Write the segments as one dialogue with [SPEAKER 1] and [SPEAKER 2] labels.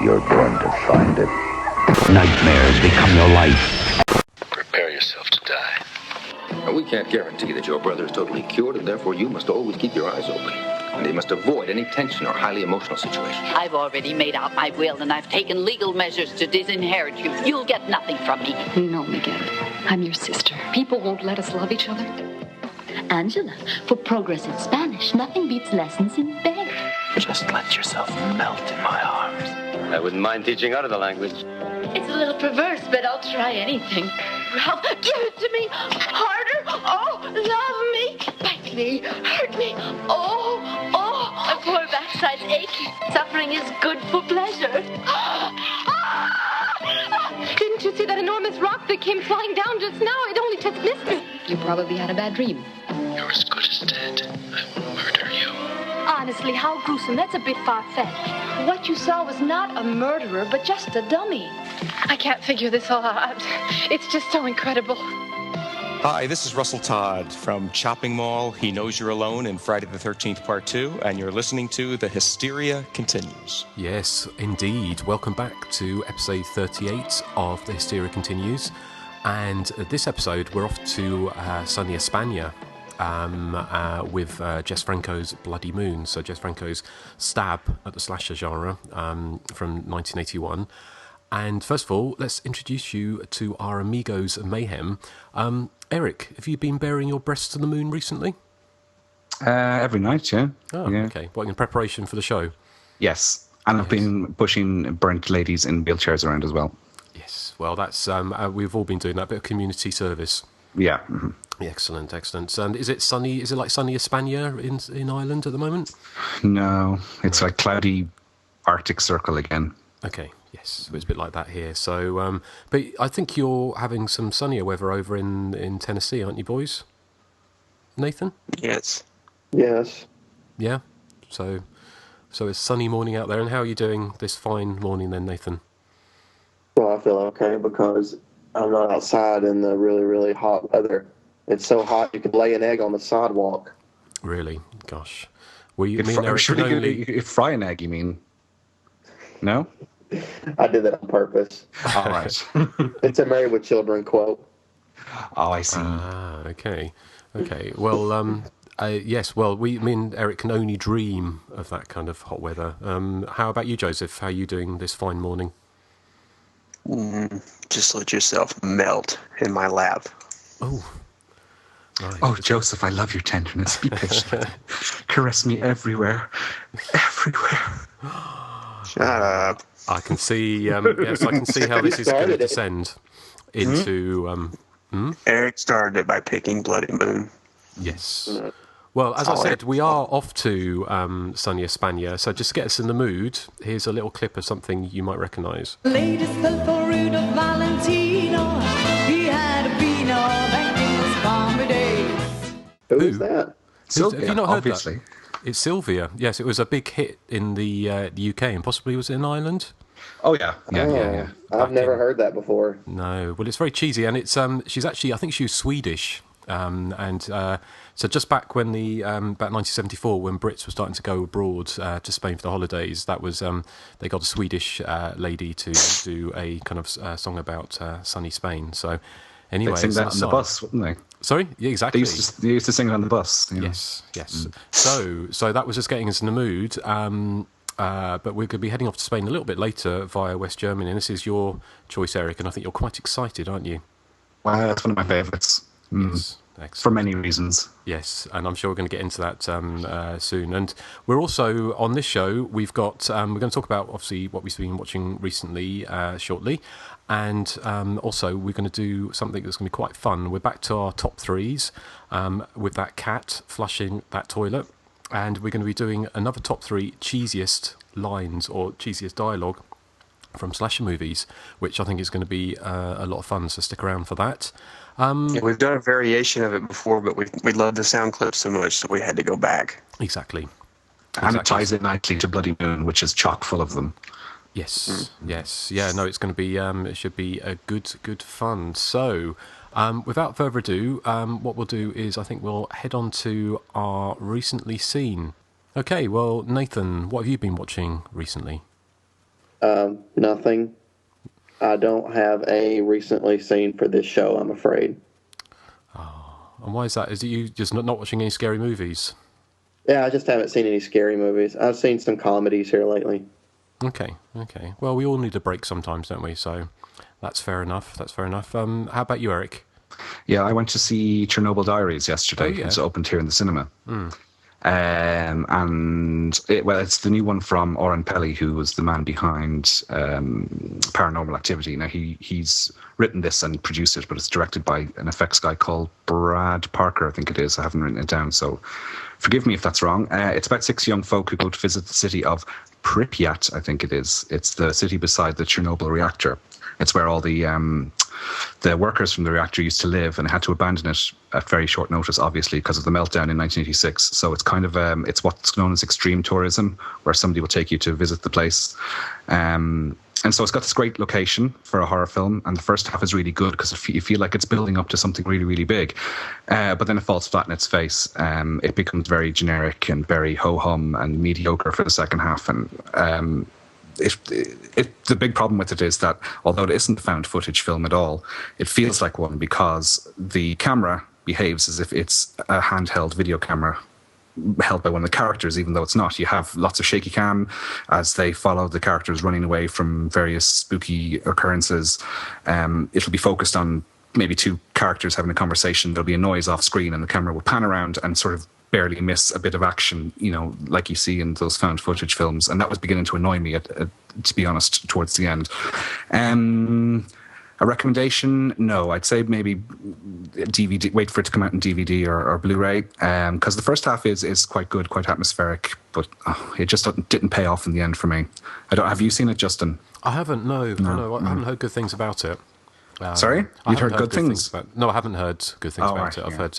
[SPEAKER 1] you're going to find it.
[SPEAKER 2] Nightmares become your life.
[SPEAKER 3] Prepare yourself to die.
[SPEAKER 4] Now, we can't guarantee that your brother is totally cured, and therefore you must always keep your eyes open. And you must avoid any tension or highly emotional situations.
[SPEAKER 5] I've already made out my will, and I've taken legal measures to disinherit you. You'll get nothing from me.
[SPEAKER 6] No, Miguel. I'm your sister. People won't let us love each other.
[SPEAKER 7] Angela, for progress in Spanish, nothing beats lessons in bed.
[SPEAKER 3] Just let yourself melt in my arms. I wouldn't mind teaching her the language.
[SPEAKER 7] It's a little perverse, but I'll try anything. Ralph, give it to me. Harder. Oh, love me. Bite me. Hurt me. Oh. My poor backside's aching. Suffering is good for pleasure.
[SPEAKER 8] Didn't you see that enormous rock that came flying down just now? It only just missed me.
[SPEAKER 6] You probably had a bad dream.
[SPEAKER 3] You're as good as dead. I will murder you.
[SPEAKER 8] Honestly, how gruesome. That's a bit far-fetched. What you saw was not a murderer, but just a dummy. I can't figure this all out. It's just so incredible.
[SPEAKER 9] Hi, this is Russell Todd from Chopping Mall, He Knows You're Alone, and Friday the 13th Part 2, and you're listening to The Hysteria Continues.
[SPEAKER 10] Yes, indeed. Welcome back to episode 38 of The Hysteria Continues. And this episode, we're off to sunny España with Jess Franco's Bloody Moon. So Jess Franco's stab at the slasher genre from 1981. And first of all, let's introduce you to our amigos of Mayhem. Erik, have you been bearing your breasts to the moon recently?
[SPEAKER 11] Every night, yeah.
[SPEAKER 10] Oh, yeah. Okay. What, in preparation for the show?
[SPEAKER 11] Yes. And I've been pushing burnt ladies in wheelchairs around as well.
[SPEAKER 10] Yes. Well, that's we've all been doing that bit of community service.
[SPEAKER 11] Yeah. Mm-hmm.
[SPEAKER 10] Excellent. And is it sunny? Is it like sunny España in Ireland at the moment?
[SPEAKER 11] No, it's like cloudy Arctic Circle again.
[SPEAKER 10] Okay. Yes, it's a bit like that here. So, but I think you're having some sunnier weather over in Tennessee, aren't you, boys? Nathan?
[SPEAKER 12] Yes.
[SPEAKER 10] Yeah. So it's a sunny morning out there. And how are you doing this fine morning then, Nathan?
[SPEAKER 12] Well, I feel okay because I'm not outside in the really, really hot weather. It's so hot you can lay an egg on the sidewalk.
[SPEAKER 10] Really? Gosh. Well, you
[SPEAKER 11] fry an egg, you mean? No?
[SPEAKER 12] I did that on purpose.
[SPEAKER 11] All right.
[SPEAKER 12] It's a Married with Children quote.
[SPEAKER 11] Oh, I see.
[SPEAKER 10] Okay. Well, yes. Well, me and Erik can only dream of that kind of hot weather. How about you, Joseph? How are you doing this fine morning?
[SPEAKER 12] Just let yourself melt in my lap.
[SPEAKER 10] Oh. Right.
[SPEAKER 11] Oh, Joseph, I love your tenderness. Be patient. Caress me everywhere.
[SPEAKER 12] Shut up.
[SPEAKER 10] I can see. Yes, I can see how this is going to descend into.
[SPEAKER 12] Erik started it by picking Bloody Moon.
[SPEAKER 10] Yes. Well, as I said, we are off to sunny España. So just get us in the mood. Here's a little clip of something you might recognise.
[SPEAKER 13] Ladies fell for Rudolph Valentino. He had a beano back in those farmer days.
[SPEAKER 12] Who's that?
[SPEAKER 10] Sylvia, have you not heard
[SPEAKER 11] obviously.
[SPEAKER 10] that? It's Sylvia. Yes, it was a big hit in the UK and possibly was it in Ireland.
[SPEAKER 11] Oh yeah.
[SPEAKER 12] I've never heard that before.
[SPEAKER 10] No, well, it's very cheesy, and it's she's actually, I think she was Swedish, so just back when the about 1974, when Brits were starting to go abroad to Spain for the holidays, that was they got a Swedish lady to do a kind of song about sunny Spain. So anyway,
[SPEAKER 11] they'd sing that on the bus, wouldn't they?
[SPEAKER 10] Sorry, yeah, exactly.
[SPEAKER 11] They used to sing it on the bus. You know?
[SPEAKER 10] Yes. So that was just getting us in the mood. But we're going to be heading off to Spain a little bit later via West Germany, and this is your choice, Erik, and I think you're quite excited, aren't you?
[SPEAKER 11] Wow, that's one of my favourites.
[SPEAKER 10] Yes,
[SPEAKER 11] for many reasons.
[SPEAKER 10] Yes, and I'm sure we're going to get into that soon. And we're also, on this show, we've got, we're going to talk about, obviously, what we've been watching recently shortly, and also we're going to do something that's going to be quite fun. We're back to our top threes with that cat flushing that toilet. And we're going to be doing another top three cheesiest lines or cheesiest dialogue from slasher movies, which I think is going to be a lot of fun, so stick around for that.
[SPEAKER 12] Yeah, we've done a variation of it before, but we loved the sound clip so much, so we had to go back.
[SPEAKER 10] Exactly.
[SPEAKER 11] And it ties in nicely to Bloody Moon, which is chock full of them.
[SPEAKER 10] Yes. Yeah, no, it's going to be, it should be a good fun. So, without further ado, what we'll do is I think we'll head on to our recently seen. Okay, well, Nathan, what have you been watching recently?
[SPEAKER 12] Nothing. I don't have a recently seen for this show, I'm afraid.
[SPEAKER 10] And why is that? Is it you just not watching any scary movies?
[SPEAKER 12] Yeah, I just haven't seen any scary movies. I've seen some comedies here lately.
[SPEAKER 10] Okay. Well, we all need a break sometimes, don't we? So that's fair enough. How about you, Eric?
[SPEAKER 11] Yeah, I went to see Chernobyl Diaries yesterday.
[SPEAKER 10] Oh, yeah.
[SPEAKER 11] It's opened here in the cinema. It's the new one from Oren Peli, who was the man behind Paranormal Activity. Now, he's written this and produced it, but it's directed by an effects guy called Brad Parker, I think it is. I haven't written it down, so forgive me if that's wrong. It's about 6 young folk who go to visit the city of Pripyat, I think it is. It's the city beside the Chernobyl reactor. It's where all the workers from the reactor used to live, and had to abandon it at very short notice, obviously, because of the meltdown in 1986. So it's kind of it's what's known as extreme tourism, where somebody will take you to visit the place. And so it's got this great location for a horror film, and the first half is really good because you feel like it's building up to something really, really big. But then it falls flat in its face. It becomes very generic and very ho-hum and mediocre for the second half. And the big problem with it is that although it isn't a found footage film at all, it feels like one because the camera behaves as if it's a handheld video camera held by one of the characters, even though it's not. You have lots of shaky cam as they follow the characters running away from various spooky occurrences. It'll be focused on maybe 2 characters having a conversation. There'll be a noise off screen and the camera will pan around and sort of barely miss a bit of action, like you see in those found footage films. And that was beginning to annoy me, to be honest, towards the end. A recommendation? No, I'd say maybe DVD. Wait for it to come out in DVD or Blu-ray, because the first half is quite good, quite atmospheric, but it just didn't pay off in the end for me. Have you seen it, Justin?
[SPEAKER 10] I haven't. No. I haven't heard good things about it.
[SPEAKER 11] Sorry? You'd heard good things?
[SPEAKER 10] No, I haven't heard good things about it.
[SPEAKER 11] Right,
[SPEAKER 10] I've heard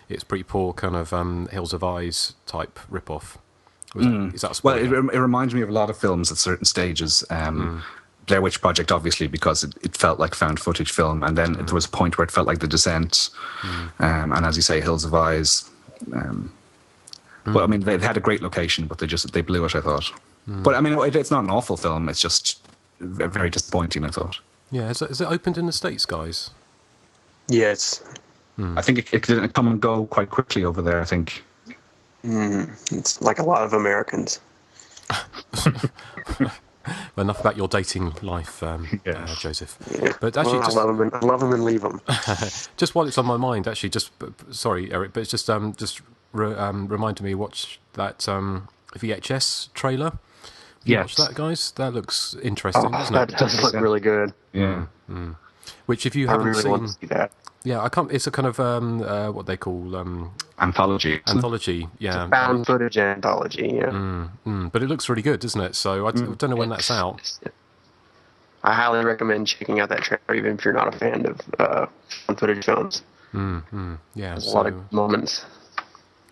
[SPEAKER 10] it's pretty poor, kind of Hills of Eyes type rip-off. Is that a spoiler?
[SPEAKER 11] Well, it reminds me of a lot of films at certain stages. Blair Witch Project, obviously, because it felt like found footage film, and then there was a point where it felt like The Descent, and as you say, Hills of Eyes. But I mean, they had a great location, but they blew it, I thought. But I mean, it's not an awful film. It's just very disappointing, I thought.
[SPEAKER 10] Yeah, is it opened in the States, guys?
[SPEAKER 1] Yes.
[SPEAKER 11] I think it didn't come and go quite quickly over there, I think.
[SPEAKER 1] It's like a lot of Americans.
[SPEAKER 10] Well, enough about your dating life, Joseph.
[SPEAKER 1] Yeah.
[SPEAKER 10] But actually,
[SPEAKER 1] I love them and leave them.
[SPEAKER 10] Just while it's on my mind, actually, sorry, Eric, but it's just reminded me watch that VHS trailer. Watch that, guys. That looks interesting, doesn't it?
[SPEAKER 1] That does look really good.
[SPEAKER 11] Yeah.
[SPEAKER 10] Which, if you haven't seen,
[SPEAKER 1] want to see that.
[SPEAKER 10] Yeah, I can't. It's a kind of what they call
[SPEAKER 11] anthology.
[SPEAKER 10] Anthology, yeah.
[SPEAKER 1] It's a found footage anthology, yeah.
[SPEAKER 10] But it looks really good, doesn't it? So I don't know when that's out.
[SPEAKER 1] I highly recommend checking out that trailer, even if you're not a fan of found footage films.
[SPEAKER 10] Yeah,
[SPEAKER 1] there's a lot of moments.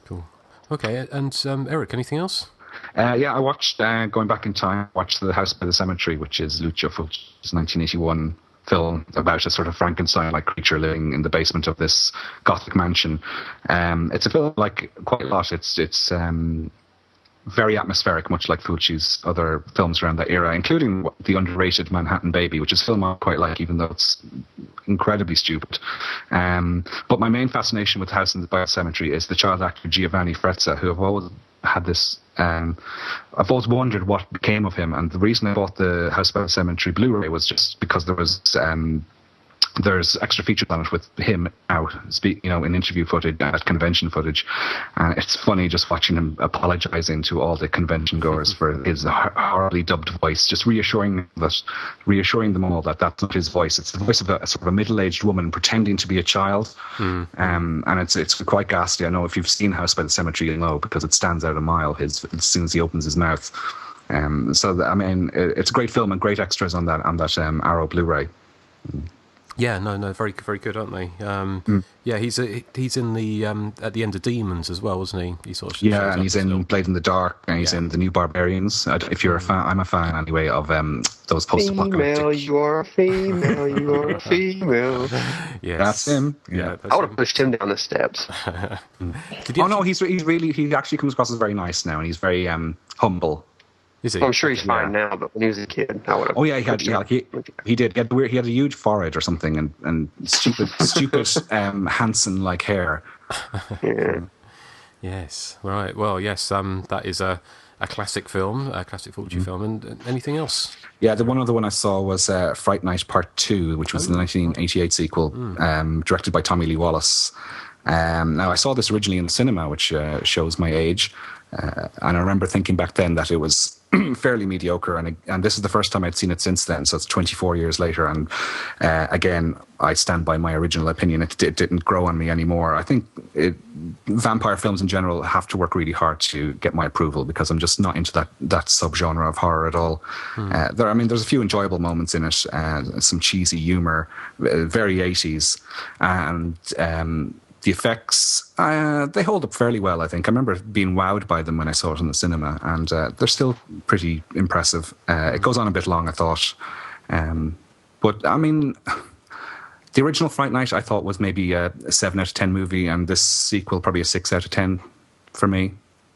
[SPEAKER 10] Cool. Okay, and Eric, anything else?
[SPEAKER 11] I watched, going back in time, watched The House by the Cemetery, which is Lucio Fulci's 1981 film about a sort of Frankenstein-like creature living in the basement of this Gothic mansion. It's a film like quite a lot. It's very atmospheric, much like Fulci's other films around that era, including the underrated Manhattan Baby, which is a film I quite like, even though it's incredibly stupid. But my main fascination with House by the Cemetery is the child actor Giovanni Frezza, who I've always had this... I've always wondered what became of him, and the reason I bought the House by the Cemetery Blu-ray was just because there's extra features on it with him out, in interview footage, convention footage, and it's funny just watching him apologising to all the convention goers for his horribly dubbed voice, just reassuring them all that that's not his voice. It's the voice of a sort of a middle-aged woman pretending to be a child, and it's quite ghastly. I know if you've seen House by the Cemetery, you'll know, because it stands out a mile as soon as he opens his mouth. It's a great film and great extras on that Arrow Blu-ray.
[SPEAKER 10] Yeah, no, very, very good, aren't they? Yeah, he's in the at the end of Demons as well, isn't he? He sort of
[SPEAKER 11] and he's in Blade in the Dark, and he's in The New Barbarians. If you're a fan, I'm a fan anyway of those post-apocalyptic.
[SPEAKER 1] Female, you're a female, you're a female.
[SPEAKER 10] Yes,
[SPEAKER 11] that's him.
[SPEAKER 10] Yeah,
[SPEAKER 1] I would have pushed him down the steps.
[SPEAKER 11] He actually comes across as very nice now, and he's very humble.
[SPEAKER 10] Is he?
[SPEAKER 1] Well, I'm sure he's fine now, but when he was a kid, I would have.
[SPEAKER 11] Oh yeah, he did. He had a huge forehead or something, and stupid Hanson-like hair.
[SPEAKER 1] Yeah.
[SPEAKER 10] Yes. Right. Well, yes. That is a classic film, a classic Fulci film. And anything else?
[SPEAKER 11] Yeah, the one other one I saw was Fright Night Part 2, which was the 1988 sequel, directed by Tommy Lee Wallace. Now, I saw this originally in the cinema, which shows my age. And I remember thinking back then that it was fairly mediocre. And this is the first time I'd seen it since then. So it's 24 years later. And again, I stand by my original opinion. It didn't grow on me anymore. I think vampire films in general have to work really hard to get my approval, because I'm just not into that subgenre of horror at all. There's a few enjoyable moments in it, some cheesy humor, very 80s. And the effects, they hold up fairly well, I think. I remember being wowed by them when I saw it in the cinema, and they're still pretty impressive. It goes on a bit long, I thought. But, I mean, the original Fright Night, I thought, was maybe a 7 out of 10 movie, and this sequel probably a 6 out of 10 for me.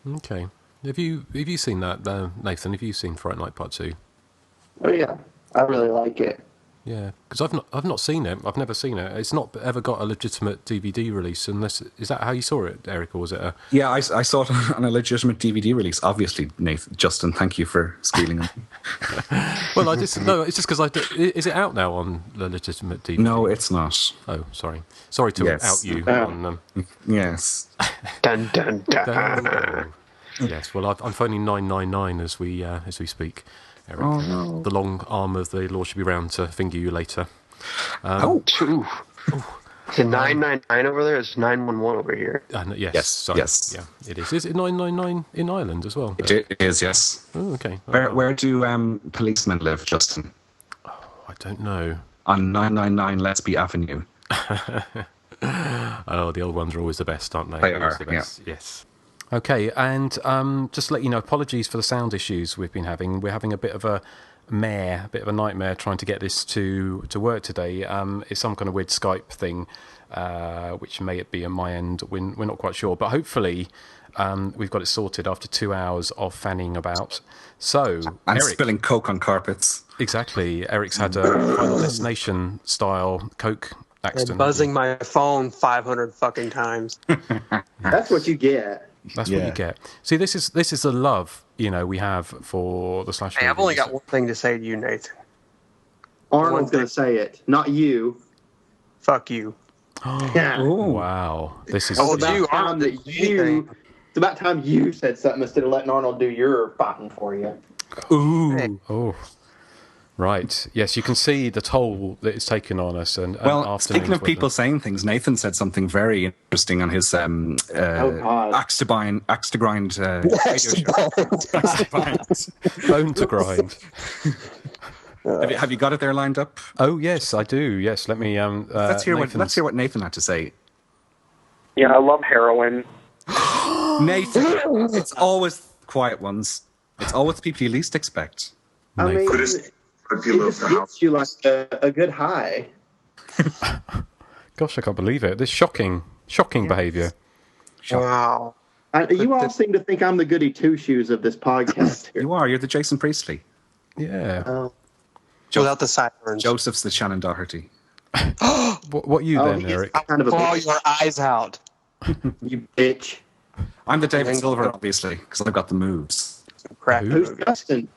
[SPEAKER 10] Okay. Have you seen that, Nathan? Have you seen Fright Night Part 2?
[SPEAKER 12] Oh, yeah. I really like it.
[SPEAKER 10] Yeah, because I've not seen it. I've never seen it. It's not ever got a legitimate DVD release. Is that how you saw it, Erik, or was it a? Yeah,
[SPEAKER 11] I saw it on a legitimate DVD release. Obviously, Nathan, Justin, thank you for squealing it.
[SPEAKER 10] Well, it's just because is it out now on the legitimate DVD?
[SPEAKER 11] No, it's not.
[SPEAKER 10] Oh, sorry to out you.
[SPEAKER 11] Yes.
[SPEAKER 1] Dun dun dun.
[SPEAKER 10] Yes. Well, I'm phoning 999 as we speak. Erik.
[SPEAKER 11] Oh, no.
[SPEAKER 10] The long arm of the law should be round to finger you later.
[SPEAKER 1] Is it 999 over there? It's 911 over here.
[SPEAKER 10] Yes. Sorry.
[SPEAKER 11] Yes.
[SPEAKER 10] Yeah, it is. Is it 999 in Ireland as well?
[SPEAKER 11] It is, yes.
[SPEAKER 10] Oh, okay.
[SPEAKER 11] Where do policemen live, Justin?
[SPEAKER 10] Oh, I don't know.
[SPEAKER 11] On 999 Lesby Avenue.
[SPEAKER 10] Oh, the old ones are always the best, aren't they?
[SPEAKER 11] They are,
[SPEAKER 10] the best. Yeah. Yes. Okay, and just to let you know, apologies for the sound issues we've been having. We're having a bit of a nightmare trying to get this to work today. It's some kind of weird Skype thing, which may be on my end. We're not quite sure, but hopefully we've got it sorted after 2 hours of fanning about. So,
[SPEAKER 11] and
[SPEAKER 10] Erik,
[SPEAKER 11] spilling Coke on carpets.
[SPEAKER 10] Exactly. Erik's had a Final Destination style Coke accident.
[SPEAKER 1] And buzzing my phone 500 fucking times.
[SPEAKER 12] That's what you get.
[SPEAKER 10] That's what you get. See, this is the love, we have for the slasher.
[SPEAKER 1] Hey, I've only got one thing to say to you, Nathan.
[SPEAKER 12] Arnold's going to say it, not you.
[SPEAKER 1] Fuck you.
[SPEAKER 12] Yeah.
[SPEAKER 10] Wow. This is...
[SPEAKER 12] It's about time you said something instead of letting Arnold do your fighting for you.
[SPEAKER 10] Ooh. Hey. Oh. Right. Yes, you can see the toll that it's taken on us.
[SPEAKER 11] Well, speaking of people saying things, Nathan said something very interesting on his axe to grind
[SPEAKER 10] bone to grind.
[SPEAKER 11] Have you got it there lined up?
[SPEAKER 10] Oh yes, I do. Yes, let me.
[SPEAKER 11] Let's hear what Nathan had to say.
[SPEAKER 1] Yeah, I love heroin.
[SPEAKER 11] Nathan, it's always quiet ones. It's always the people you least expect.
[SPEAKER 12] I mean, it just gets you like a good high.
[SPEAKER 10] Gosh, I can't believe it. This shocking behaviour.
[SPEAKER 1] Wow.
[SPEAKER 12] You all seem to think I'm the goody two-shoes of this podcast.
[SPEAKER 11] You are. You're the Jason Priestley.
[SPEAKER 10] Yeah.
[SPEAKER 1] Without the sideburns.
[SPEAKER 11] Joseph's the Shannon Doherty.
[SPEAKER 10] What are you then, Erik?
[SPEAKER 12] Kind of
[SPEAKER 1] claw your eyes out.
[SPEAKER 12] You bitch.
[SPEAKER 11] I'm the David Silver, obviously, because I've got the moves.
[SPEAKER 12] Who's Justin?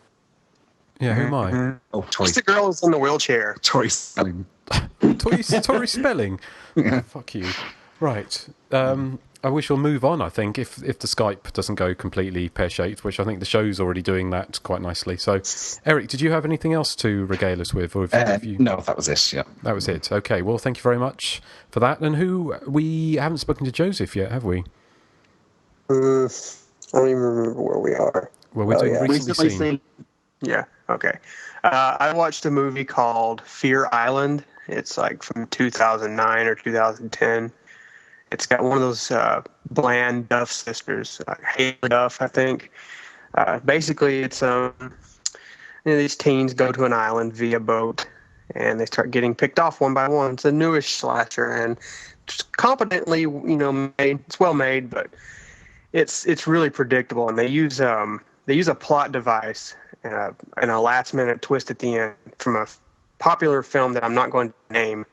[SPEAKER 10] Yeah, who am I?
[SPEAKER 11] Oh, Tori.
[SPEAKER 1] It's the girl who's in the wheelchair.
[SPEAKER 11] Tori Spelling.
[SPEAKER 10] Tori Spelling?
[SPEAKER 11] Yeah.
[SPEAKER 10] Fuck you. Right. I wish we'll move on, I think, if the Skype doesn't go completely pear-shaped, which I think the show's already doing that quite nicely. So, Erik, did you have anything else to regale us with? Or have you...
[SPEAKER 11] No, that was it, yeah.
[SPEAKER 10] That was it. Okay, well, thank you very much for that. And we haven't spoken to Joseph yet, have we?
[SPEAKER 1] I don't even remember where we are.
[SPEAKER 10] Well, we're doing recently seen.
[SPEAKER 1] Yeah, okay. I watched a movie called Fear Island. It's like from 2009 or 2010. It's got one of those bland Duff sisters, Haley Duff, I think. Basically, it's these teens go to an island via boat, and they start getting picked off one by one. It's a newish slasher, and it's competently, made. It's well made, but it's really predictable, and they use they use a plot device and a last minute twist at the end from a popular film that I'm not going to name.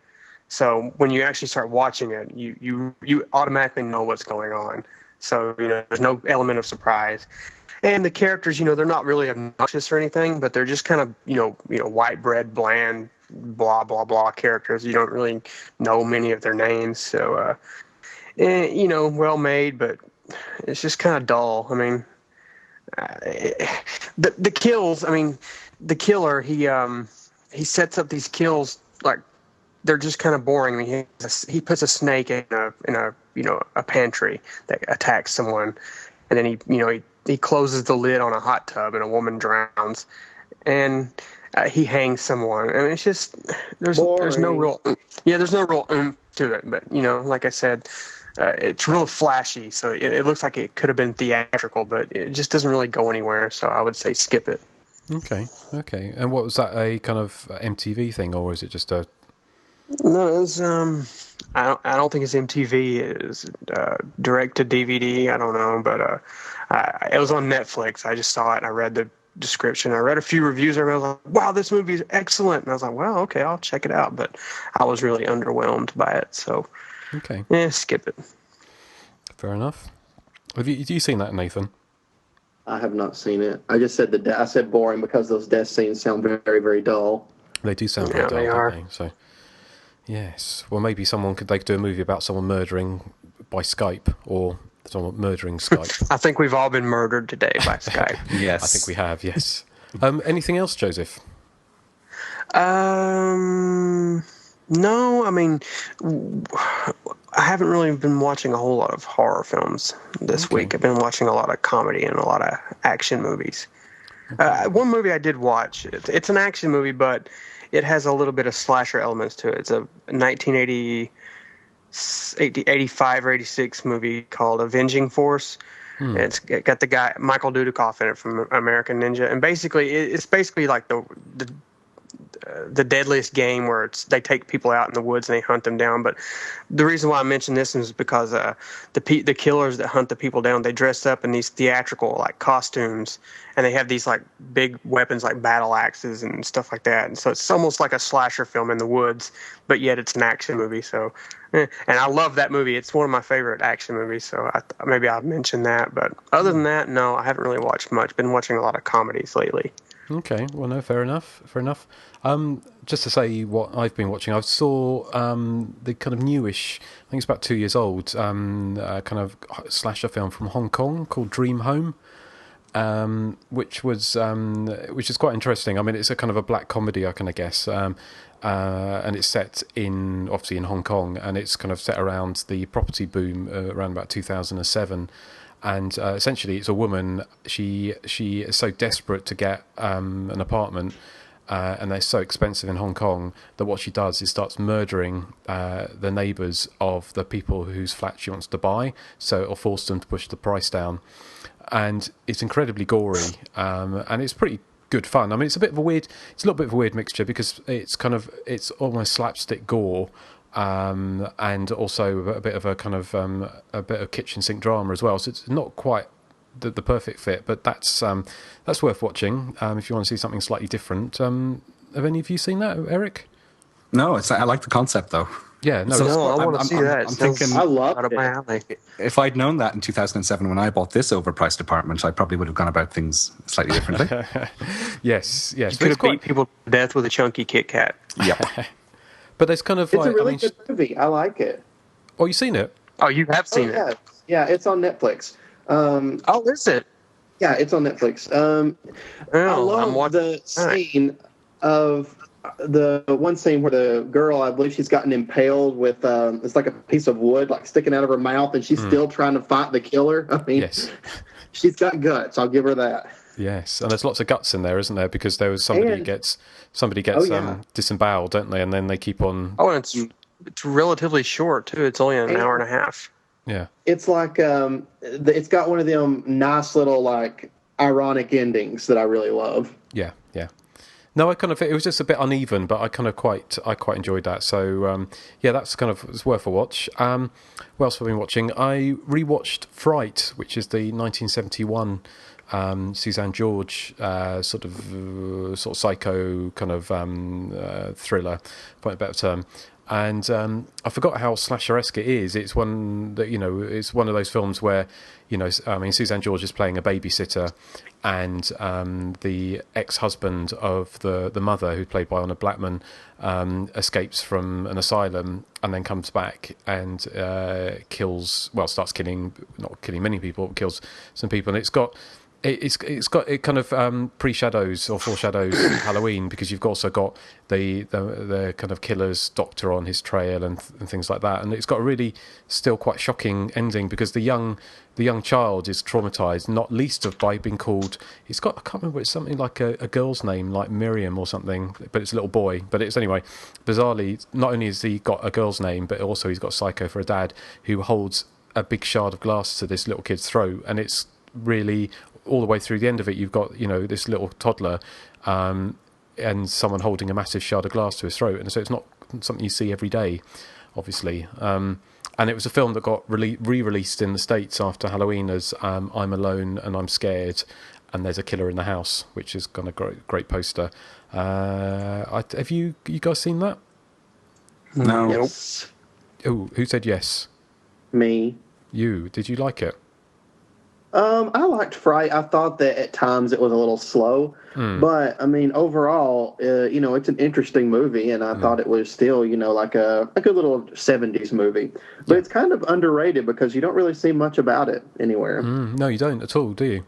[SPEAKER 1] So when you actually start watching it, you automatically know what's going on. So, there's no element of surprise. And the characters, they're not really obnoxious or anything, but they're just kind of, white bread, bland, blah, blah, blah characters. You don't really know many of their names. So, well made, but it's just kind of dull. I mean, the kills, the killer, he sets up these kills like they're just kind of boring. I mean, he puts a snake in a pantry that attacks someone, and then he closes the lid on a hot tub and a woman drowns, and he hangs someone. I mean, it's just there's no real to it. But like I said, it's real flashy, so it looks like it could have been theatrical, but it just doesn't really go anywhere. So I would say skip it.
[SPEAKER 10] Okay. And what was that, a kind of MTV thing, or is it just a?
[SPEAKER 1] No, it was. I don't think it's MTV. It was direct to DVD. I don't know, but it was on Netflix. I just saw it and I read the description. I read a few reviews and I was like, "Wow, this movie is excellent." And I was like, "Well, okay, I'll check it out." But I was really underwhelmed by it. So,
[SPEAKER 10] okay,
[SPEAKER 1] skip it.
[SPEAKER 10] Fair enough. Have you seen that, Nathan?
[SPEAKER 12] I have not seen it. I just said I said boring because those death scenes sound very, very, very dull.
[SPEAKER 10] They do sound very dull,
[SPEAKER 1] they are.
[SPEAKER 10] Don't they? So, yes. Well, maybe they could do a movie about someone murdering by Skype, or someone murdering Skype.
[SPEAKER 1] I think we've all been murdered today by Skype.
[SPEAKER 11] Yes.
[SPEAKER 10] I think we have, yes. Anything else, Joseph?
[SPEAKER 1] No, I haven't really been watching a whole lot of horror films this week. I've been watching a lot of comedy and a lot of action movies. One movie I did watch, it's an action movie, but it has a little bit of slasher elements to it. It's a 1985 or 86 movie called Avenging Force. It's got the guy Michael Dudikoff in it from American Ninja, and basically it's basically like the deadliest game where they take people out in the woods and they hunt them down. But the reason why I mention this is because the killers that hunt the people down, they dress up in these theatrical like costumes, and they have these like big weapons like battle axes and stuff like that. And so it's almost like a slasher film in the woods, but yet it's an action movie. So, and I love that movie. It's one of my favorite action movies. So maybe I'll mention that. But other than that, no, I haven't really watched much. Been watching a lot of comedies lately.
[SPEAKER 10] Okay, well, no, fair enough. Just to say what I've been watching, I saw the kind of newish, I think it's about 2 years old, kind of slasher film from Hong Kong called Dream Home, which is quite interesting. I mean, it's a kind of a black comedy, I kind of guess, and it's set obviously in Hong Kong, and it's kind of set around the property boom around about 2007. And essentially, it's a woman. She is so desperate to get an apartment, and they're so expensive in Hong Kong, that what she does is starts murdering the neighbours of the people whose flat she wants to buy. So it'll force them to push the price down, and it's incredibly gory, and it's pretty good fun. I mean, it's a little bit of a weird mixture because it's almost slapstick gore. And also a bit of a kind of a bit of kitchen sink drama as well. So it's not quite the perfect fit, but that's worth watching if you want to see something slightly different. Have any of you seen that, Erik?
[SPEAKER 11] No, I like the concept though.
[SPEAKER 10] Yeah,
[SPEAKER 1] I want to see that.
[SPEAKER 11] I'm thinking,
[SPEAKER 12] I love
[SPEAKER 1] out of my alley.
[SPEAKER 11] If I'd known that in 2007 when I bought this overpriced apartment, I probably would have gone about things slightly differently.
[SPEAKER 10] Yes.
[SPEAKER 1] You could have beat people to death with a chunky Kit Kat.
[SPEAKER 11] Yep.
[SPEAKER 10] But there's kind of
[SPEAKER 12] it's a really good movie. I like it.
[SPEAKER 10] Oh, you've seen it?
[SPEAKER 1] Oh, you have seen it?
[SPEAKER 12] Yeah, it's on Netflix.
[SPEAKER 1] Is it?
[SPEAKER 12] Yeah, it's on Netflix. I love the scene of the one scene where the girl, I believe she's gotten impaled with it's like a piece of wood like sticking out of her mouth, and she's still trying to fight the killer. I mean,
[SPEAKER 10] yes.
[SPEAKER 12] She's got guts. I'll give her that.
[SPEAKER 10] Yes, and there's lots of guts in there, isn't there? Because there was somebody gets disemboweled, don't they? And then they keep on.
[SPEAKER 1] Oh, and it's relatively short too. It's only an hour and a half.
[SPEAKER 10] Yeah.
[SPEAKER 12] It's like it's got one of them nice little like ironic endings that I really love.
[SPEAKER 10] Yeah. No, it was just a bit uneven, but I quite enjoyed that. So that's it's worth a watch. What else have I been watching? I rewatched Fright, which is the 1971 Suzanne George sort of psycho kind of thriller, for a better term. And I forgot how slasher-esque it is. It's one that, it's one of those films where, Suzanne George is playing a babysitter, and the ex-husband of the mother, who's played by Honor Blackman, escapes from an asylum and then comes back and starts killing, not killing many people, but kills some people. And it kind of pre-shadows or foreshadows Halloween, because you've also got the kind of killer's doctor on his trail and things like that, and it's got a really still quite shocking ending, because the young child is traumatized, not least of by being called, I can't remember, it's something like a girl's name, like Miriam or something, but it's a little boy. But it's anyway, bizarrely, not only has he got a girl's name, but also he's got Psycho for a dad, who holds a big shard of glass to this little kid's throat, and it's really all the way through the end of it, you've got this little toddler and someone holding a massive shard of glass to his throat, and so it's not something you see every day, obviously. And it was a film that got re-released in the States after Halloween as I'm Alone and I'm Scared and There's a Killer in the House, which is kind of great poster. Have you guys seen that?
[SPEAKER 11] No.
[SPEAKER 12] Yes.
[SPEAKER 10] Oh, who said yes?
[SPEAKER 12] Me.
[SPEAKER 10] You. Did you like it?
[SPEAKER 12] I liked Fright. I thought that at times it was a little slow, but I mean, overall, it's an interesting movie, and I thought it was still, like a good little 70s movie. But it's kind of underrated because you don't really see much about it anywhere.
[SPEAKER 10] No, you don't at all, do you?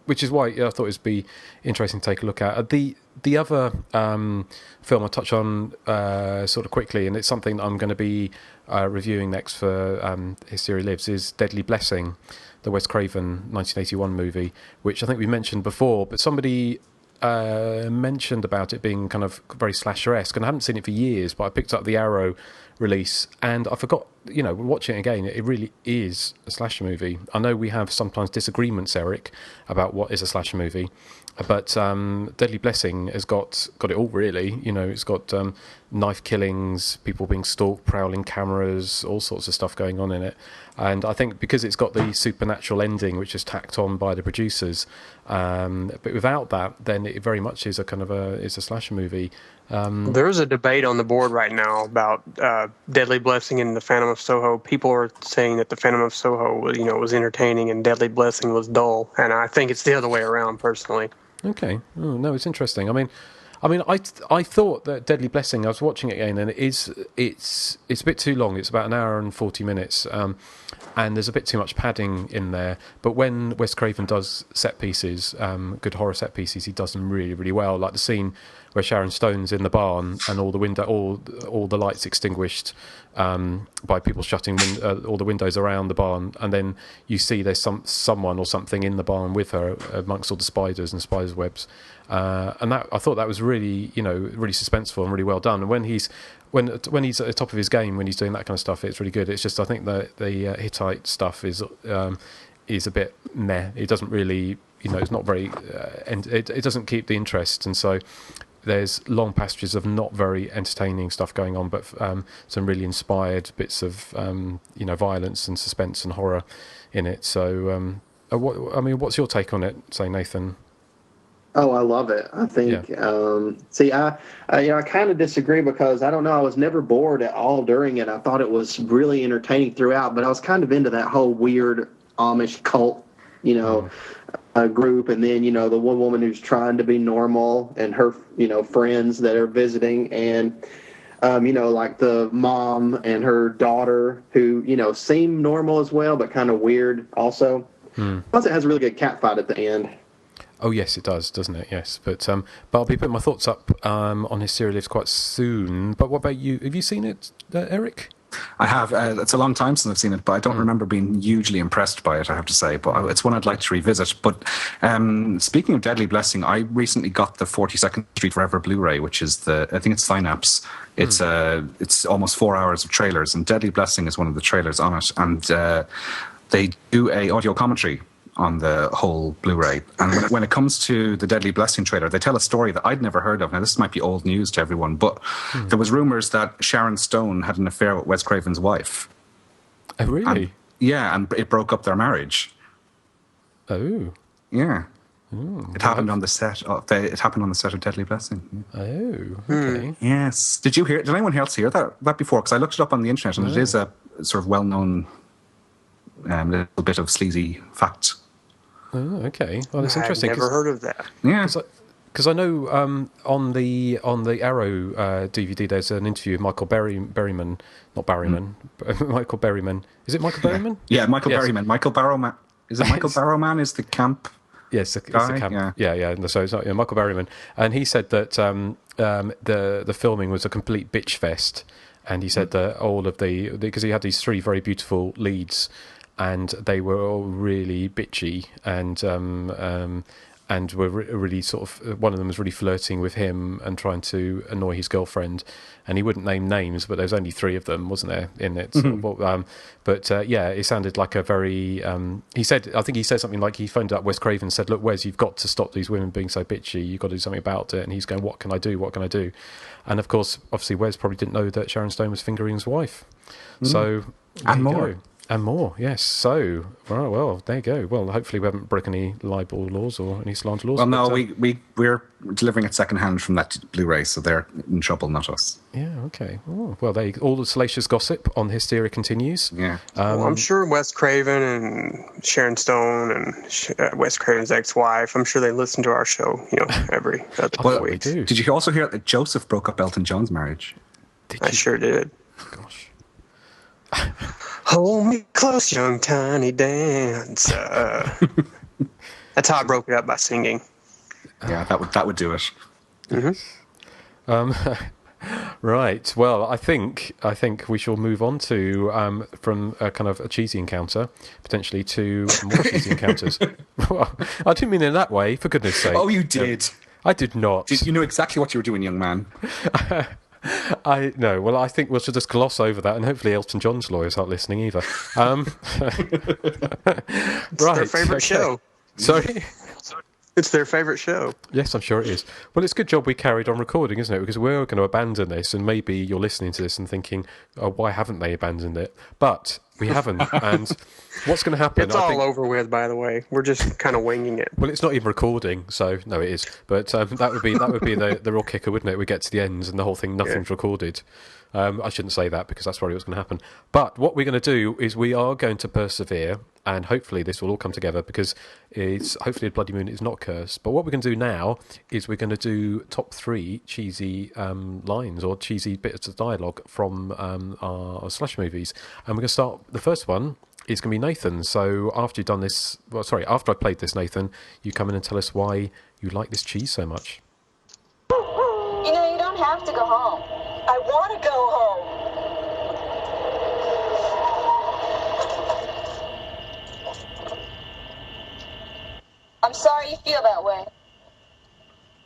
[SPEAKER 10] Which is why I thought it'd be interesting to take a look at. The other film I'll touch on sort of quickly, and it's something that I'm going to be reviewing next for Hysteria Lives, is Deadly Blessing, the Wes Craven 1981 movie, which I think we mentioned before, but somebody mentioned about it being kind of very slasher-esque, and I haven't seen it for years, but I picked up the Arrow release, and I forgot, watching it again, it really is a slasher movie. I know we have sometimes disagreements, Erik, about what is a slasher movie, but Deadly Blessing has got it all, really. It's got knife killings, people being stalked, prowling cameras, all sorts of stuff going on in it. And I think because it's got the supernatural ending, which is tacked on by the producers, but without that, then it very much is a slasher movie.
[SPEAKER 1] There's a debate on the board right now about Deadly Blessing and The Phantom of Soho. People are saying that The Phantom of Soho was entertaining and Deadly Blessing was dull, and I think it's the other way around, personally.
[SPEAKER 10] Okay. Oh, no, it's interesting. I thought that Deadly Blessing, I was watching it again, and it's a bit too long. It's about an hour and 40 minutes, and there's a bit too much padding in there. But when Wes Craven does set pieces, good horror set pieces, he does them really, really well. Like the scene where Sharon Stone's in the barn and all the lights extinguished by people shutting all the windows around the barn, and then you see there's someone or something in the barn with her amongst all the spiders and spiders' webs. And that, I thought that was really, really suspenseful and really well done. And when he's at the top of his game, when he's doing that kind of stuff, it's really good. It's just, I think the Hittite stuff is a bit meh. It doesn't really, it's not very, it doesn't keep the interest. And so there's long passages of not very entertaining stuff going on, but some really inspired bits of, violence and suspense and horror in it. So, what's your take on it, say, Nathan?
[SPEAKER 12] Oh, I love it. I think. Yeah. I kind of disagree because I don't know. I was never bored at all during it. I thought it was really entertaining throughout, but I was kind of into that whole weird Amish cult, group, and then the one woman who's trying to be normal and her friends that are visiting, and like the mom and her daughter who seem normal as well, but kind of weird also. Plus, it has a really good cat fight at the end.
[SPEAKER 10] Oh yes, it does, doesn't it? Yes, but I'll be putting my thoughts up on Hysteria Lives quite soon. But what about you? Have you seen it, Erik?
[SPEAKER 11] I have. It's a long time since I've seen it, but I don't remember being hugely impressed by it, I have to say. But it's one I'd like to revisit. But speaking of Deadly Blessing, I recently got the 42nd Street Forever Blu-ray, which is I think it's Synapse. It's almost 4 hours of trailers, and Deadly Blessing is one of the trailers on it. And they do a audio commentary on the whole Blu-ray. And when it comes to the Deadly Blessing trailer, they tell a story that I'd never heard of. Now, this might be old news to everyone, but there was rumours that Sharon Stone had an affair with Wes Craven's wife.
[SPEAKER 10] Oh, really?
[SPEAKER 11] And it broke up their marriage.
[SPEAKER 10] Oh.
[SPEAKER 11] Yeah. It happened on the set of Deadly Blessing.
[SPEAKER 10] Oh, okay.
[SPEAKER 11] Yes. Did anyone else hear that before? Because I looked it up on the internet, and it is a sort of well-known little bit of sleazy fact.
[SPEAKER 10] Oh, okay. Well, it's interesting.
[SPEAKER 1] I've never heard of that.
[SPEAKER 11] Yeah.
[SPEAKER 10] Because I know on the Arrow DVD, there's an interview with Michael Berryman, not Barryman, Michael Berryman. Is it Michael Berryman?
[SPEAKER 11] Yeah, Michael Berryman. Michael Barrowman. Is it Michael Barrowman? Is the camp?
[SPEAKER 10] Yes, it's the camp. Yeah. So it's not Michael Berryman, and he said that the filming was a complete bitch fest, and he said that all of because he had these 3 very beautiful leads, and they were all really bitchy and were really sort of, one of them was really flirting with him and trying to annoy his girlfriend, and he wouldn't name names, but there's only 3 of them, wasn't there, in it? It sounded like a very, I think he said something like, he phoned up Wes Craven and said, look, Wes, you've got to stop these women being so bitchy, you've got to do something about it, and he's going, what can I do? And of course, obviously, Wes probably didn't know that Sharon Stone was fingering his wife. So,
[SPEAKER 11] and more.
[SPEAKER 10] Go. And more, yes. So, well, there you go. Well, hopefully we haven't broken any libel laws or any slander laws.
[SPEAKER 11] Well, no, we're delivering it secondhand from that Blu-ray, so they're in trouble, not us.
[SPEAKER 10] Yeah, okay. Oh, well, all the salacious gossip on Hysteria continues.
[SPEAKER 11] Yeah.
[SPEAKER 1] I'm sure Wes Craven and Sharon Stone and Wes Craven's ex-wife, I'm sure they listen to our show, every couple of weeks.
[SPEAKER 11] Did you also hear that Joseph broke up Elton John's marriage?
[SPEAKER 1] I sure did.
[SPEAKER 10] Gosh.
[SPEAKER 1] Hold me close, young tiny dancer. That's how I broke it up, by singing.
[SPEAKER 11] Yeah, that would do it.
[SPEAKER 1] Mm-hmm.
[SPEAKER 10] Right. Well, I think we shall move on to from a kind of a cheesy encounter potentially to more cheesy encounters. Well, I didn't mean it in that way. For goodness' sake.
[SPEAKER 11] Oh, you did.
[SPEAKER 10] I did not.
[SPEAKER 11] You knew exactly what you were doing, young man.
[SPEAKER 10] No. Well, I think we'll just gloss over that, and hopefully Elton John's lawyers aren't listening either.
[SPEAKER 1] It's their favorite show.
[SPEAKER 10] Sorry.
[SPEAKER 1] It's their favorite show.
[SPEAKER 10] Yes, I'm sure it is. Well, it's a good job we carried on recording, isn't it? Because we're going to abandon this, and maybe you're listening to this and thinking, oh, why haven't they abandoned it? But we haven't. And what's going to happen?
[SPEAKER 1] It's all over with, by the way. We're just kind of winging it.
[SPEAKER 10] Well, it's not even recording, so no, it is. But that would be the real kicker, wouldn't it? We get to the end and the whole thing, nothing's recorded. I shouldn't say that because that's probably what's going to happen. But what we're going to do is we are going to persevere, and hopefully this will all come together because hopefully a Bloody Moon is not cursed. But what we're going to do now is we're going to do top 3 cheesy lines or cheesy bits of dialogue from our slash movies. And we're going to start, the first one is going to be Nathan. So after I played this, Nathan, you come in and tell us why you like this cheese so much.
[SPEAKER 14] You don't have to go home. I want to go home. I'm sorry you feel that way.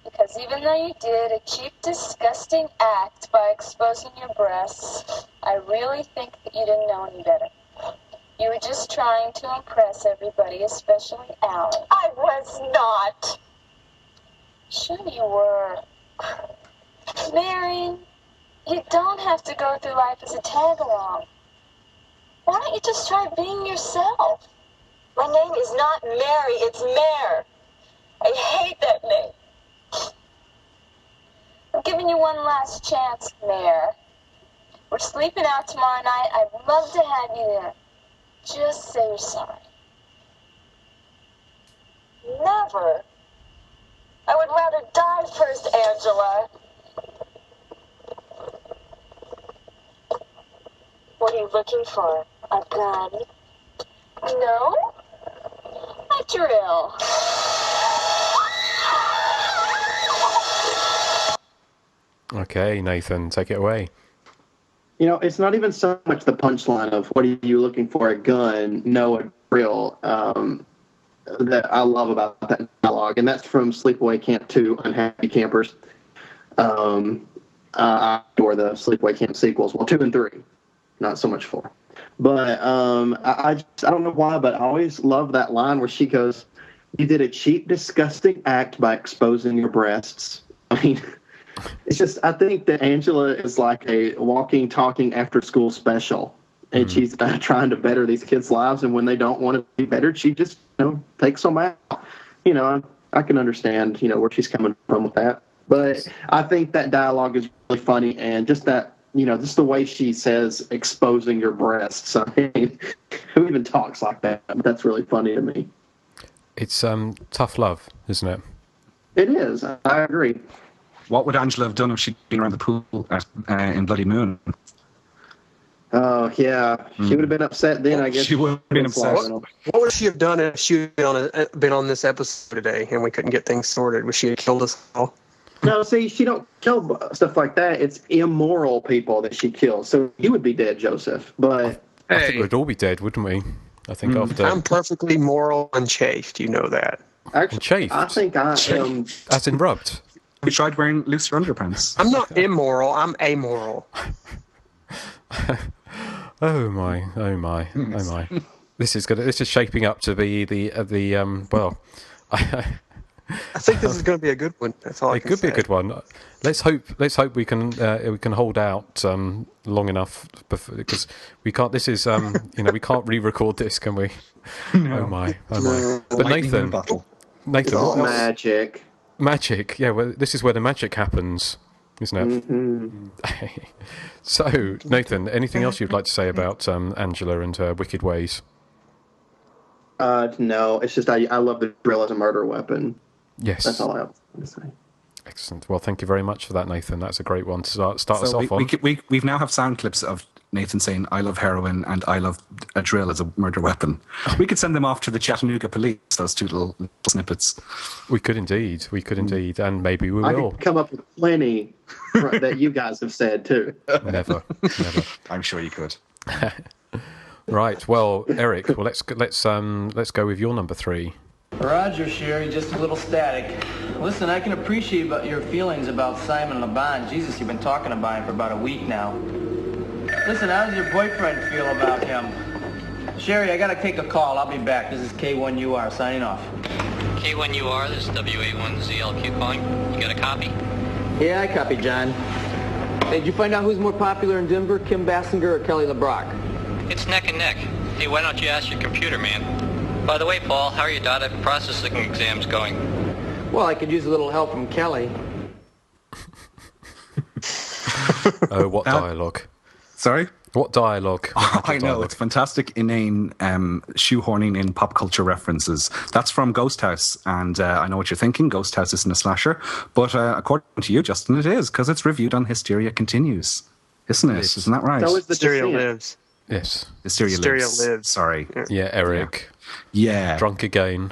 [SPEAKER 14] Because even though you did a cheap, disgusting act by exposing your breasts, I really think that you didn't know any better. You were just trying to impress everybody, especially Allie. I was not. Sure you were. Mary, you don't have to go through life as a tag-along. Why don't you just try being yourself? My name is not Mary, it's Mare. I hate that name. I'm giving you one last chance, Mare. We're sleeping out tomorrow night. I'd love to have you there. Just say you're sorry. Never. I would rather die first, Angela. What are you looking for? A gun? No? A drill.
[SPEAKER 10] Okay, Nathan, take it away.
[SPEAKER 12] It's not even so much the punchline of what are you looking for, a gun, no, a drill, that I love about that dialogue. And that's from Sleepaway Camp 2, Unhappy Campers. I adore the Sleepaway Camp sequels. Well, 2 and 3. Not so much 4. But I don't know why, but I always love that line where she goes, you did a cheap, disgusting act by exposing your breasts. I mean, it's just, I think that Angela is like a walking, talking after-school special. And she's trying to better these kids' lives. And when they don't want to be bettered, she just, takes them out. I I can understand, where she's coming from with that. But I think that dialogue is really funny, and just that, just the way she says exposing your breasts. I mean, who even talks like that? That's really funny to me.
[SPEAKER 10] It's tough love, isn't it?
[SPEAKER 12] It is. I agree.
[SPEAKER 11] What would Angela have done if she'd been around the pool in Bloody Moon?
[SPEAKER 12] Oh, yeah. She would have been upset then, I guess.
[SPEAKER 11] She would have been upset.
[SPEAKER 1] What would she have done if she had been on this episode today and we couldn't get things sorted? Would she have killed us all?
[SPEAKER 12] No, see, she don't kill stuff like that. It's immoral people that she kills. So you would be dead, Joseph. But
[SPEAKER 10] I think we'd all be dead, wouldn't we? I think after...
[SPEAKER 1] I'm perfectly moral and chaste. You know that.
[SPEAKER 12] Actually,
[SPEAKER 10] chafed?
[SPEAKER 12] I think I am...
[SPEAKER 10] As in rubbed?
[SPEAKER 11] You tried wearing looser underpants.
[SPEAKER 1] I'm not immoral. I'm amoral.
[SPEAKER 10] Oh my. This is shaping up to be the well.
[SPEAKER 1] I think this is going to be a good one. That's all I can say.
[SPEAKER 10] It could be a good one. Let's hope we can hold out long enough because we can't. This is we can't re-record this, can we? No. Oh my. But Nathan, what else? Magic. Yeah. Well, this is where the magic happens, isn't it? Mm-hmm. So, Nathan, anything else you'd like to say about Angela and her wicked ways?
[SPEAKER 12] No, it's just I love the drill as a murder weapon.
[SPEAKER 10] Yes.
[SPEAKER 12] That's all I have to say.
[SPEAKER 10] Excellent. Well, thank you very much for that, Nathan. That's a great one to start us off on.
[SPEAKER 11] We now have sound clips of Nathan saying, "I love heroin and I love a drill as a murder weapon." We could send them off to the Chattanooga police, those two little snippets.
[SPEAKER 10] We could indeed, and maybe we will.
[SPEAKER 12] I could come up with plenty that you guys have said, too.
[SPEAKER 10] Never.
[SPEAKER 11] I'm sure you could.
[SPEAKER 10] Right. Well, Erik. Well, let's go with your number 3.
[SPEAKER 15] Roger, Sherry. Just a little static. Listen, I can appreciate your feelings about Simon LeBon. Jesus, you've been talking about him for about a week now. Listen, how does your boyfriend feel about him? Sherry, I gotta take a call. I'll be back. This is K1UR signing off.
[SPEAKER 16] K1UR, this is WA1ZLQ calling. You got a copy?
[SPEAKER 15] Yeah, I copy, John. Hey, did you find out who's more popular in Denver, Kim Basinger or Kelly LeBrock?
[SPEAKER 16] It's neck and neck. Hey, why don't you ask your computer, man? By the way, Paul, how are your data processing exams going?
[SPEAKER 15] Well, I could use a little help from Kelly.
[SPEAKER 10] Oh, what dialogue?
[SPEAKER 11] Sorry?
[SPEAKER 10] What dialogue?
[SPEAKER 11] I know, it's fantastic, inane shoehorning in pop culture references. That's from Ghost House, and I know what you're thinking, Ghost House isn't a slasher, but according to you, Justin, it is, because it's reviewed on Hysteria Continues, isn't it? Isn't that right?
[SPEAKER 12] So is the
[SPEAKER 1] Hysteria Lives.
[SPEAKER 10] Yes.
[SPEAKER 11] Hysteria lives. Sorry.
[SPEAKER 10] Yeah, Erik.
[SPEAKER 11] Yeah.
[SPEAKER 10] Drunk again.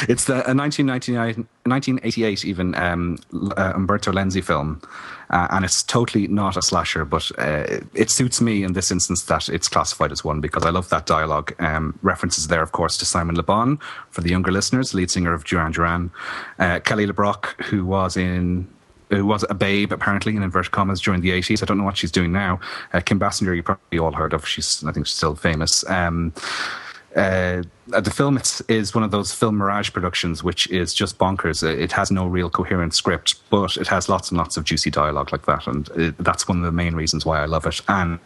[SPEAKER 11] It's the 1988 even Umberto Lenzi film, and it's totally not a slasher, but it suits me in this instance that it's classified as one because I love that dialogue. References there, of course, to Simon Le Bon, for the younger listeners, lead singer of Duran Duran. Kelly LeBrock, who was a babe, apparently, in inverted commas, during the 80s. I don't know what she's doing now. Kim Basinger, you probably all heard of. I think she's still famous. The film is one of those film mirage productions, which is just bonkers. It has no real coherent script, but it has lots and lots of juicy dialogue like that. And that's one of the main reasons why I love it. And,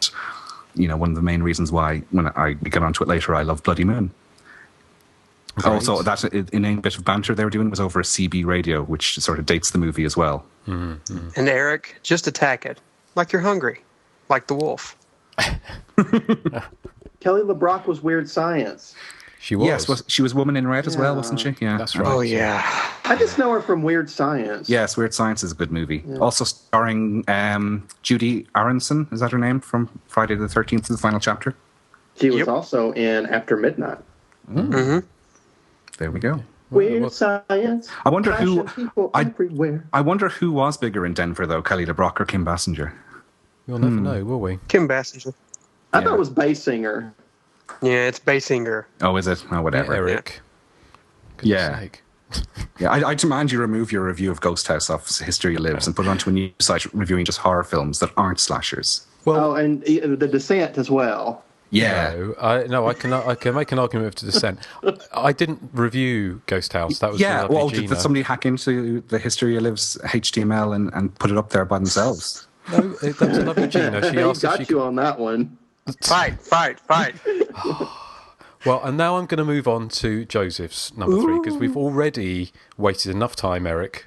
[SPEAKER 11] one of the main reasons why, when I get onto it later, I love Bloody Moon. Right. Also, that inane bit of banter they were doing was over a CB radio, which sort of dates the movie as well.
[SPEAKER 10] Mm-hmm.
[SPEAKER 1] And Erik, just attack it. Like you're hungry. Like the wolf.
[SPEAKER 12] Kelly LeBrock was Weird Science.
[SPEAKER 10] She was.
[SPEAKER 11] Yes, she was Woman in Red as well, wasn't she? Yeah,
[SPEAKER 10] that's right.
[SPEAKER 1] Oh, yeah.
[SPEAKER 12] I just know her from Weird Science.
[SPEAKER 11] Yes, Weird Science is a good movie. Yeah. Also starring Judy Aronson, is that her name, from Friday the 13th, the final chapter?
[SPEAKER 12] She was also in After Midnight.
[SPEAKER 11] Mm-hmm. There we go.
[SPEAKER 12] Weird Science.
[SPEAKER 11] I wonder who.
[SPEAKER 12] Everywhere.
[SPEAKER 11] I wonder who was bigger in Denver, though, Kelly LeBrock or Kim Basinger.
[SPEAKER 10] We'll never know, will we?
[SPEAKER 1] Kim Basinger.
[SPEAKER 12] I thought it was Basinger.
[SPEAKER 1] Yeah, it's Basinger.
[SPEAKER 11] Oh, is it? Oh, whatever.
[SPEAKER 10] Yeah, Erik.
[SPEAKER 11] Yeah. Yeah, I demand you remove your review of Ghost House off Hysteria Lives and put it onto a new site reviewing just horror films that aren't slashers.
[SPEAKER 12] Well, and The Descent as well.
[SPEAKER 11] Yeah.
[SPEAKER 10] I can make an argument with The Descent. I didn't review Ghost House. That was
[SPEAKER 11] did somebody hack into the Hysteria Lives HTML and put it up there by themselves?
[SPEAKER 10] No, that was a lovely Gina. She asked
[SPEAKER 12] got you on that one.
[SPEAKER 1] Fight.
[SPEAKER 10] Well, and now I'm going to move on to Joseph's number 3, because we've already wasted enough time, Erik.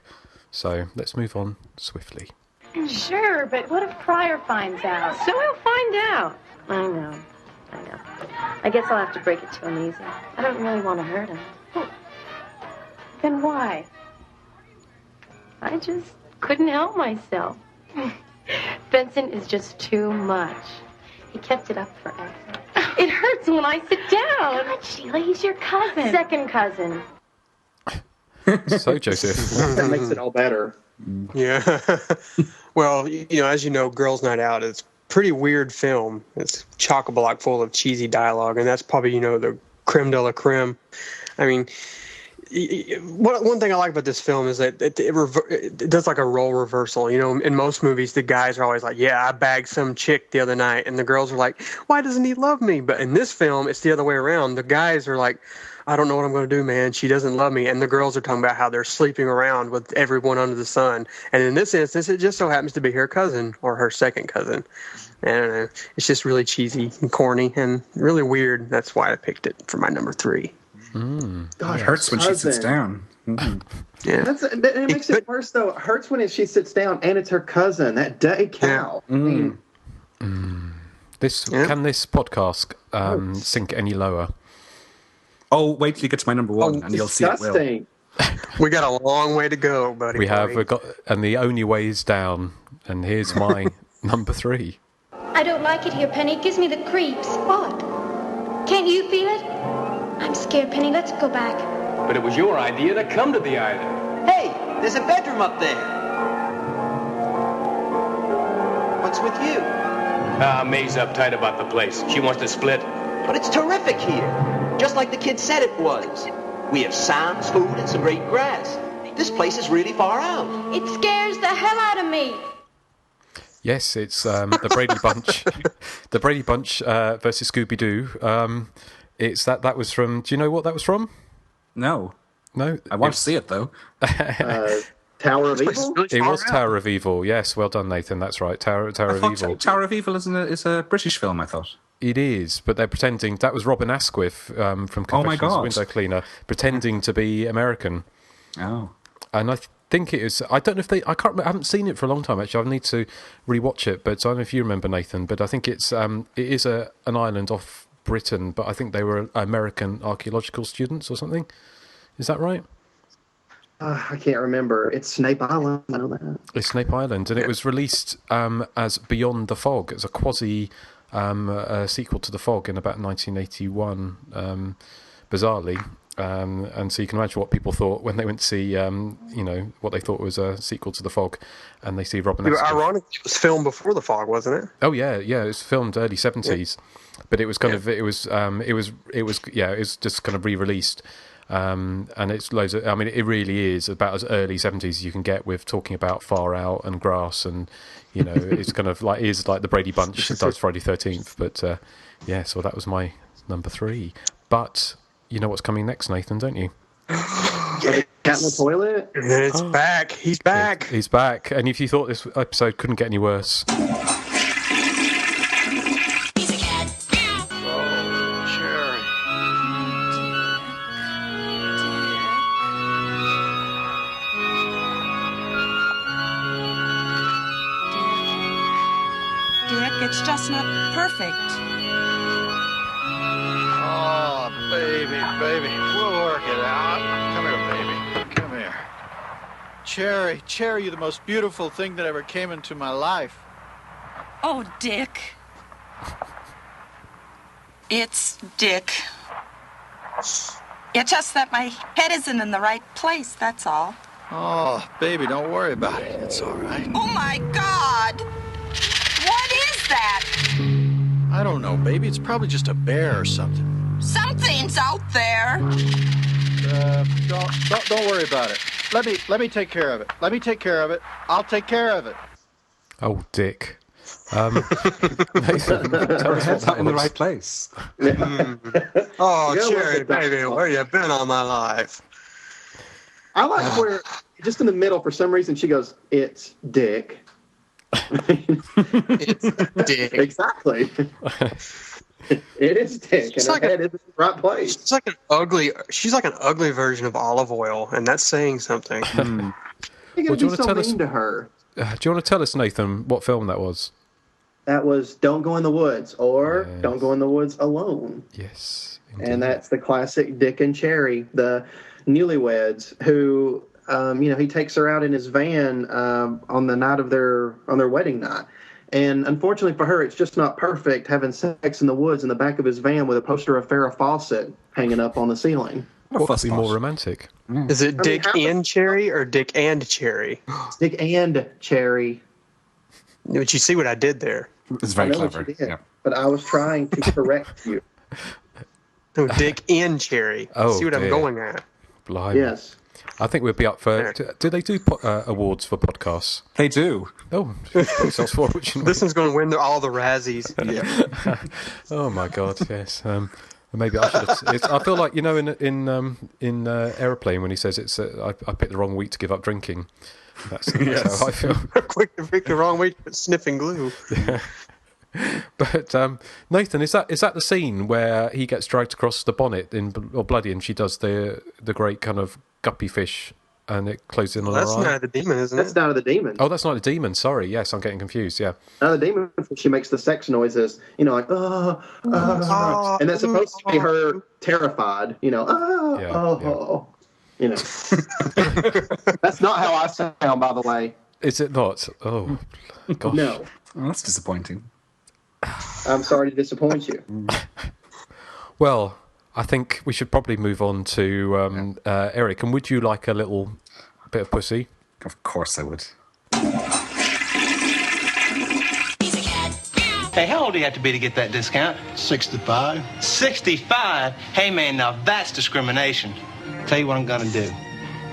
[SPEAKER 10] So let's move on swiftly.
[SPEAKER 8] Sure, but what if Pryor finds out?
[SPEAKER 17] So he'll find out. I know. I guess I'll have to break it to him easy. I don't really want to hurt him.
[SPEAKER 8] Then why?
[SPEAKER 17] I just couldn't help myself. Benson is just too much. He kept it up forever. It hurts when I sit down.
[SPEAKER 8] God, Sheila, he's your cousin.
[SPEAKER 17] Second cousin.
[SPEAKER 10] So, Joseph.
[SPEAKER 12] That makes it all better.
[SPEAKER 1] Yeah. Well, as you know, Girls' Night Out is a pretty weird film. It's chock-a-block full of cheesy dialogue, and that's probably, the creme de la creme. I mean, one thing I like about this film is that it does like a role reversal. In most movies, the guys are always like, yeah, I bagged some chick the other night. And the girls are like, why doesn't he love me? But in this film, it's the other way around. The guys are like, I don't know what I'm going to do, man. She doesn't love me. And the girls are talking about how they're sleeping around with everyone under the sun. And in this instance, it just so happens to be her cousin or her second cousin. I don't know. It's just really cheesy and corny and really weird. That's why I picked it for my number 3.
[SPEAKER 11] God, it hurts when she sits down.
[SPEAKER 1] Yeah,
[SPEAKER 12] it makes it worse though. It hurts when she sits down and it's her cousin. That dead cow.
[SPEAKER 10] Can this podcast sink any lower?
[SPEAKER 11] Oh, wait till you get to my number 1, and you'll see it will.
[SPEAKER 1] We got a long way to go, buddy.
[SPEAKER 10] We've got, and the only way is down. And here's my number 3.
[SPEAKER 8] I don't like it here, Penny. It gives me the creeps. What? Can't you feel it? I'm scared, Penny. Let's go back.
[SPEAKER 3] But it was your idea to come to the island.
[SPEAKER 18] Hey, there's a bedroom up there. What's with you?
[SPEAKER 3] May's uptight about the place. She wants to split.
[SPEAKER 18] But it's terrific here. Just like the kid said it was. We have sounds, food, and some great grass. This place is really far out.
[SPEAKER 8] It scares the hell out of me.
[SPEAKER 10] Yes, it's the Brady Bunch. The Brady Bunch versus Scooby-Doo. It's that was from... Do you know what that was from?
[SPEAKER 11] No.
[SPEAKER 10] No?
[SPEAKER 11] I want to see it, though.
[SPEAKER 12] Tower of Evil?
[SPEAKER 10] It was Tower of Evil, yes. Well done, Nathan. That's right. Tower of Evil.
[SPEAKER 11] Tower of Evil is a British film, I thought.
[SPEAKER 10] It is, but they're pretending... That was Robin Asquith from Confessions of Window Cleaner, pretending to be American.
[SPEAKER 11] Oh.
[SPEAKER 10] And I think it is... I don't know if they... I can't remember, I haven't seen it for a long time, actually. I need to rewatch it, but I don't know if you remember, Nathan, but I think it is an island off Britain, but I think they were American archaeological students or something. Is that right?
[SPEAKER 12] I can't remember. It's Snape Island. I know that.
[SPEAKER 10] It's Snape Island, and it was released as Beyond the Fog. It's a quasi sequel to The Fog in about 1981, bizarrely. And so you can imagine what people thought when they went to see, what they thought was a sequel to The Fog, and they see Robin Asquith.
[SPEAKER 1] Ironically, it was filmed before The Fog, wasn't it?
[SPEAKER 10] Oh yeah, it was filmed early 70s, but it was kind of it was just kind of re-released. And it's loads of... I mean, it really is about as early 70s as you can get with talking about Far Out and grass, and it's kind of like the Brady Bunch that does Friday 13th. But so that was my number 3. But you know what's coming next, Nathan, don't you?
[SPEAKER 12] Cat in the toilet.
[SPEAKER 1] It's back. He's back.
[SPEAKER 10] He's back. And if you thought this episode couldn't get any worse.
[SPEAKER 19] It's just not perfect.
[SPEAKER 20] Oh, baby, we'll work it out. Come here, baby. Come here. Cherry, you're the most beautiful thing that ever came into my life.
[SPEAKER 19] Oh, Dick. It's Dick. It's just that my head isn't in the right place, that's all.
[SPEAKER 20] Oh, baby, don't worry about it. It's all right.
[SPEAKER 19] Oh, my God! What is that?
[SPEAKER 20] I don't know, baby. It's probably just a bear or something.
[SPEAKER 19] Something's out there.
[SPEAKER 20] Don't worry about it. Let me take care of it. I'll take care of it.
[SPEAKER 10] Oh, Dick. Nathan, tell us what's
[SPEAKER 11] in the right place.
[SPEAKER 1] Oh, Cherry, baby, where you been all my life?
[SPEAKER 12] I like where, just in the middle, for some reason, she goes, "It's Dick."
[SPEAKER 1] It's Dick.
[SPEAKER 12] Exactly. It is thick, and her head is in the right place.
[SPEAKER 1] She's like an ugly version of olive oil, and that's saying something.
[SPEAKER 12] You gotta be so mean to her.
[SPEAKER 10] Do you want to tell us, Nathan, what film that was?
[SPEAKER 12] That was Don't Go in the Woods, or Don't Go in the Woods Alone.
[SPEAKER 10] Yes.
[SPEAKER 12] And that's the classic Dick and Cherry, the newlyweds who, he takes her out in his van on the night of their wedding night. And unfortunately for her, it's just not perfect having sex in the woods in the back of his van with a poster of Farrah Fawcett hanging up on the ceiling.
[SPEAKER 10] What could be more romantic?
[SPEAKER 1] Is it Dick and Cherry or Dick and Cherry?
[SPEAKER 12] Dick and Cherry.
[SPEAKER 1] But you see what I did there?
[SPEAKER 11] It's very clever. Yeah.
[SPEAKER 12] But I was trying to correct you.
[SPEAKER 1] No, Dick and Cherry. See what I'm going at?
[SPEAKER 10] Blimey.
[SPEAKER 12] Yes.
[SPEAKER 10] I think we'd be up for... Do they do awards for podcasts?
[SPEAKER 11] They do.
[SPEAKER 10] Oh,
[SPEAKER 1] this one's going to win all the Razzies.
[SPEAKER 12] Yeah.
[SPEAKER 10] Oh, my God, yes. Maybe I should have... I feel like, in Aeroplane, when he says I picked the wrong week to give up drinking. That's how I feel.
[SPEAKER 1] Quick to pick the wrong week, but sniffing glue.
[SPEAKER 10] Yeah. But Nathan, is that the scene where he gets dragged across the bonnet or Bloody, and she does the great kind of guppy fish, and it closes in on her eye?
[SPEAKER 1] That's Night of the Demon, isn't it?
[SPEAKER 12] That's Night of the Demon.
[SPEAKER 10] Oh, that's Night of the Demon. Sorry, yes, I'm getting confused. Yeah.
[SPEAKER 12] Night of the Demon. She makes the sex noises, like and that's supposed to be her terrified. That's not how I sound, by the way.
[SPEAKER 10] Is it not? Oh, gosh.
[SPEAKER 12] No.
[SPEAKER 11] Well, that's disappointing.
[SPEAKER 12] I'm sorry to disappoint you.
[SPEAKER 10] Well, I think we should probably move on to Erik. And would you like a little bit of pussy?
[SPEAKER 11] Of course I would.
[SPEAKER 18] Hey, how old do you have to be to get that discount?
[SPEAKER 21] 65.
[SPEAKER 18] 65? Hey, man, now that's discrimination. Tell you what I'm gonna do.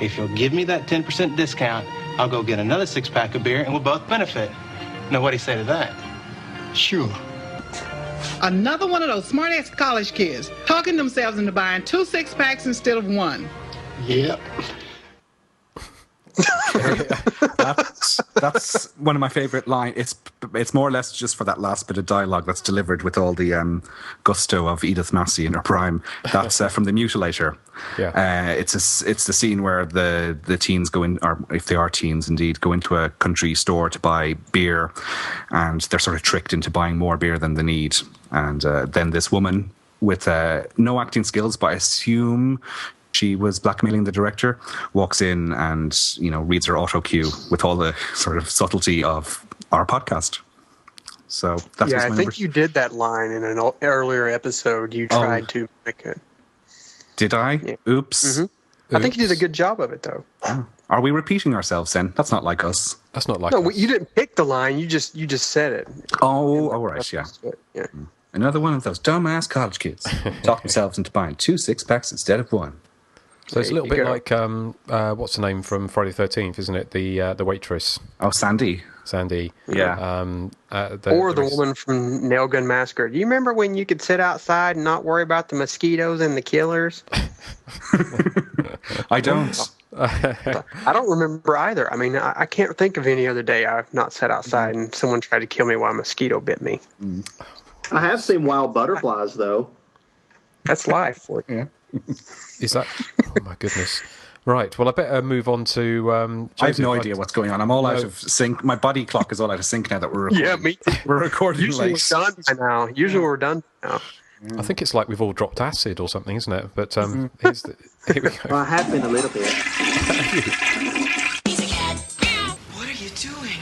[SPEAKER 18] If you'll give me that 10% discount, I'll go get another 6-pack of beer and we'll both benefit. Now, what do you say to that?
[SPEAKER 21] Sure.
[SPEAKER 22] Another one of those smart-ass college kids talking themselves into buying 2 6-packs instead of 1.
[SPEAKER 21] Yep.
[SPEAKER 11] That's one of my favorite lines. It's more or less just for that last bit of dialogue that's delivered with all the gusto of Edith Massey in her prime. That's from The Mutilator.
[SPEAKER 10] Yeah.
[SPEAKER 11] It's the scene where the teens go in, or if they are teens indeed, go into a country store to buy beer, and they're sort of tricked into buying more beer than they need. And then this woman with no acting skills, but I assume she was blackmailing the director, walks in and, reads her auto cue with all the sort of subtlety of our podcast. So that's
[SPEAKER 1] I think you did that line in an earlier episode. You tried to make it.
[SPEAKER 11] Did I? Yeah. Oops.
[SPEAKER 1] Mm-hmm. I think you did a good job of it, though.
[SPEAKER 11] Oh. Are we repeating ourselves then? That's not like us.
[SPEAKER 10] That's not like us.
[SPEAKER 1] No, you didn't pick the line. You just said it.
[SPEAKER 11] Oh, all right, yeah. Another one of those dumbass college kids talk themselves into buying 2 6-packs instead of 1.
[SPEAKER 10] So it's a little bit like what's the name from Friday the 13th, isn't it? The waitress.
[SPEAKER 11] Oh, Sandy.
[SPEAKER 10] Yeah.
[SPEAKER 1] Or the woman from Nailgun Massacre. Do you remember when you could sit outside and not worry about the mosquitoes and the killers?
[SPEAKER 11] I don't.
[SPEAKER 1] I don't remember either. I mean, I can't think of any other day I've not sat outside and someone tried to kill me while a mosquito bit me.
[SPEAKER 12] I have seen wild butterflies, though.
[SPEAKER 1] That's life for you.
[SPEAKER 11] Yeah.
[SPEAKER 10] Is that? Oh my goodness! Right. Well, I better move on to.
[SPEAKER 11] I have no idea what's going on. I'm all out of sync. My body clock is all out of sync now that we're recording.
[SPEAKER 1] Yeah, me too.
[SPEAKER 11] We're recording
[SPEAKER 1] Usually
[SPEAKER 11] late.
[SPEAKER 1] we're done by now. Usually we're done now.
[SPEAKER 10] I think it's like we've all dropped acid or something, isn't it? But here we go.
[SPEAKER 12] Well, I have been a little bit.
[SPEAKER 23] What are you doing?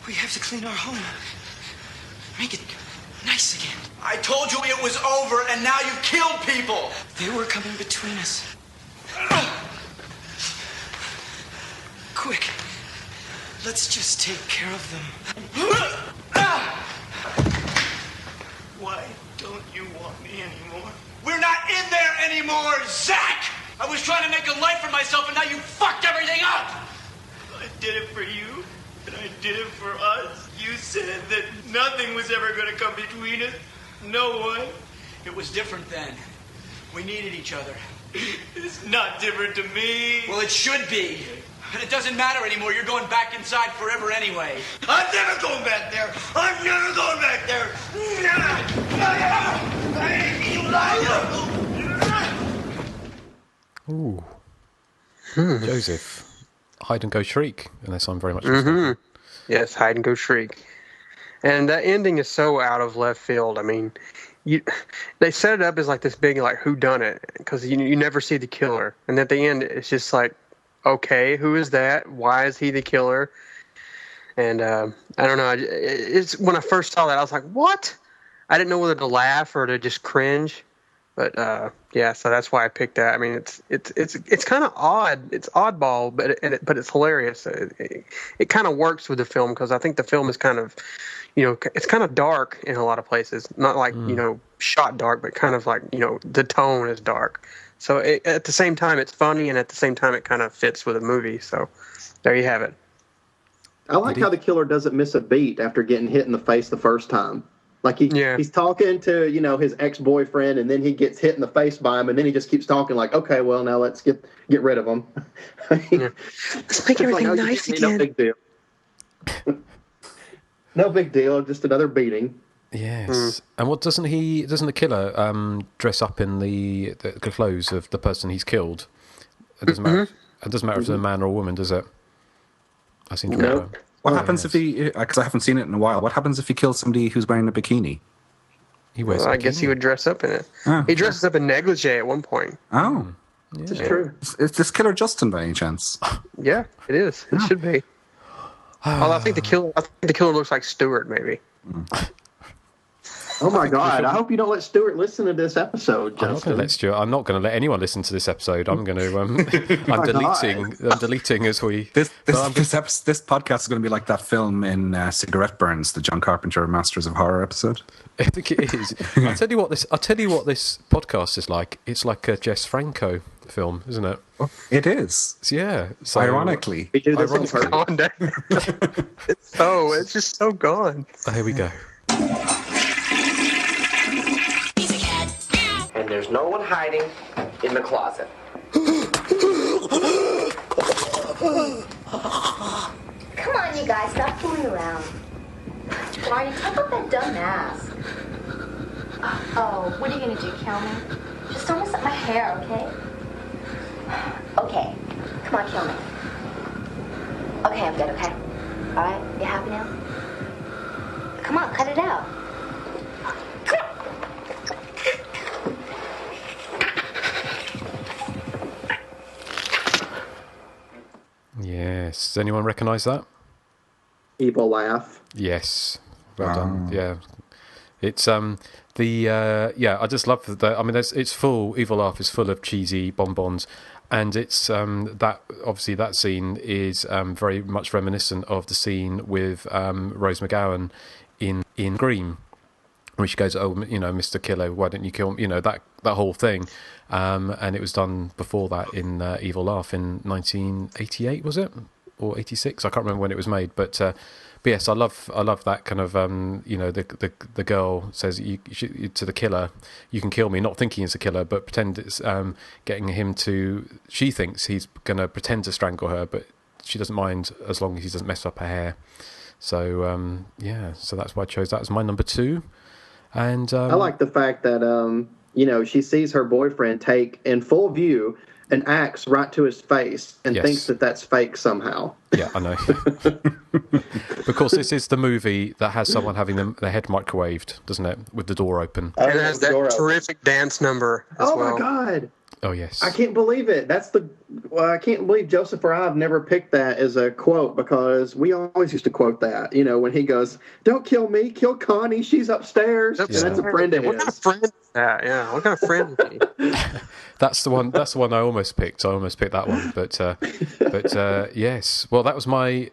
[SPEAKER 23] We have to clean our home. Make it nice again.
[SPEAKER 24] I told you it was over, and now you killed people!
[SPEAKER 23] They were coming between us. Quick. Let's just take care of them.
[SPEAKER 24] Why don't you want me anymore? We're not in there anymore, Zach! I was trying to make a life for myself, and now you fucked everything up! I did it for you, and I did it for us. You said that nothing was ever going to come between us. No one. It was different then. We needed each other. It's not different to me. Well, it should be. And it doesn't matter anymore. You're going back inside forever anyway. I'm never going back there. I'm never going back there. You liar.
[SPEAKER 10] Ooh. Joseph, hide and go shriek, unless I'm very much mistaken.
[SPEAKER 1] Yes, hide and go shriek. And that ending is so out of left field. I mean, they set it up as like this big like whodunit because you never see the killer, and at the end it's just like, okay, who is that? Why is he the killer? And I don't know. It's when I first saw that I was like, what? I didn't know whether to laugh or to just cringe. But yeah, so that's why I picked that. I mean, it's kind of odd. It's oddball, but it's hilarious. It kind of works with the film because I think the film is kind of, it's kind of dark in a lot of places. Not like shot dark, but kind of like the tone is dark. So at the same time, it's funny, and at the same time, it kind of fits with the movie. So there you have it.
[SPEAKER 12] I like how the killer doesn't miss a beat after getting hit in the face the first time. Like he's talking to his ex-boyfriend, and then he gets hit in the face by him, and then he just keeps talking like, okay, well now let's get rid of him.
[SPEAKER 1] Let's make everything nice again.
[SPEAKER 12] No big deal. No big deal. Just another beating.
[SPEAKER 10] Yes. And what doesn't the killer dress up in the clothes of the person he's killed? It doesn't matter. It doesn't matter if it's a man or a woman, does it? I seem to remember.
[SPEAKER 11] What happens if he? Because I haven't seen it in a while. What happens if he kills somebody who's wearing a bikini?
[SPEAKER 10] He wears. Well,
[SPEAKER 1] I guess he would dress up in it. He dresses up in negligee at one point.
[SPEAKER 11] Oh,
[SPEAKER 1] this is true.
[SPEAKER 11] Is this killer Justin by any chance?
[SPEAKER 1] Yeah, it is. It should be. Although I think the killer looks like Stewart, maybe.
[SPEAKER 12] Oh my God! I hope you don't let Stuart listen to this episode, Justin.
[SPEAKER 10] I'm not going to let Stuart. I'm not going to let anyone listen to this episode. I'm going to. I'm deleting. I'm deleting as we.
[SPEAKER 11] This podcast is going to be like that film in Cigarette Burns, the John Carpenter Masters of Horror episode.
[SPEAKER 10] I think it is. I'll tell you what this podcast is like. It's like a Jess Franco film, isn't it?
[SPEAKER 11] It is.
[SPEAKER 10] Yeah. So,
[SPEAKER 11] ironically.
[SPEAKER 1] It's just so gone.
[SPEAKER 10] Oh, here we go.
[SPEAKER 2] And there's no one hiding in the closet.
[SPEAKER 4] Come on, you guys, stop fooling around. Barney, take off that dumb mask. Oh, what are you gonna do, kill me? Just don't mess up my hair, okay? Okay, come on, kill me. Okay, I'm good, okay? Alright, you happy now? Come on, cut it out. Come on.
[SPEAKER 10] Yes. Does anyone recognise that?
[SPEAKER 12] Evil laugh.
[SPEAKER 10] Yes. Well done. Yeah. It's I just love that. I mean, it's full. Evil laugh is full of cheesy bonbons, and it's that obviously that scene is very much reminiscent of the scene with Rose McGowan in Scream, where she goes, "Oh, Mr. Killer, why don't you kill me?" That whole thing. And it was done before that in Evil Laugh in 1988, was it? Or 86? I can't remember when it was made. But yes, I love that kind of, the girl says to the killer, you can kill me, not thinking it's a killer, but pretend it's getting him to, she thinks he's going to pretend to strangle her, but she doesn't mind as long as he doesn't mess up her hair. So, so that's why I chose that as my number 2. And
[SPEAKER 12] I like the fact that... she sees her boyfriend take in full view an axe right to his face and thinks that that's fake somehow.
[SPEAKER 10] Yeah, I know. Of course, this is the movie that has someone having their head microwaved, doesn't it? With the door open.
[SPEAKER 1] And it has that terrific dance number as well.
[SPEAKER 12] Oh, my God.
[SPEAKER 10] Oh, yes.
[SPEAKER 12] I can't believe it. I can't believe Joseph or I have never picked that as a quote because we always used to quote that, when he goes, "Don't kill me, kill Connie, she's upstairs." And that's a friend of his.
[SPEAKER 1] What kind of friend is that? Yeah, what kind of friend is he?
[SPEAKER 10] That's the one I almost picked. I almost picked that one. But yes. Well, that was my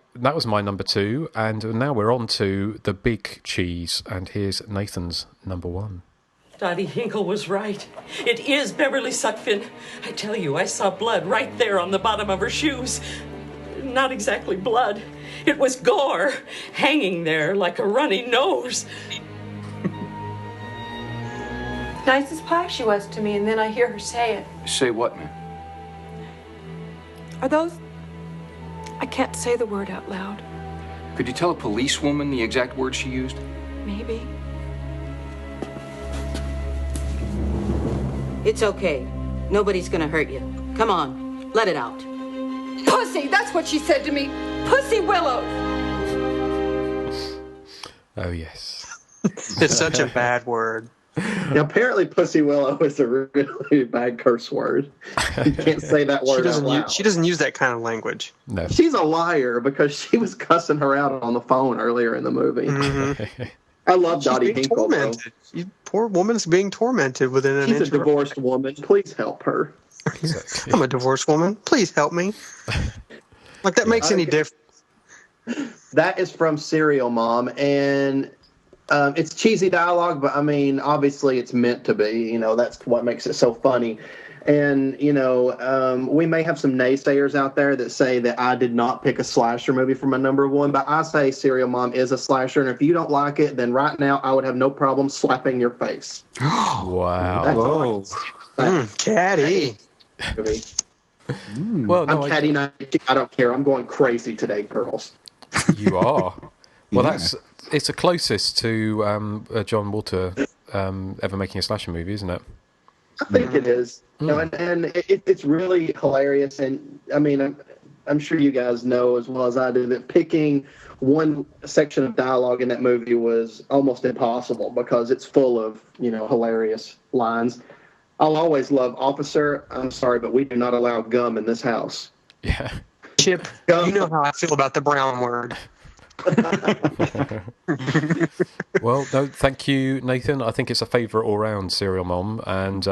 [SPEAKER 10] number 2. And now we're on to the big cheese. And here's Nathan's number 1.
[SPEAKER 5] Dottie Hinkle was right. It is Beverly Suckfin. I tell you, I saw blood right there on the bottom of her shoes. Not exactly blood. It was gore, hanging there like a runny nose.
[SPEAKER 17] Nice as pie she was to me, and then I hear her say it.
[SPEAKER 7] Say what, man?
[SPEAKER 17] Are those
[SPEAKER 6] I can't say the word out loud.
[SPEAKER 7] Could you tell a policewoman the exact words she used?
[SPEAKER 6] Maybe.
[SPEAKER 9] It's okay. Nobody's gonna hurt you. Come on, let it out.
[SPEAKER 6] Pussy, that's what she said to me. Pussy Willows.
[SPEAKER 10] Oh, yes.
[SPEAKER 1] It's such a bad word.
[SPEAKER 12] Now, apparently, Pussy Willow is a really bad curse word. You can't say that word out loud.
[SPEAKER 1] She doesn't use that kind of language.
[SPEAKER 10] No.
[SPEAKER 12] She's a liar because she was cussing her out on the phone earlier in the movie.
[SPEAKER 1] Mm-hmm.
[SPEAKER 12] I love Dottie Hinkle, though.
[SPEAKER 1] Poor woman's being tormented within an inch.
[SPEAKER 12] She's a divorced woman. Please help her.
[SPEAKER 10] Exactly.
[SPEAKER 1] I'm a divorced woman. Please help me. Like, that makes any difference.
[SPEAKER 12] That is from Serial Mom, and it's cheesy dialogue, but I mean, obviously it's meant to be. You know, that's what makes it so funny. And, you know, we may have some naysayers out there that say that I did not pick a slasher movie for my number one, but I say Serial Mom is a slasher, and if you don't like it, then right now I would have no problem slapping your face.
[SPEAKER 10] Wow.
[SPEAKER 1] Catty.
[SPEAKER 10] Well, no,
[SPEAKER 12] I'm catty 19. I don't care. I'm going crazy today, girls.
[SPEAKER 10] You are. Well, it's the closest to John Walter ever making a slasher movie, isn't it?
[SPEAKER 12] I think it is. You know, and it's really hilarious. And I mean, I'm sure you guys know as well as I do that picking one section of dialogue in that movie was almost impossible because it's full of, you know, hilarious lines. I'll always love Officer, I'm sorry, but we do not allow gum in this house.
[SPEAKER 10] Yeah.
[SPEAKER 1] Chip, you know how I feel about the brown word.
[SPEAKER 10] Well, no, thank you, Nathan. I think it's a favourite all-round, Serial Mom. And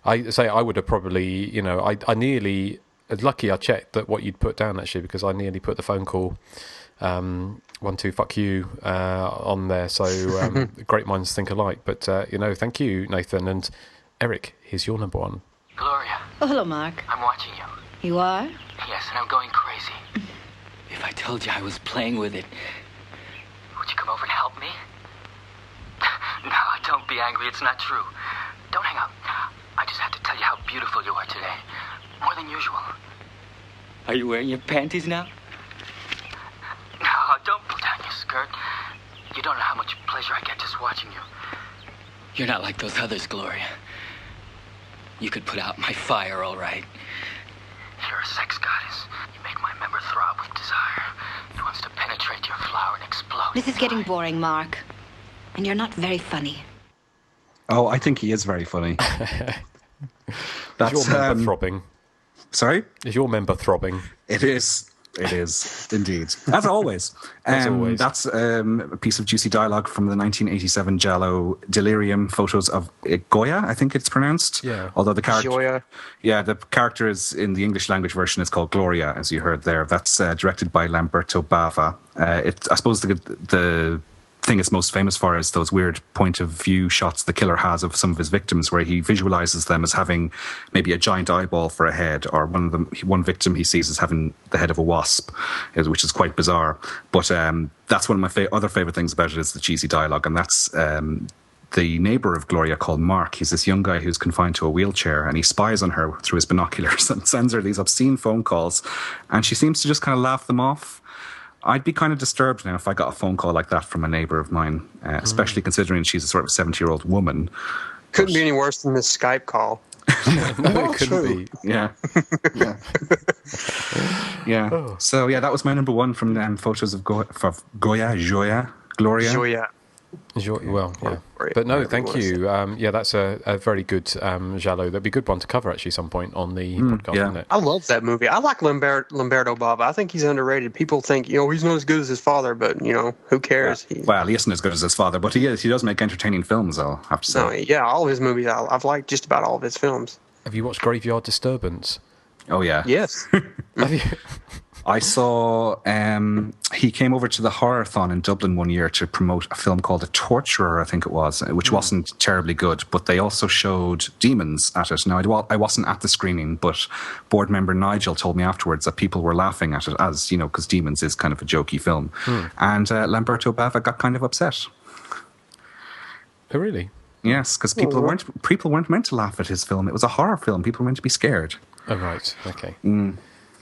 [SPEAKER 10] I would have probably, you know, I nearly, lucky I checked that what you'd put down, actually, because I nearly put the phone call 1, 2, fuck you on there. So great minds think alike. But, you know, thank you, Nathan. And Erik, here's your number one.
[SPEAKER 13] Gloria.
[SPEAKER 25] Oh, hello, Mark.
[SPEAKER 13] I'm watching you.
[SPEAKER 25] You are?
[SPEAKER 13] Yes, and I'm going crazy. If I told you I was playing with it, would you come over and help me? No, don't be angry. It's not true. Don't hang up. I just have to tell you how beautiful you are today. More than usual. Are you wearing your panties now? No, don't pull down your skirt. You don't know how much pleasure I get just watching you. You're not like those others, Gloria. You could put out my fire, all right. You're a sex goddess. You make my member throb with desire. It wants to penetrate your flower and explode.
[SPEAKER 25] This is getting boring, Mark. And you're not very funny.
[SPEAKER 11] Oh, I think he is very funny.
[SPEAKER 10] Is your member throbbing?
[SPEAKER 11] Sorry?
[SPEAKER 10] Is your member throbbing?
[SPEAKER 11] It is. It is, indeed. As always.
[SPEAKER 10] As always.
[SPEAKER 11] That's a piece of juicy dialogue from the 1987 Giallo Delirium photos of Goya, I think it's pronounced.
[SPEAKER 10] Yeah.
[SPEAKER 11] Although the character...
[SPEAKER 1] Gioia.
[SPEAKER 11] Yeah, the character is in the English language version is called Gloria, as you heard there. That's directed by Lamberto Bava. I suppose the thing it's most famous for is those weird point of view shots the killer has of some of his victims, where he visualizes them as having maybe a giant eyeball for a head, or one victim he sees as having the head of a wasp, which is quite bizarre. But that's one of my other favorite things about it is the cheesy dialogue, and that's the neighbor of Gloria called Mark. He's this young guy who's confined to a wheelchair, and he spies on her through his binoculars and sends her these obscene phone calls, and she seems to just kind of laugh them off. I'd be kind of disturbed now if I got a phone call like that from a neighbour of mine, especially considering she's a sort of 70-year-old woman.
[SPEAKER 1] Couldn't be any worse than this Skype call.
[SPEAKER 10] No, it couldn't be.
[SPEAKER 11] Yeah. Yeah. Yeah.
[SPEAKER 10] Oh.
[SPEAKER 11] So, yeah, that was my number one from photos of Gloria.
[SPEAKER 10] Well, yeah. But no, thank you. Yeah, that's a very good giallo. That'd be a good one to cover, actually, some point on the podcast,
[SPEAKER 11] yeah.
[SPEAKER 10] isn't it?
[SPEAKER 1] I love that movie. I like Lamberto Bava. I think he's underrated. People think, he's not as good as his father, but, who cares?
[SPEAKER 11] Well, he isn't as good as his father, but he is. He does make entertaining films, I'll have to say.
[SPEAKER 1] No, yeah, all of his movies. I've liked just about all of his films.
[SPEAKER 10] Have you watched Graveyard Disturbance?
[SPEAKER 11] Oh, yeah.
[SPEAKER 1] Yes.
[SPEAKER 10] Have you?
[SPEAKER 11] I saw he came over to the Horror-thon in Dublin one year to promote a film called The Torturer, I think it was, which wasn't terribly good, but they also showed Demons at it. Now, I wasn't at the screening, but board member Nigel told me afterwards that people were laughing at it, as, because Demons is kind of a jokey film. And Lamberto Bava got kind of upset.
[SPEAKER 10] Oh, really?
[SPEAKER 11] Yes, because people weren't meant to laugh at his film. It was a horror film. People were meant to be scared.
[SPEAKER 10] Oh, right. Okay.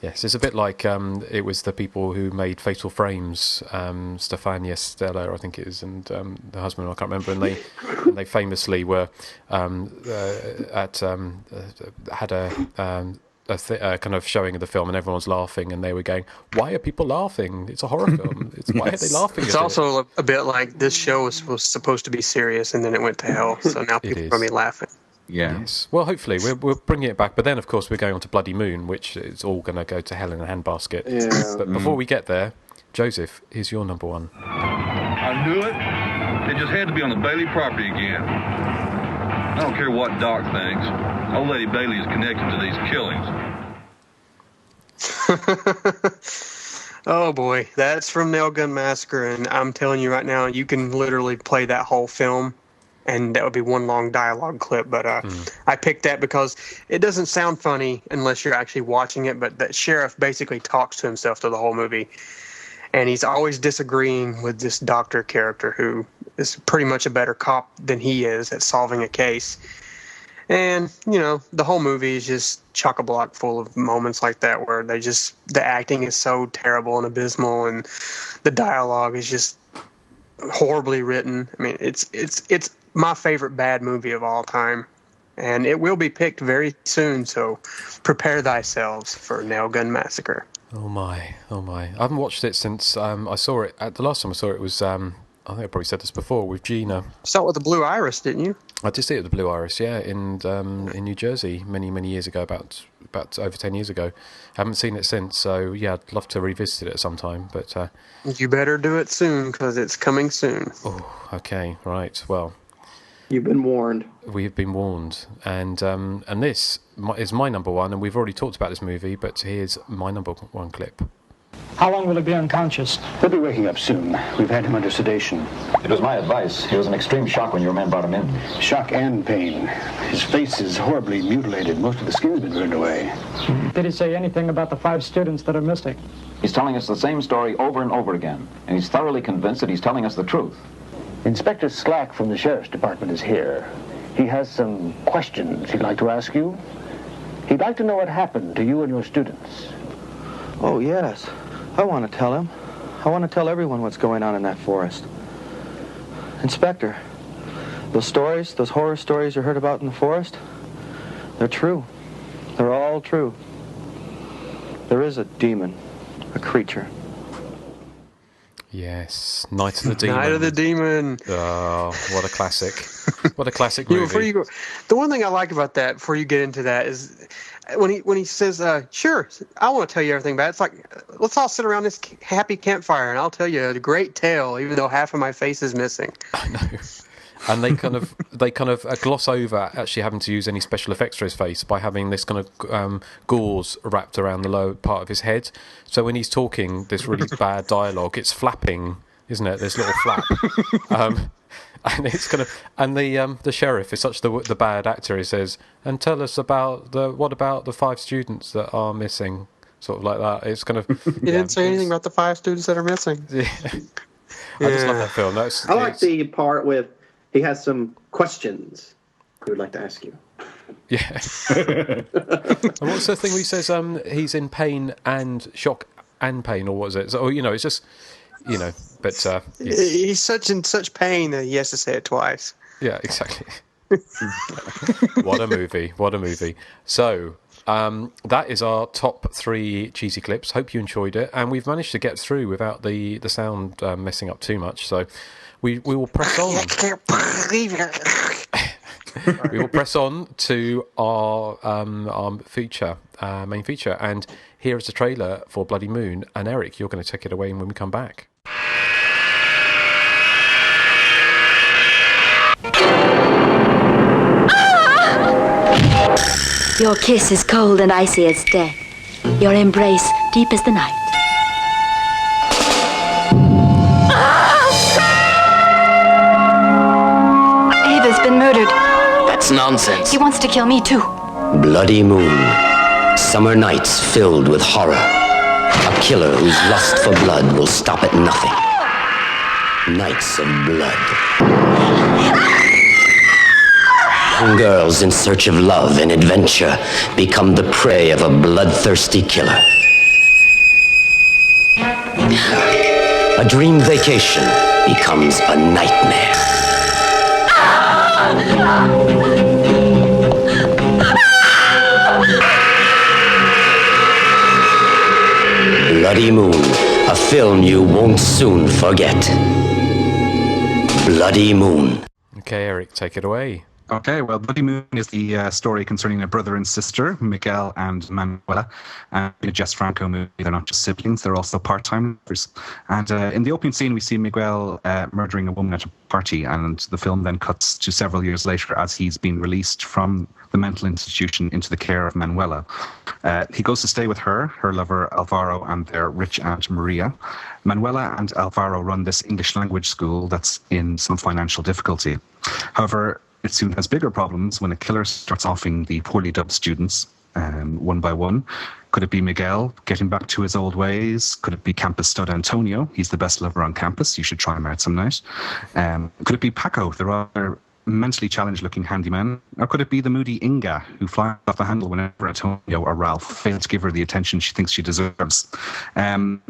[SPEAKER 10] Yes, it's a bit like it was the people who made Fatal Frames, Stefania Stella, I think it is, and the husband, I can't remember, and they famously were had a kind of showing of the film, and everyone's laughing, and they were going, "Why are people laughing? It's a horror film. Why are they laughing?"
[SPEAKER 1] It's also a bit like this show was supposed to be serious, and then it went to hell. So now people are going to be laughing.
[SPEAKER 11] Yeah.
[SPEAKER 10] Yes. Well, hopefully we're bringing it back, but then of course we're going on to Bloody Moon, which is all going to go to hell in a handbasket.
[SPEAKER 12] Yeah.
[SPEAKER 10] But before we get there, Joseph, here's your number one.
[SPEAKER 3] I knew it. It just had to be on the Bailey property again. I don't care what Doc thinks. Old Lady Bailey is connected to these killings.
[SPEAKER 1] Oh boy, that's from Nail Gun Massacre, and I'm telling you right now, you can literally play that whole film, and that would be one long dialogue clip. But I picked that because it doesn't sound funny unless you're actually watching it, but that sheriff basically talks to himself through the whole movie. And he's always disagreeing with this doctor character who is pretty much a better cop than he is at solving a case. And, you know, the whole movie is just chock-a-block full of moments like that where the acting is so terrible and abysmal, and the dialogue is just horribly written. I mean, it's my favorite bad movie of all time, and it will be picked very soon, so prepare thyselves for Nail Gun Massacre.
[SPEAKER 10] Oh my. I haven't watched it since I saw it. The last time I saw it was, I think I probably said this before, with Gina.
[SPEAKER 1] You saw it with the Blue Iris, didn't you?
[SPEAKER 10] I did see it with the Blue Iris, yeah, in New Jersey many years ago, about over 10 years ago. Haven't seen it since, so yeah, I'd love to revisit it at some time. But
[SPEAKER 1] you better do it soon, because it's coming soon.
[SPEAKER 10] Oh, okay, right, well.
[SPEAKER 12] You've been warned.
[SPEAKER 10] We have been warned, and this is my number one, and we've already talked about this movie, but here's my number one clip.
[SPEAKER 8] How long will he be unconscious?
[SPEAKER 14] He'll be waking up soon. We've had him under sedation.
[SPEAKER 15] It was my advice. He was in extreme shock when your men brought him in.
[SPEAKER 14] Shock and pain. His face is horribly mutilated. Most of the skin's been burned away.
[SPEAKER 8] Did he say anything about the 5 students that are missing?
[SPEAKER 15] He's telling us the same story over and over again, and he's thoroughly convinced that he's telling us the truth.
[SPEAKER 14] Inspector Slack from the Sheriff's Department is here. He has some questions he'd like to ask you. He'd like to know what happened to you and your students.
[SPEAKER 16] Oh, yes. I want to tell him. I want to tell everyone what's going on in that forest. Inspector, those horror stories you heard about in the forest, they're true. They're all true. There is a demon, a creature.
[SPEAKER 10] Yes, Night of the Demon.
[SPEAKER 1] Night of the Demon.
[SPEAKER 10] Oh, what a classic. What a classic movie.
[SPEAKER 1] The one thing I like about that, before you get into that, is when he says, sure, I want to tell you everything about it. It's like, let's all sit around this happy campfire and I'll tell you a great tale, even though half of my face is missing.
[SPEAKER 10] I know. And they kind of gloss over actually having to use any special effects for his face by having this kind of gauze wrapped around the lower part of his head. So when he's talking this really bad dialogue, it's flapping, isn't it? This little flap. And it's kind of, and the sheriff is such the bad actor. He says, "And tell us about what about the 5 students that are missing?" Sort of like that. It's kind of.
[SPEAKER 1] He didn't say anything about the 5 students that are missing.
[SPEAKER 10] Yeah. I just love that film.
[SPEAKER 12] I like the part with he has some questions he would like to ask you.
[SPEAKER 10] Yeah. And what's the thing where he says he's in pain and shock and pain, or what is it? So, it's just, but
[SPEAKER 1] he's in such pain that he has to say it twice.
[SPEAKER 10] Yeah, exactly. What a movie. So that is our top 3 cheesy clips. Hope you enjoyed it, and we've managed to get through without the sound messing up too much, so we will press on.
[SPEAKER 1] I can't believe it.
[SPEAKER 10] We will press on to our feature, main feature, and here is the trailer for Bloody Moon. And Erik, you're going to take it away when we come back.
[SPEAKER 26] Your kiss is cold and icy as death. Your embrace deep as the night. Ava's been murdered.
[SPEAKER 13] That's nonsense.
[SPEAKER 26] He wants to kill me too.
[SPEAKER 13] Bloody Moon. Summer nights filled with horror. A killer whose lust for blood will stop at nothing. Nights of blood. Young girls in search of love and adventure become the prey of a bloodthirsty killer.
[SPEAKER 18] a dream vacation becomes a nightmare. Bloody Moon, a film you won't soon forget. Bloody Moon.
[SPEAKER 10] Okay, Erik, take it away.
[SPEAKER 11] Okay, well, Bloody Moon is the story concerning a brother and sister, Miguel and Manuela. In a Jess Franco movie, they're not just siblings, they're also part-time lovers. And in the opening scene, we see Miguel murdering a woman at a party, and the film then cuts to several years later as he's been released from the mental institution into the care of Manuela. He goes to stay with her lover Alvaro, and their rich aunt Maria. Manuela and Alvaro run this English language school that's in some financial difficulty. However, it soon has bigger problems when a killer starts offing the poorly dubbed students one by one. Could it be Miguel getting back to his old ways? Could it be campus stud Antonio? He's the best lover on campus. You should try him out some night. Could it be Paco, the rather mentally challenged looking handyman? Or could it be the moody Inga, who flies off the handle whenever Antonio or Ralph fail to give her the attention she thinks she deserves? Well,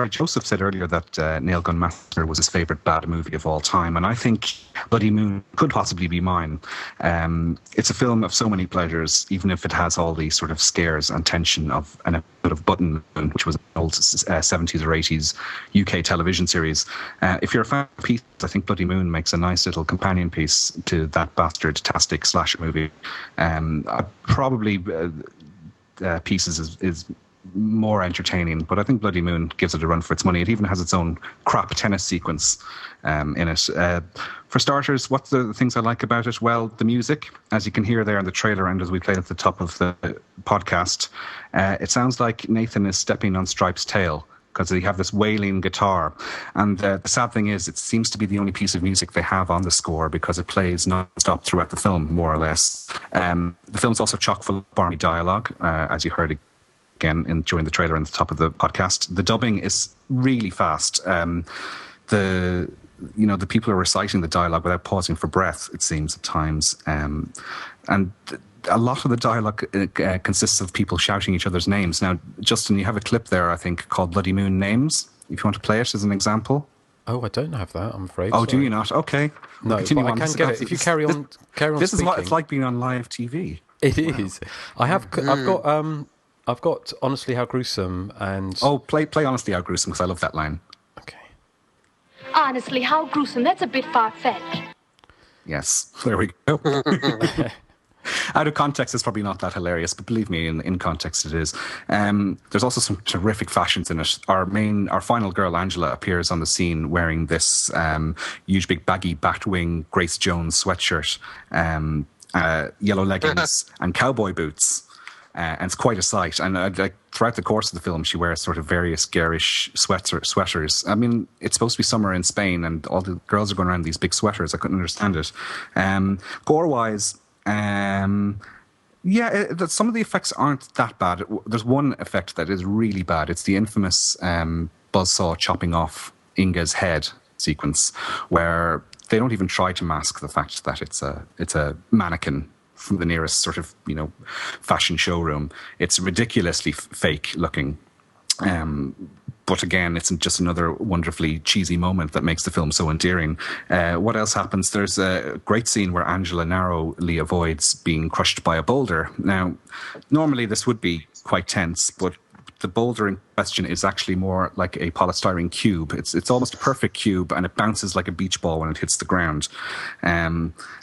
[SPEAKER 11] Joseph said earlier that Nailgun Massacre was his favourite bad movie of all time, and I think Bloody Moon could possibly be mine. It's a film of so many pleasures, even if it has all the sort of scares and tension of an episode of Button, which was an old 70s or 80s UK television series. If you're a fan of Peace, I think Bloody Moon makes a nice little companion piece to that bastard-tastic slasher movie. Probably Pieces is more entertaining, but I think Bloody Moon gives it a run for its money. It even has its own crap tennis sequence in it. For starters, what's the things I like about it? Well, the music, as you can hear there in the trailer and as we played at the top of the podcast, it sounds like Nathan is stepping on Stripe's tail, because they have this wailing guitar. And the sad thing is, it seems to be the only piece of music they have on the score, because it plays non-stop throughout the film, more or less. The film's also chock full of barmy dialogue, as you heard again during the trailer and the top of the podcast. The dubbing is really fast. The people are reciting the dialogue without pausing for breath, it seems, at times. And a lot of the dialogue consists of people shouting each other's names. Now, Justin, you have a clip there, I think, called Bloody Moon Names, if you want to play it as an example.
[SPEAKER 10] Oh, I don't have that, I'm afraid.
[SPEAKER 11] Oh,
[SPEAKER 10] sorry.
[SPEAKER 11] Do you not? Okay.
[SPEAKER 10] No, but I can get it. If you carry on
[SPEAKER 11] This
[SPEAKER 10] speaking.
[SPEAKER 11] is what it's like being on live TV.
[SPEAKER 10] It is. I've got Honestly How Gruesome and...
[SPEAKER 11] Oh, play Honestly How Gruesome, because I love that line.
[SPEAKER 19] Honestly, how gruesome. That's a bit far-fetched.
[SPEAKER 11] Yes, there we go. Out of context, it's probably not that hilarious, but believe me, in context it is. There's also some terrific fashions in it. Our final girl, Angela, appears on the scene wearing this huge, big, baggy Batwing Grace Jones sweatshirt, yellow leggings, and cowboy boots. And it's quite a sight. And throughout the course of the film, she wears sort of various garish sweaters. I mean, it's supposed to be summer in Spain, and all the girls are going around these big sweaters. I couldn't understand it. Gore-wise, some of the effects aren't that bad. There's one effect that is really bad. It's the infamous buzzsaw chopping off Inga's head sequence, where they don't even try to mask the fact that it's a mannequin from the nearest sort of, fashion showroom. It's ridiculously fake looking. But again, it's just another wonderfully cheesy moment that makes the film so endearing. What else happens? There's a great scene where Angela narrowly avoids being crushed by a boulder. Now, normally this would be quite tense, but the boulder in question is actually more like a polystyrene cube. It's almost a perfect cube, and it bounces like a beach ball when it hits the ground.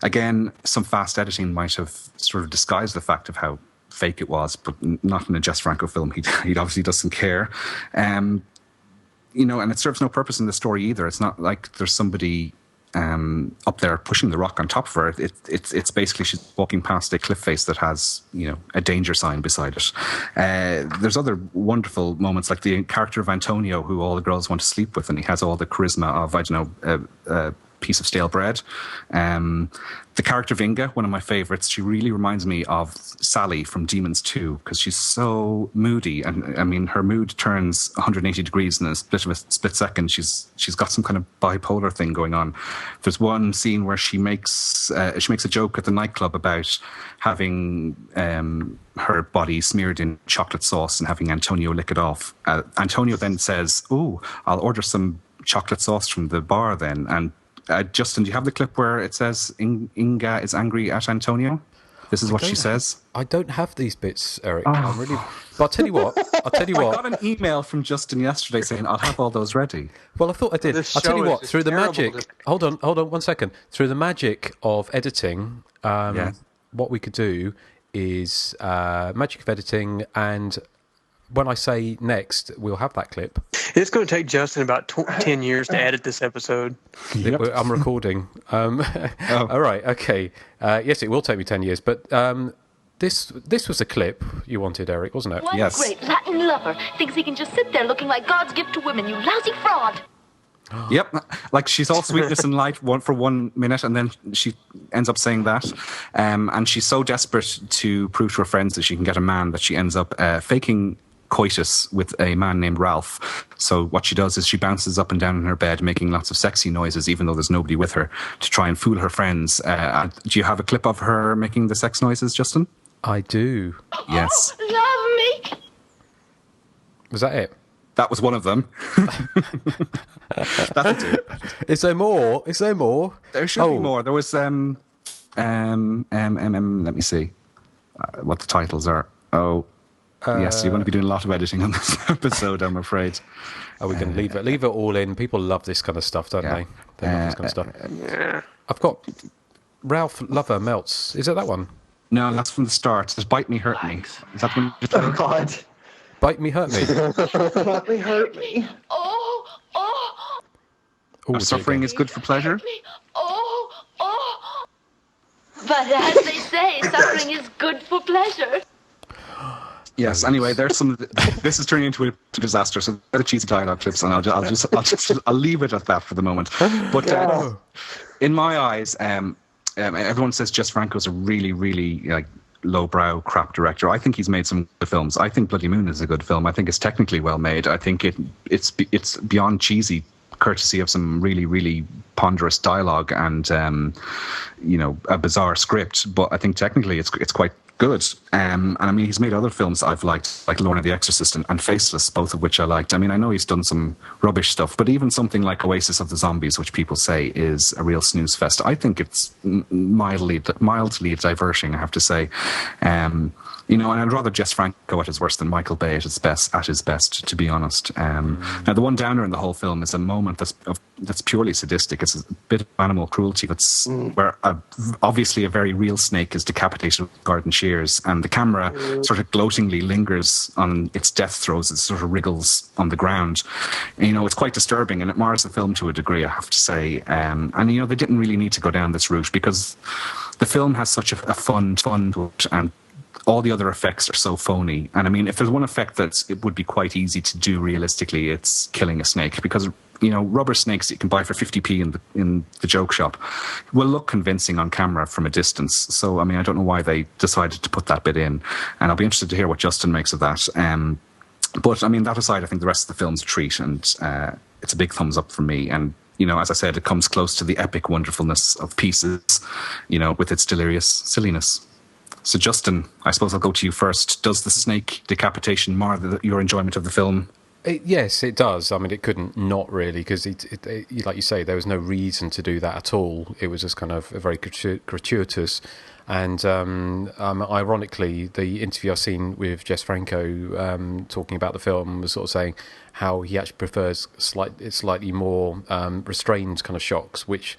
[SPEAKER 11] Again, some fast editing might have sort of disguised the fact of how fake it was, but not in a Jess Franco film. He obviously doesn't care. And it serves no purpose in the story either. It's not like there's somebody up there pushing the rock on top of her. It's basically she's walking past a cliff face that has a danger sign beside it. There's other wonderful moments, like the character of Antonio, who all the girls want to sleep with, and he has all the charisma of piece of stale bread. The character of Inga, one of my favourites, she really reminds me of Sally from Demons 2 because she's so moody, and I mean her mood turns 180 degrees in a split second. She's got some kind of bipolar thing going on. There's one scene where she makes a joke at the nightclub about having her body smeared in chocolate sauce and having Antonio lick it off. Antonio then says, "Oh, I'll order some chocolate sauce from the bar then." And Justin, do you have the clip where it says Inga is angry at Antonio? This is what she says.
[SPEAKER 10] I don't have these bits, Eric. I'm really. But I'll tell you what. I
[SPEAKER 11] got an email from Justin yesterday saying I'll have all those ready.
[SPEAKER 10] Well, I thought I did. I'll tell you what. Through the magic. Hold on 1 second. Through the magic of editing, what we could do is magic of editing, and when I say next, we'll have that clip.
[SPEAKER 1] It's going to take Justin about 10 years to edit this episode.
[SPEAKER 10] I'm recording. All right, okay. Yes, it will take me 10 years, but this was a clip you wanted, Eric, wasn't it?
[SPEAKER 19] One great Latin lover thinks he can just sit there looking like God's gift to women, you lousy fraud.
[SPEAKER 11] Yep, like she's all sweetness and light for 1 minute, and then she ends up saying that. And she's so desperate to prove to her friends that she can get a man that she ends up faking coitus with a man named Ralph. So what she does is she bounces up and down in her bed making lots of sexy noises even though there's nobody with her to try and fool her friends. Do you have a clip of her making the sex noises, Justin?
[SPEAKER 10] I do.
[SPEAKER 11] Yes.
[SPEAKER 19] Oh, love me.
[SPEAKER 10] Was that it?
[SPEAKER 11] That was one of them. That'll do.
[SPEAKER 10] Is there more?
[SPEAKER 11] There should be more. There was let me see what the titles are. Yes, you're going to be doing a lot of editing on this episode, I'm afraid.
[SPEAKER 10] Are we going to leave it all in? People love this kind of stuff, don't they? They love this kind of stuff.
[SPEAKER 1] Yeah.
[SPEAKER 10] I've got Ralph Lover Melts. Is it that one?
[SPEAKER 11] No, that's from the start. There's Bite Me, Hurt Me. Is that one?
[SPEAKER 12] Oh, God.
[SPEAKER 10] Bite Me, Hurt Me.
[SPEAKER 12] Bite Me, Hurt Me.
[SPEAKER 11] Suffering is good for pleasure.
[SPEAKER 19] But as they say, suffering is good for pleasure.
[SPEAKER 11] Yes. Anyway, there's some. This is turning into a disaster. So the cheesy dialogue clips, and I'll leave it at that for the moment. But in my eyes, everyone says Jess Franco's a really, really lowbrow crap director. I think he's made some good films. I think Bloody Moon is a good film. I think it's technically well made. I think it's beyond cheesy, courtesy of some really, really ponderous dialogue and a bizarre script. But I think technically it's quite good. And I mean, he's made other films I've liked, like Lorna the Exorcist and Faceless, both of which I liked. I mean, I know he's done some rubbish stuff, but even something like Oasis of the Zombies, which people say is a real snooze fest, I think it's mildly diverting, I have to say. And I'd rather Jess Franco at his worst than Michael Bay at his best, to be honest. Now, the one downer in the whole film is a moment that's purely sadistic. It's a bit of animal cruelty. That's where obviously a very real snake is decapitated with garden shears, and the camera sort of gloatingly lingers on its death throes. It sort of wriggles on the ground. And, it's quite disturbing, and it mars the film to a degree, I have to say. And they didn't really need to go down this route because the film has such a fun to it, and all the other effects are so phony. And I mean, if there's one effect that it would be quite easy to do realistically, it's killing a snake, because rubber snakes that you can buy for 50p in the joke shop will look convincing on camera from a distance. So I mean, I don't know why they decided to put that bit in, and I'll be interested to hear what Justin makes of that. But I mean, that aside, I think the rest of the film's a treat, and it's a big thumbs up from me. And as I said, it comes close to the epic wonderfulness of Pieces, with its delirious silliness. So, Justin, I suppose I'll go to you first. Does the snake decapitation mar your enjoyment of the film?
[SPEAKER 10] Yes, it does. I mean, it couldn't not really, because like you say, there was no reason to do that at all. It was just kind of very gratuitous. And ironically, the interview I've seen with Jess Franco talking about the film was sort of saying how he actually prefers slightly more restrained kind of shocks, which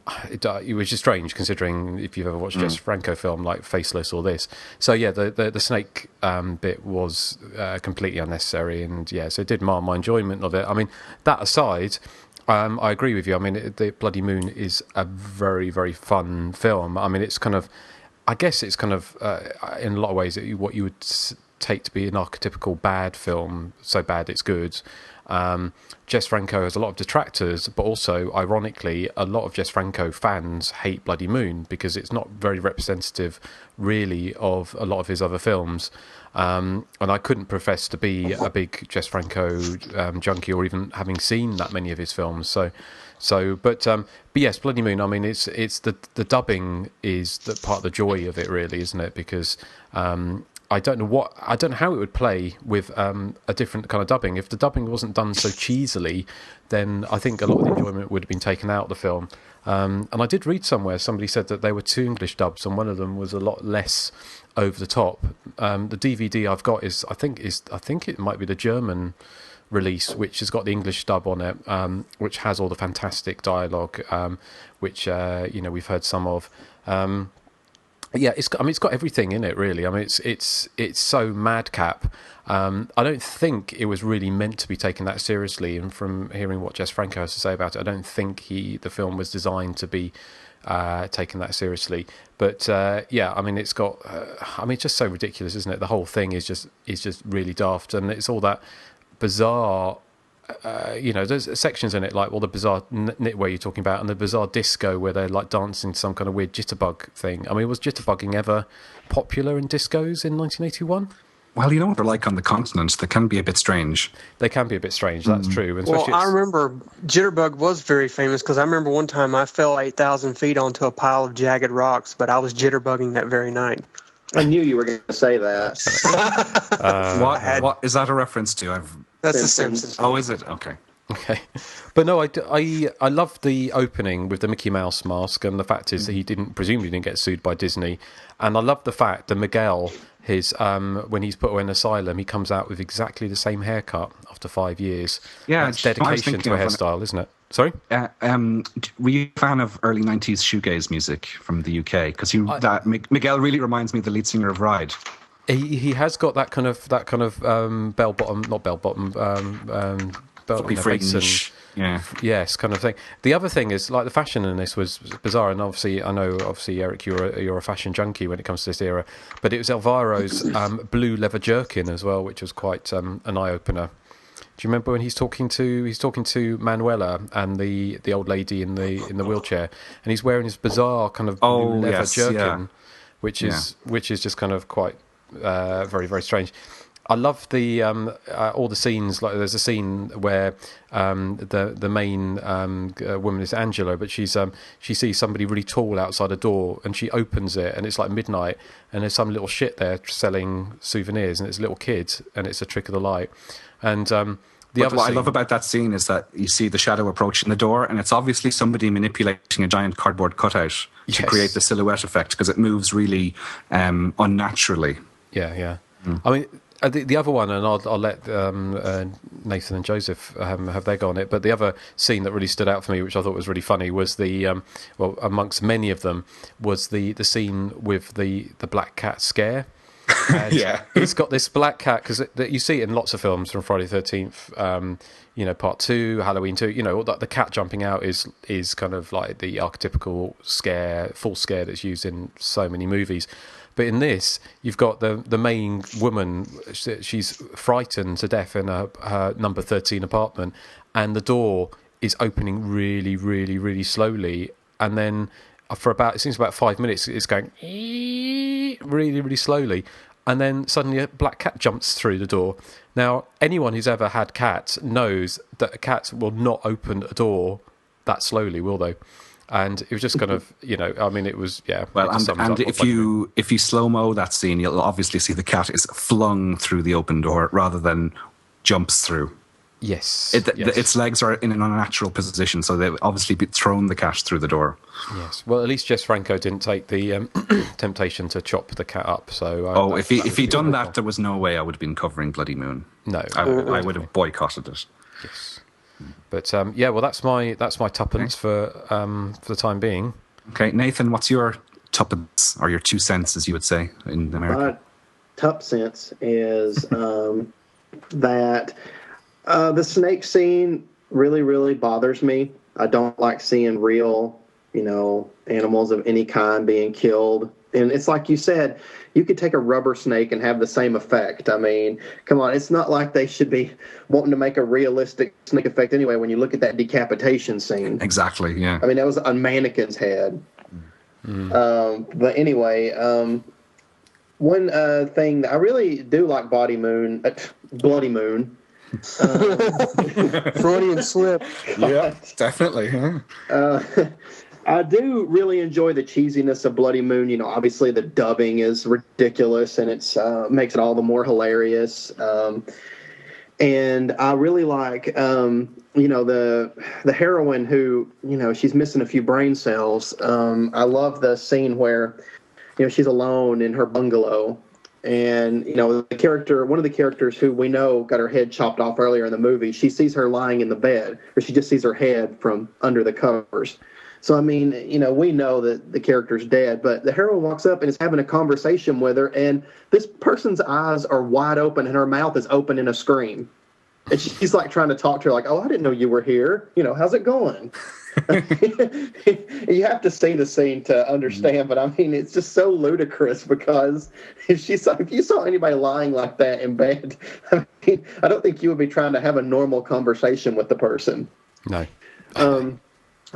[SPEAKER 10] was just strange considering if you've ever watched Jess Franco film like Faceless or this. So yeah, the snake bit was completely unnecessary, and yeah, so it did mar my enjoyment of it. I mean, that aside, I agree with you. I mean, the Bloody Moon is a very, very fun film. I mean, it's kind of, I guess it's kind of in a lot of ways what you would take to be an archetypical bad film, so bad it's good. Jess Franco has a lot of detractors, but also, ironically, a lot of Jess Franco fans hate Bloody Moon because it's not very representative, really, of a lot of his other films. And I couldn't profess to be a big Jess Franco junkie, or even having seen that many of his films. But yes, Bloody Moon. I mean, it's the dubbing is the part of the joy of it, really, isn't it? Because I don't know how it would play with a different kind of dubbing. If the dubbing wasn't done so cheesily, then I think a lot of the enjoyment would have been taken out of the film. And I did read somewhere, somebody said that there were 2 English dubs, and one of them was a lot less over the top. The DVD I've got I think it might be the German release, which has got the English dub on it, which has all the fantastic dialogue, which we've heard some of. Yeah, it's got everything in it, really. I mean, it's so madcap. I don't think it was really meant to be taken that seriously. And from hearing what Jess Franco has to say about it, I don't think the film was designed to be taken that seriously. But yeah, I mean, it's got. It's just so ridiculous, isn't it? The whole thing is just really daft, and it's all that bizarre. There's sections in it like the bizarre knitwear you're talking about, and the bizarre disco where they're like dancing some kind of weird jitterbug thing. I mean, was jitterbugging ever popular in discos in 1981?
[SPEAKER 11] Well, you know what they're like on the continent. They can be a bit strange.
[SPEAKER 10] They can be a bit strange, that's true.
[SPEAKER 1] Well, I remember jitterbug was very famous because I remember one time I fell 8,000 feet onto a pile of jagged rocks, but I was jitterbugging that very night.
[SPEAKER 12] I knew you were going to say that.
[SPEAKER 11] What is that a reference to?
[SPEAKER 1] That's The Simpsons.
[SPEAKER 11] Oh, is it? Okay.
[SPEAKER 10] But no, I love the opening with the Mickey Mouse mask, and the fact is that he presumably didn't get sued by Disney. And I love the fact that Miguel, when he's put away in asylum, he comes out with exactly the same haircut after 5 years.
[SPEAKER 11] Yeah,
[SPEAKER 10] it's dedication to a hairstyle, isn't it? Sorry?
[SPEAKER 11] Were you a fan of early 90s shoegaze music from the UK? Because Miguel really reminds me of the lead singer of Ride.
[SPEAKER 10] He has got that kind of bell bottom, not bell bottom,
[SPEAKER 11] fringe,
[SPEAKER 10] yes, kind of thing. The other thing is, like, the fashion in this was bizarre, and obviously I know Erik, you're a fashion junkie when it comes to this era, but it was Alvaro's blue leather jerkin as well, which was quite an eye opener. Do you remember when he's talking to Manuela and the old lady in the wheelchair, and he's wearing his bizarre kind of blue leather jerkin, which is just kind of quite very, very strange. I love the all the scenes. Like, there's a scene where the main woman is Angela, but she sees somebody really tall outside a door, and she opens it, and it's like midnight, and there's some little shit there selling souvenirs, and it's a little kid, and it's a trick of the light. And what
[SPEAKER 11] I love about that scene is that you see the shadow approaching the door, and it's obviously somebody manipulating a giant cardboard cutout to create the silhouette effect, because it moves really unnaturally.
[SPEAKER 10] Yeah. I mean, the other one, and I'll let Nathan and Joseph have their go on it, but the other scene that really stood out for me, which I thought was really funny, was amongst many of them, was the scene with the black cat scare.
[SPEAKER 11] Yeah,
[SPEAKER 10] it's got this black cat, because you see it in lots of films from Friday the 13th, Part 2, Halloween 2. The cat jumping out is kind of like the archetypical full scare that's used in so many movies. But in this, you've got the main woman. She's frightened to death in her number 13 apartment, and the door is opening really, really, really slowly, and then for about 5 minutes, it's going really, really slowly, and then suddenly a black cat jumps through the door. Now, anyone who's ever had cats knows that a cat will not open a door that slowly, will they? And it was just kind of, it was, yeah.
[SPEAKER 11] Well, and if you slow-mo that scene, you'll obviously see the cat is flung through the open door rather than jumps through.
[SPEAKER 10] Yes.
[SPEAKER 11] Its legs are in an unnatural position, so they've obviously thrown the cat through the door.
[SPEAKER 10] Yes. Well, at least Jess Franco didn't take the temptation to chop the cat up. So.
[SPEAKER 11] If he'd done that, there was no way I would have been covering Bloody Moon.
[SPEAKER 10] No.
[SPEAKER 11] I would have boycotted it.
[SPEAKER 10] Yes. But well, that's my tuppence for the time being.
[SPEAKER 11] Okay, Nathan, what's your tuppence, or your 2 cents, as you would say in America?
[SPEAKER 12] My tuppence is that the snake scene really, really bothers me. I don't like seeing real, animals of any kind being killed And it's like you said, you could take a rubber snake and have the same effect. I mean, come on, it's not like they should be wanting to make a realistic snake effect anyway when you look at that decapitation scene.
[SPEAKER 11] Exactly, yeah.
[SPEAKER 12] I mean, that was a mannequin's head. But anyway, one thing that I really do like Bloody Moon.
[SPEAKER 1] Freudian slip.
[SPEAKER 11] Yeah, definitely. Yeah.
[SPEAKER 12] I do really enjoy the cheesiness of Bloody Moon. You know, obviously the dubbing is ridiculous, and it's makes it all the more hilarious. And I really like, you know, the heroine who, you know, she's missing a few brain cells. I love the scene where, you know, she's alone in her bungalow. And, you know, one of the characters who we know got her head chopped off earlier in the movie, she sees her lying in the bed, or she just sees her head from under the covers. So, I mean, you know, we know that the character's dead, but the heroine walks up and is having a conversation with her, and this person's eyes are wide open and her mouth is open in a scream. And she's like trying to talk to her like, oh, I didn't know you were here. You know, how's it going? You have to see the scene to understand, but I mean, it's just so ludicrous because if you saw anybody lying like that in bed, I mean, I don't think you would be trying to have a normal conversation with the person.
[SPEAKER 10] No.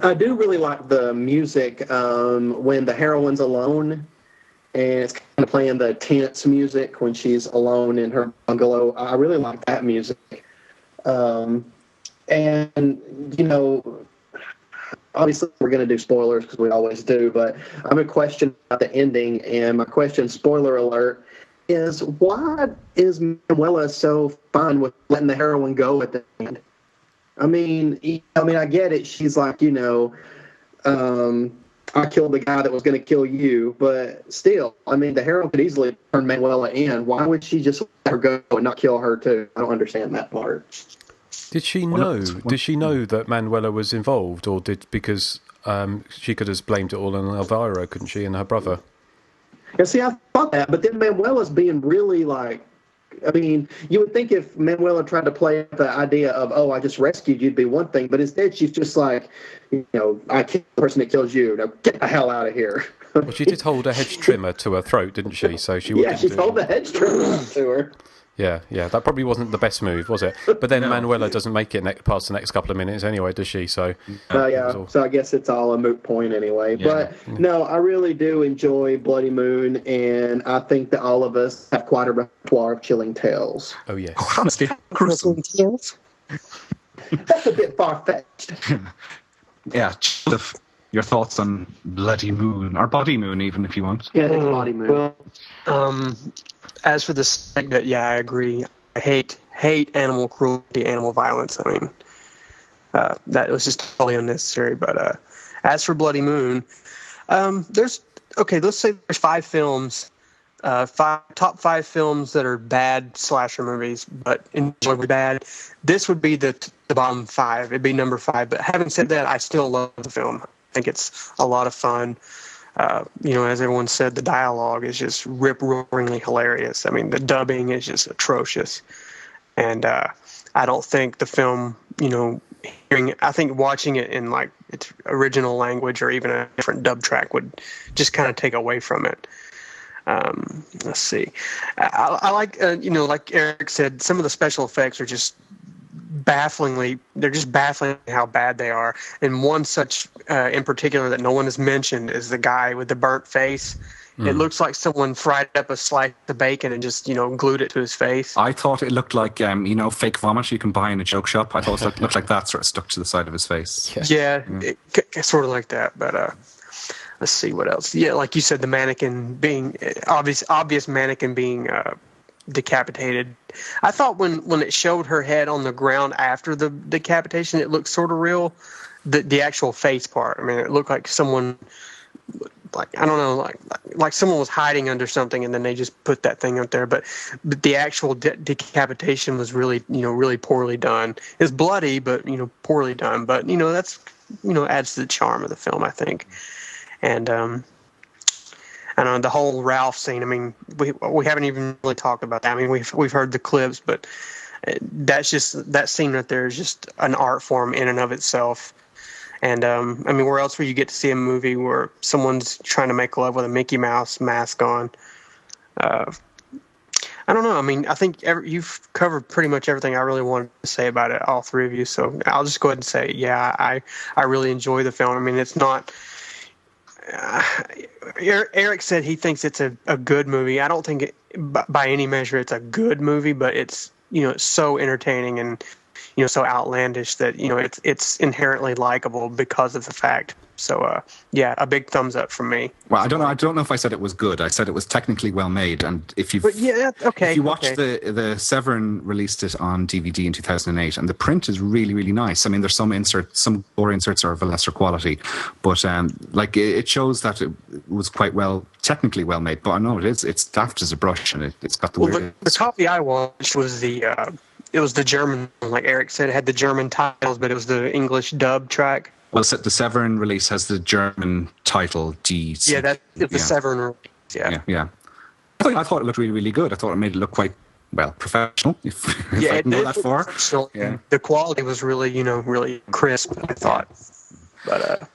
[SPEAKER 12] I do really like the music when the heroine's alone, and it's kind of playing the tense music when she's alone in her bungalow. I really like that music. And, you know, obviously we're going to do spoilers because we always do, but I'm going to question about the ending, and my question, spoiler alert, is why is Manuela so fine with letting the heroine go at the end? I mean, I get it. She's like, you know, I killed the guy that was going to kill you, but still, I mean, the heroine could easily turn Manuela in. Why would she just let her go and not kill her too? I don't understand that part.
[SPEAKER 10] Did she know? Did she know that Manuela was involved, or because she could have blamed it all on Elvira, couldn't she, and her brother?
[SPEAKER 12] Yeah, see, I thought that, but then Manuela's being really like, I mean, you would think if Manuela tried to play the idea of, oh, I just rescued you, it'd be one thing, but instead she's just like, you know, I killed the person that kills you. Now get the hell out of here.
[SPEAKER 10] Well, she did hold a hedge trimmer to her throat, didn't she? So she
[SPEAKER 12] held the hedge trimmer to her.
[SPEAKER 10] Yeah, that probably wasn't the best move, was it? But then Manuela doesn't make it past the next couple of minutes anyway, does she? So
[SPEAKER 12] so I guess it's all a moot point anyway. Yeah. But no, I really do enjoy Bloody Moon, and I think that all of us have quite a repertoire of chilling tales.
[SPEAKER 10] Oh yes,
[SPEAKER 12] gruesome tales. That's a bit far-fetched.
[SPEAKER 11] Yeah, your thoughts on Bloody Moon, or Body Moon, even if you want.
[SPEAKER 12] Yeah, it's Body Moon.
[SPEAKER 1] Well, as for the segment, yeah, I agree. I hate animal cruelty, animal violence. I mean, that was just totally unnecessary. But as for Bloody Moon, let's say there's 5 films, top 5 films that are bad slasher movies, but enjoyably bad. This would be the bottom 5. It'd be number 5. But having said that, I still love the film. I think it's a lot of fun. You know, as everyone said, the dialogue is just rip-roaringly hilarious. I mean, the dubbing is just atrocious. And I don't think the film, you know, I think watching it in, like, its original language or even a different dub track would just kind of take away from it. Let's see. I like, you know, like Erik said, some of the special effects are just baffling how bad they are. And one such in particular that no one has mentioned is the guy with the burnt face. It looks like someone fried up a slice of bacon and just, you know, glued it to his face.
[SPEAKER 11] I thought it looked like, you know, fake vomit you can buy in a joke shop. I thought it looked like that sort of stuck to the side of his face.
[SPEAKER 1] Yeah. It's sort of like that. But let's see what else. Yeah, like you said, the mannequin being obvious mannequin being decapitated. I thought when it showed her head on the ground after the decapitation, it looked sort of real. The actual face part, I mean, it looked like someone, like, I don't know, like someone was hiding under something and then they just put that thing up there. But the actual decapitation was really, you know, really poorly done. It's bloody, but, you know, poorly done. But, you know, that's, you know, adds to the charm of the film, I think. And I don't know, the whole Ralph scene. I mean, we haven't even really talked about that. I mean, we've heard the clips, but that scene right there is just an art form in and of itself. And I mean, where else would you get to see a movie where someone's trying to make love with a Mickey Mouse mask on? I don't know. I mean, I think you've covered pretty much everything I really wanted to say about it, all three of you. So I'll just go ahead and say, yeah, I really enjoy the film. I mean, it's not. Erik said he thinks it's a good movie. I don't think by any measure it's a good movie, but it's it's so entertaining and so outlandish that it's inherently likable because of the fact. So yeah, a big thumbs up from me.
[SPEAKER 11] Well, I don't know if I said it was good. I said it was technically well made, and if you watch the Severin released it on DVD in 2008, and the print is really, really nice. I mean, there's some gore inserts are of a lesser quality, but it shows that it was quite technically well made. But I know it's daft as a brush, and it's got the weird.
[SPEAKER 1] The copy I watched was it was the German, like Erik said, it had the German titles, but it was the English dub track.
[SPEAKER 11] Well, the Severin release has the German title G.
[SPEAKER 1] Yeah, that's the Severin release.
[SPEAKER 11] Yeah. I thought it looked really, really good. I thought it made it look quite professional. If I can go that far.
[SPEAKER 1] Yeah. The quality was really, really crisp. I thought, but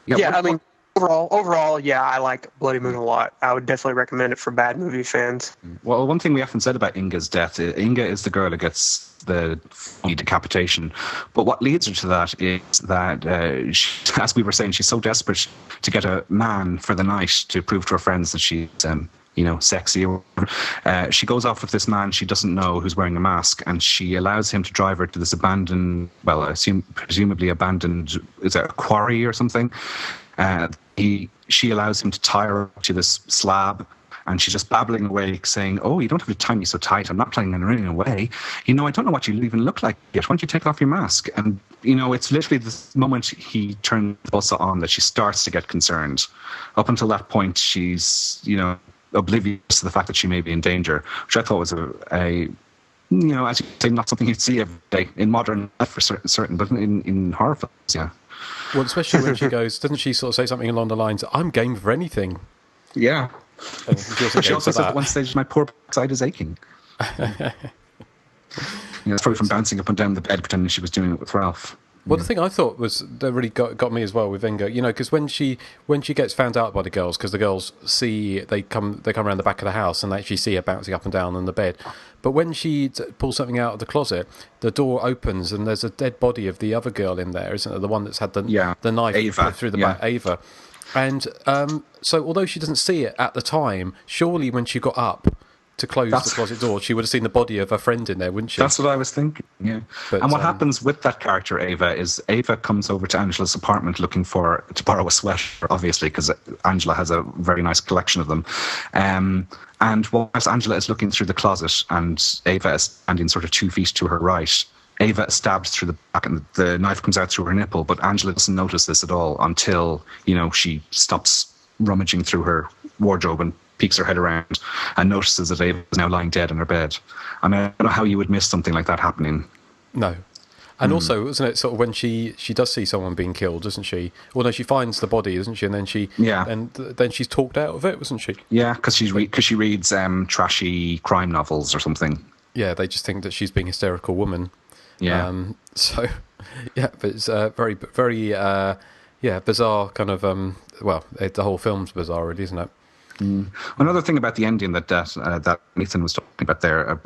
[SPEAKER 1] I mean, overall, yeah, I like Bloody Moon a lot. I would definitely recommend it for bad movie fans.
[SPEAKER 11] Well, one thing we haven't said about Inga's death, Inga is the girl who gets the decapitation. But what leads her to that is that, she, as we were saying, she's so desperate to get a man for the night to prove to her friends that she's, sexy. She goes off with this man she doesn't know who's wearing a mask, and she allows him to drive her to this abandoned, presumably abandoned, is it a quarry or something? She allows him to tie her up to this slab, and she's just babbling away, saying, "Oh, you don't have to tie me so tight. I'm not planning on running away. I don't know what you even look like yet. Why don't you take off your mask?" And, it's literally the moment he turns the bus on that she starts to get concerned. Up until that point, she's, oblivious to the fact that she may be in danger, which I thought was as you say, not something you'd see every day in modern life for certain, but in horror films, yeah.
[SPEAKER 10] Well, especially when she goes, doesn't she sort of say something along the lines, "I'm game for anything"?
[SPEAKER 11] Yeah. She also said at one stage, "My poor backside is aching." It's probably from bouncing up and down the bed pretending she was doing it with Ralph.
[SPEAKER 10] Well, the thing I thought was that really got me as well with Inga, because when she gets found out by the girls, because the girls they come around the back of the house and they actually see her bouncing up and down on the bed. But when she pulls something out of the closet, the door opens and there's a dead body of the other girl in there, isn't it? The one that's had the knife
[SPEAKER 11] Ava,
[SPEAKER 10] through the back, Ava. And so although she doesn't see it at the time, surely when she got up to close the closet door, she would have seen the body of her friend in there, wouldn't she?
[SPEAKER 11] That's what I was thinking, yeah. And what happens with that character, Ava, is Ava comes over to Angela's apartment looking to borrow a sweater, obviously, because Angela has a very nice collection of them. And whilst Angela is looking through the closet and Ava is standing sort of 2 feet to her right, Ava is stabbed through the back and the knife comes out through her nipple, but Angela doesn't notice this at all until, she stops rummaging through her wardrobe and peeks her head around and notices that Ava is now lying dead in her bed. I mean, I don't know how you would miss something like that happening.
[SPEAKER 10] No. And also, isn't it sort of when she does see someone being killed, doesn't she? Well, no, she finds the body, doesn't she? And then then she's talked out of it, wasn't she?
[SPEAKER 11] Yeah, because she reads trashy crime novels or something.
[SPEAKER 10] Yeah, they just think that she's being a hysterical woman.
[SPEAKER 11] Yeah.
[SPEAKER 10] So, yeah, but it's very, very, bizarre kind of. The whole film's bizarre, really, isn't it?
[SPEAKER 11] Mm. Another thing about the ending that Nathan was talking about there,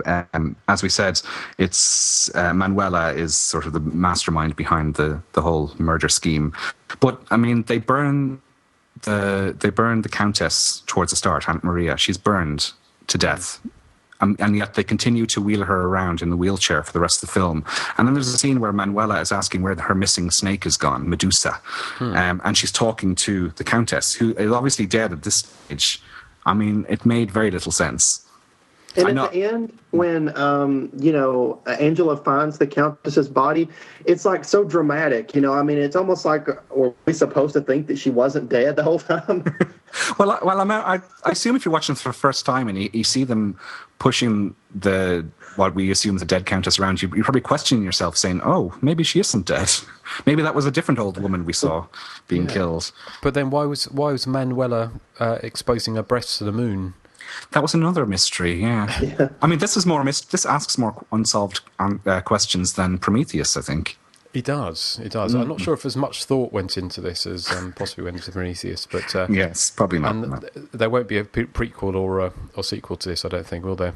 [SPEAKER 11] as we said, it's Manuela is sort of the mastermind behind the whole murder scheme. But I mean, they burn the Countess towards the start, Aunt Maria. She's burned to death. And yet they continue to wheel her around in the wheelchair for the rest of the film. And then there's a scene where Manuela is asking where her missing snake is gone, Medusa. And she's talking to the Countess, who is obviously dead at this stage. I mean, it made very little sense.
[SPEAKER 12] And at the end, when, Angela finds the Countess's body, it's like so dramatic, I mean, it's almost like, are we supposed to think that she wasn't dead the whole time?
[SPEAKER 11] Well, I assume if you're watching for the first time and you see them pushing what we assume is a dead Countess around, you're probably questioning yourself, saying, "Oh, maybe she isn't dead. Maybe that was a different old woman we saw being killed."
[SPEAKER 10] But then why was Manuela exposing her breasts to the moon?
[SPEAKER 11] That was another mystery, yeah. I mean, this asks more unsolved questions than Prometheus, I think.
[SPEAKER 10] He does. I'm not sure if as much thought went into this as possibly went into Prometheus, but
[SPEAKER 11] yes, probably not.
[SPEAKER 10] And there won't be a prequel or sequel to this, I don't think, will there?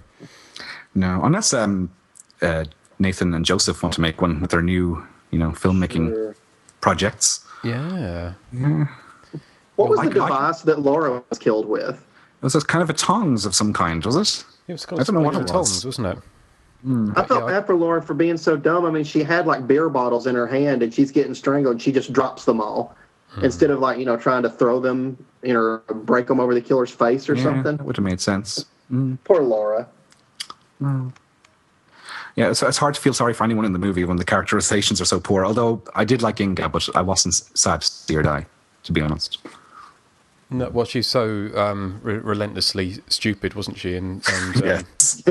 [SPEAKER 11] No, unless Nathan and Joseph want to make one with their new, filmmaking projects.
[SPEAKER 10] Yeah.
[SPEAKER 12] What was the device that Laura was killed with?
[SPEAKER 11] It was kind of a tongs of some kind, was it?
[SPEAKER 10] It was
[SPEAKER 11] I don't know what it was.
[SPEAKER 10] tongs, wasn't it?
[SPEAKER 12] I felt bad for Laura for being so dumb. I mean, she had like beer bottles in her hand and she's getting strangled and she just drops them all instead of trying to throw them or break them over the killer's face or something.
[SPEAKER 11] That would have made sense.
[SPEAKER 12] Poor Laura.
[SPEAKER 11] Yeah, it's hard to feel sorry for anyone in the movie when the characterizations are so poor. Although I did like Inga, but I wasn't sad to see her die, to be honest.
[SPEAKER 10] No, well, she's so relentlessly stupid, wasn't she?
[SPEAKER 11] Yes.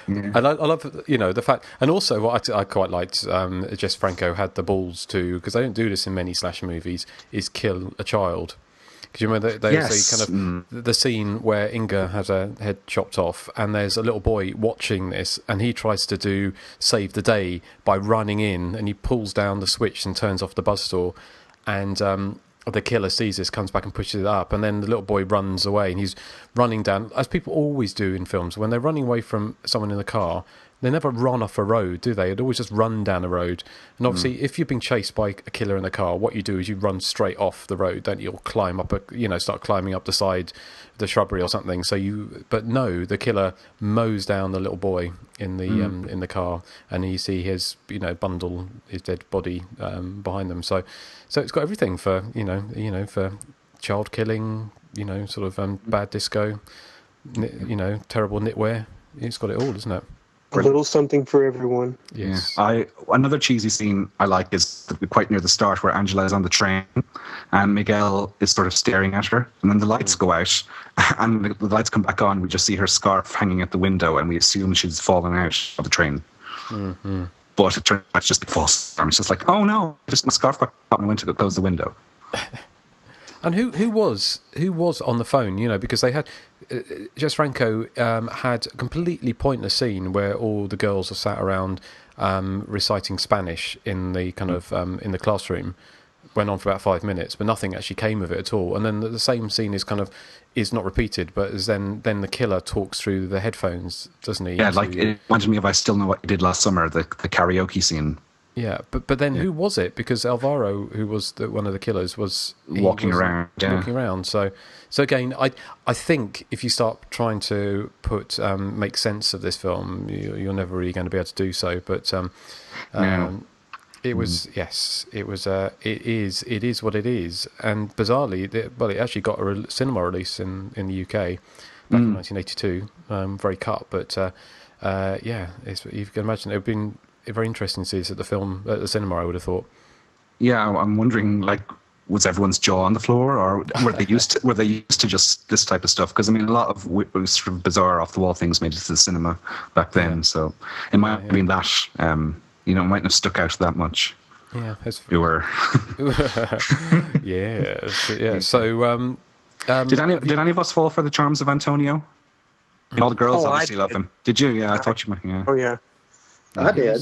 [SPEAKER 10] And I love, the fact, and also what I quite liked, Jess Franco had the balls to, because they don't do this in many slasher movies, is kill a child. Because you remember they say kind of the scene where Inga has her head chopped off, and there's a little boy watching this, and he tries to save the day by running in, and he pulls down the switch and turns off the buzzsaw, and the killer sees this, comes back and pushes it up, and then the little boy runs away, and he's running down, as people always do in films, when they're running away from someone in the car, they never run off a road, do they? They'd always just run down a road. And obviously, if you're being chased by a killer in a car, what you do is you run straight off the road, don't you? Or climb up start climbing up the side of the shrubbery or something. But no, the killer mows down the little boy in the car, and you see his bundle his dead body behind them. So it's got everything for for child killing, sort of bad disco, terrible knitwear. It's got it all, isn't it?
[SPEAKER 1] A little something for everyone.
[SPEAKER 10] Yes.
[SPEAKER 11] Yeah. Another cheesy scene I like is quite near the start where Angela is on the train and Miguel is sort of staring at her, and then the lights go out and the lights come back on. We just see her scarf hanging at the window and we assume she's fallen out of the train.
[SPEAKER 10] Mm-hmm.
[SPEAKER 11] But it turns out it's just a false alarm. It's just like, oh no, just my scarf got caught and I went to close the window.
[SPEAKER 10] And who was on the phone? Because they had Jess Franco had a completely pointless scene where all the girls are sat around reciting Spanish in the kind of in the classroom. Went on for about 5 minutes, but nothing actually came of it at all. And then the same scene is not repeated, but then the killer talks through the headphones, doesn't he?
[SPEAKER 11] Yeah, it reminded me of I Still Know What You Did Last Summer, the karaoke scene.
[SPEAKER 10] Yeah, but then who was it? Because Alvaro, who was one of the killers, was
[SPEAKER 11] walking around.
[SPEAKER 10] Walking around. So again, I think if you start trying to make sense of this film, you're never really going to be able to do so. But it was it is what it is. And bizarrely, it actually got a cinema release in the UK back in 1982. Very cut, but you can imagine it would have been very interesting to see this at the cinema, I would have thought.
[SPEAKER 11] Yeah, I'm wondering, was everyone's jaw on the floor, or were they used to just this type of stuff? Because a lot of sort of bizarre, off the wall things made it to the cinema back then. So it might have been that. It mightn't have stuck out that much.
[SPEAKER 10] Yeah,
[SPEAKER 11] we were.
[SPEAKER 10] yeah. So,
[SPEAKER 11] did any of us fall for the charms of Antonio? All the girls obviously love him. Did you? Yeah, I thought you might. Yeah.
[SPEAKER 1] Oh yeah.
[SPEAKER 12] I did.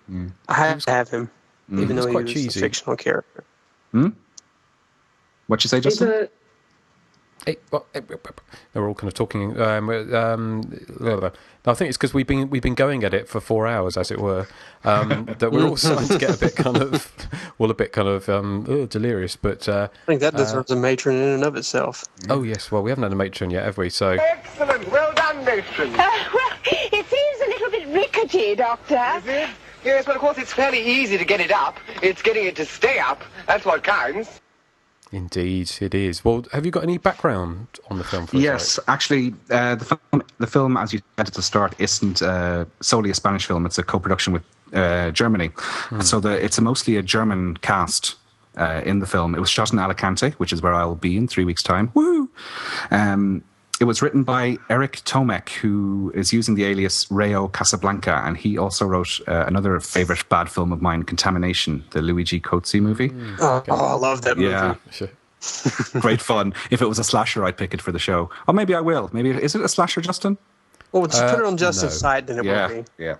[SPEAKER 11] Yeah.
[SPEAKER 1] I had to have him, even though he was
[SPEAKER 10] cheesy.
[SPEAKER 1] a fictional character.
[SPEAKER 11] What'd you say, Justin?
[SPEAKER 10] They were all kind of talking. I think it's because we've been going at it for 4 hours, as it were, that we're all starting to get a bit delirious. But
[SPEAKER 1] I think that deserves a matron in and of itself.
[SPEAKER 10] Oh yes, well we haven't had a matron yet, have we? So
[SPEAKER 2] excellent, well done, matron.
[SPEAKER 6] Well, it seems a little bit rickety, Doctor.
[SPEAKER 2] Is it? Yes, but of course it's fairly easy to get it up. It's getting it to stay up. That's what counts.
[SPEAKER 10] Indeed, it is. Well, have you got any background on the film?
[SPEAKER 11] Yes, actually, the film, as you said at the start, isn't solely a Spanish film. It's a co-production with Germany. So it's mostly a German cast in the film. It was shot in Alicante, which is where I'll be in 3 weeks' time. Woo! It was written by Erik Tomek, who is using the alias Rayo Casablanca, and he also wrote another favourite bad film of mine, Contamination, the Luigi Cozzi movie.
[SPEAKER 1] Oh, I love that movie.
[SPEAKER 11] Yeah. Sure. Great fun. If it was a slasher, I'd pick it for the show. Or maybe I will. Maybe is it a slasher, Justin?
[SPEAKER 1] Well, just put it on Justin's side, then it won't be.
[SPEAKER 11] Yeah.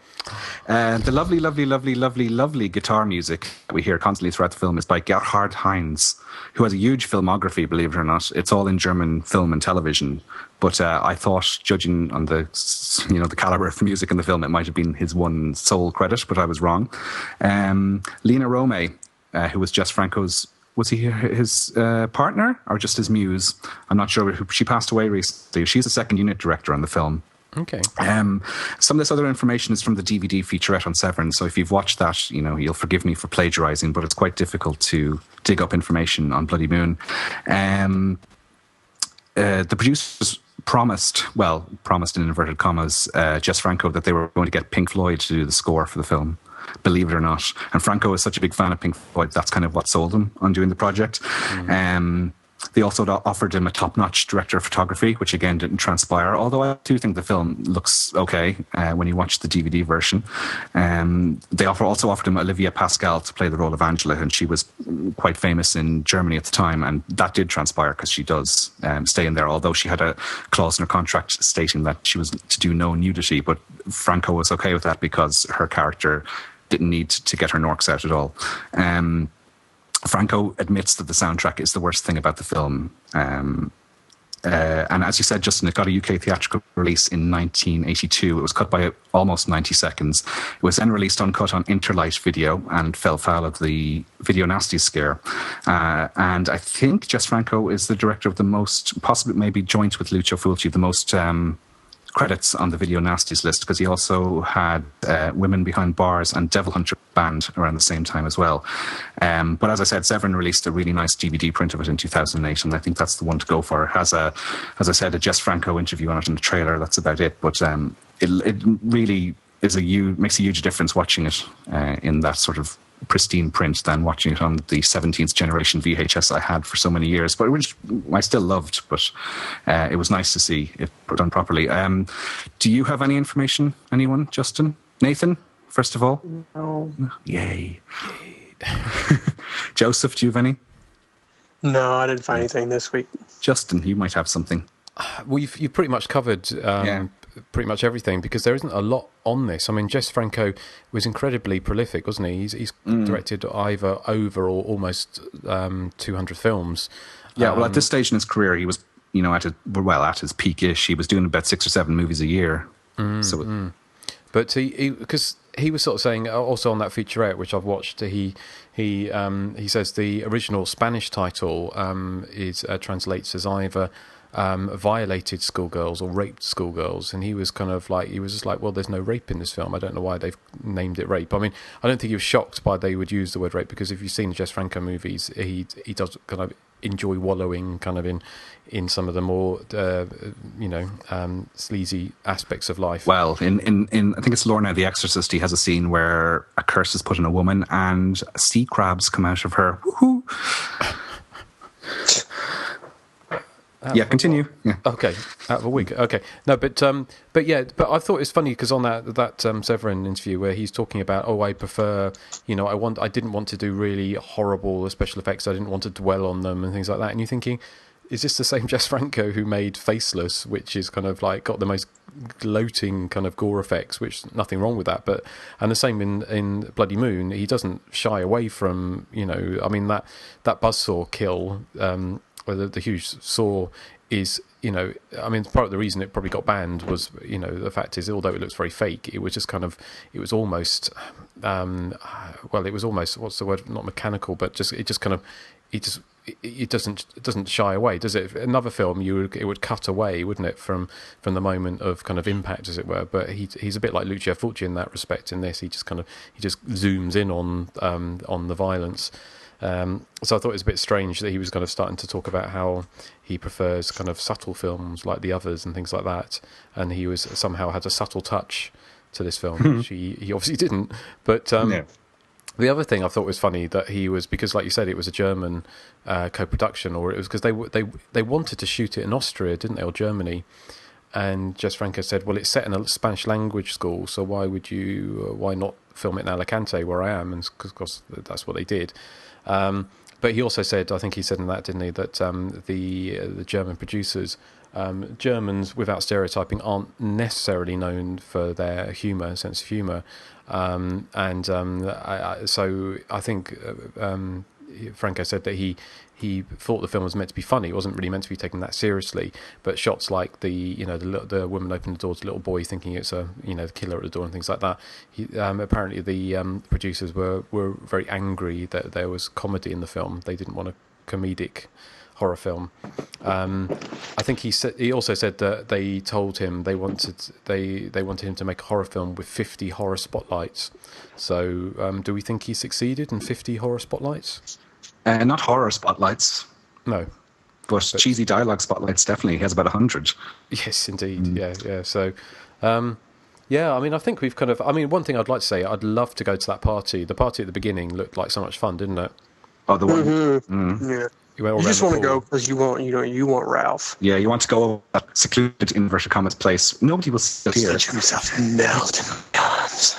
[SPEAKER 11] The lovely, lovely, lovely, lovely, lovely guitar music that we hear constantly throughout the film is by Gerhard Heinz, who has a huge filmography, believe it or not. It's all in German film and television. But I thought, judging on the caliber of the music in the film, it might have been his one sole credit, but I was wrong. Lena Romay, who was Jess Franco's, was he his partner or just his muse? I'm not sure. She passed away recently. She's the second unit director on the film.
[SPEAKER 10] Okay.
[SPEAKER 11] Some of this other information is from the DVD featurette on Severin, so if you've watched that, you'll forgive me for plagiarizing, but it's quite difficult to dig up information on Bloody Moon. The producers promised in inverted commas, Jess Franco that they were going to get Pink Floyd to do the score for the film. Believe it or not. And Franco is such a big fan of Pink Floyd, that's kind of what sold him on doing the project. They also offered him a top-notch director of photography, which again didn't transpire, although I do think the film looks okay when you watch the DVD version. They also offered him Olivia Pascal to play the role of Angela, and she was quite famous in Germany at the time, and that did transpire because she does stay in there, although she had a clause in her contract stating that she was to do no nudity, but Franco was okay with that because her character didn't need to get her norks out at all. Franco admits that the soundtrack is the worst thing about the film. And as you said, Justin, it got a UK theatrical release in 1982. It was cut by almost 90 seconds. It was then released uncut on Interlight Video and fell foul of the Video Nasty scare. And I think Jess Franco is the director of the most, possibly maybe joint with Lucio Fulci, the most credits on the Video Nasties list, because he also had Women Behind Bars and Devil Hunter Band around the same time as well. But as I said, Severin released a really nice DVD print of it in 2008, and I think that's the one to go for. It has as I said, a Jess Franco interview on it in the trailer. That's about it. But it really is makes a huge difference watching it in that sort of pristine print than watching it on the 17th generation VHS I had for so many years, but which I still loved, but it was nice to see it done properly. Do you have any information, anyone? Justin? Nathan, first of all?
[SPEAKER 1] No.
[SPEAKER 11] Yay. Joseph, do you have any?
[SPEAKER 1] No, I didn't find anything this week.
[SPEAKER 11] Justin, you might have something.
[SPEAKER 10] Well, you've pretty much covered pretty much everything, because there isn't a lot on this. I mean, Jess Franco was incredibly prolific, wasn't he? He's directed either over or almost 200 films.
[SPEAKER 11] Yeah, well, at this stage in his career, he was, at his peak-ish. He was doing about 6 or 7 movies a year.
[SPEAKER 10] But because he was sort of saying, also on that featurette, which I've watched, he says the original Spanish title translates as either violated schoolgirls or raped schoolgirls, and he was just like, well, there's no rape in this film. I don't know why they've named it rape. I mean, I don't think he was shocked by they would use the word rape, because if you've seen the Jess Franco movies, he does kind of enjoy wallowing kind of in some of the more sleazy aspects of life.
[SPEAKER 11] Well, in I think it's Lorna the Exorcist, he has a scene where a curse is put on a woman and sea crabs come out of her. Woohoo! Yeah, continue. Yeah.
[SPEAKER 10] Okay, out of a wig. Okay, no, but I thought it's funny because on that Severin interview where he's talking about, I prefer, I didn't want to do really horrible special effects. I didn't want to dwell on them and things like that. And you're thinking, is this the same Jess Franco who made Faceless, which is kind of like got the most gloating kind of gore effects, which nothing wrong with that, and the same in Bloody Moon. He doesn't shy away from, that buzzsaw kill. The huge saw is, part of the reason it probably got banned was, the fact is, although it looks very fake, it was just kind of, it was almost, it was almost, what's the word, not mechanical, but it doesn't shy away, does it? Another film, it would cut away, wouldn't it, from the moment of kind of impact, as it were. But he's a bit like Lucio Fulci in that respect. In this, he just zooms in on the violence. So I thought it was a bit strange that he was kind of starting to talk about how he prefers kind of subtle films like The Others and things like that, and he was somehow had a subtle touch to this film, which he obviously didn't. But the other thing I thought was funny that he was, because like you said, it was a German co-production, or it was because they wanted to shoot it in Austria, didn't they, or Germany? And Jess Franco said, well, it's set in a Spanish language school, so why not film it in Alicante, where I am? And of course, that's what they did. But he also said, I think he said in that, didn't he, that the German producers Germans, without stereotyping, aren't necessarily known for their sense of humour. So I think Franco said that he thought the film was meant to be funny. It wasn't really meant to be taken that seriously. But shots like the woman opening the door to the little boy thinking it's the killer at the door and things like that. Apparently the producers were very angry that there was comedy in the film. They didn't want a comedic horror film. I think he also said that they told him they wanted him to make a horror film with 50 horror spotlights. So do we think he succeeded in 50 horror spotlights?
[SPEAKER 11] Not horror spotlights.
[SPEAKER 10] No.
[SPEAKER 11] But cheesy dialogue spotlights, definitely. He has about 100.
[SPEAKER 10] Yes, indeed. Yeah. So, I mean, I think we've kind of... I mean, one thing I'd like to say, I'd love to go to that party. The party at the beginning looked like so much fun, didn't it?
[SPEAKER 11] Oh, the one...
[SPEAKER 1] Mm-hmm. Yeah. You just want to go because you want Ralph.
[SPEAKER 11] Yeah, you want to go to that secluded inverted commas place. Nobody will sit here.
[SPEAKER 1] Let yourself melt in the guns.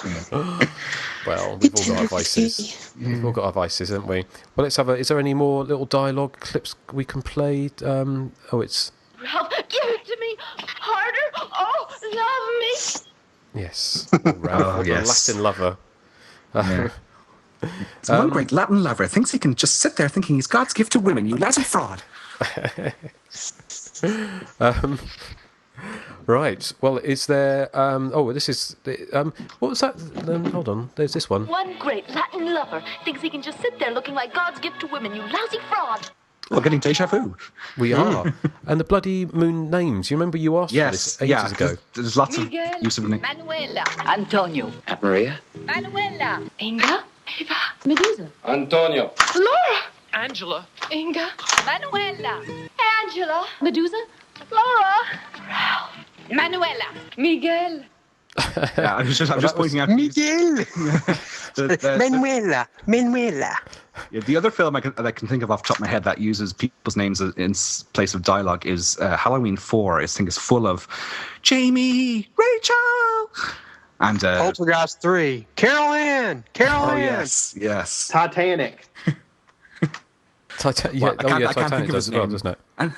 [SPEAKER 10] Well, we've all got our vices. We've all got our vices, haven't we? Well, let's have is there any more little dialogue clips we can play? It's...
[SPEAKER 19] Ralph, give it to me. Harder. Oh, love me.
[SPEAKER 10] Yes. Ralph,
[SPEAKER 11] yes.
[SPEAKER 10] The Latin lover.
[SPEAKER 11] One great Latin lover thinks he can just sit there thinking he's God's gift to women, you Latin fraud.
[SPEAKER 10] Right. Well, is there... this is... what was that? Hold on. There's this one.
[SPEAKER 19] One great Latin lover thinks he can just sit there looking like God's gift to women, you lousy fraud.
[SPEAKER 11] We're getting deja vu.
[SPEAKER 10] We are. And the bloody moon names. You remember you asked for this ages ago?
[SPEAKER 11] There's lots of use of names.
[SPEAKER 13] Manuela. Antonio.
[SPEAKER 2] Maria.
[SPEAKER 19] Manuela. Inga. Eva. Medusa.
[SPEAKER 2] Antonio.
[SPEAKER 19] Laura.
[SPEAKER 13] Angela.
[SPEAKER 19] Inga. Manuela. Angela. Medusa. Laura. Ralph. Manuela. Miguel.
[SPEAKER 11] Yeah, I'm just pointing out
[SPEAKER 1] Miguel. Manuela.
[SPEAKER 11] Yeah, the other film that I can think of off the top of my head that uses people's names in place of dialogue is Halloween 4. I think it's full of Jamie, Rachel, and
[SPEAKER 1] Poltergeist 3. Carol Ann.
[SPEAKER 11] Oh yes.
[SPEAKER 12] Titanic.
[SPEAKER 10] Titanic does as well, doesn't it?
[SPEAKER 11] And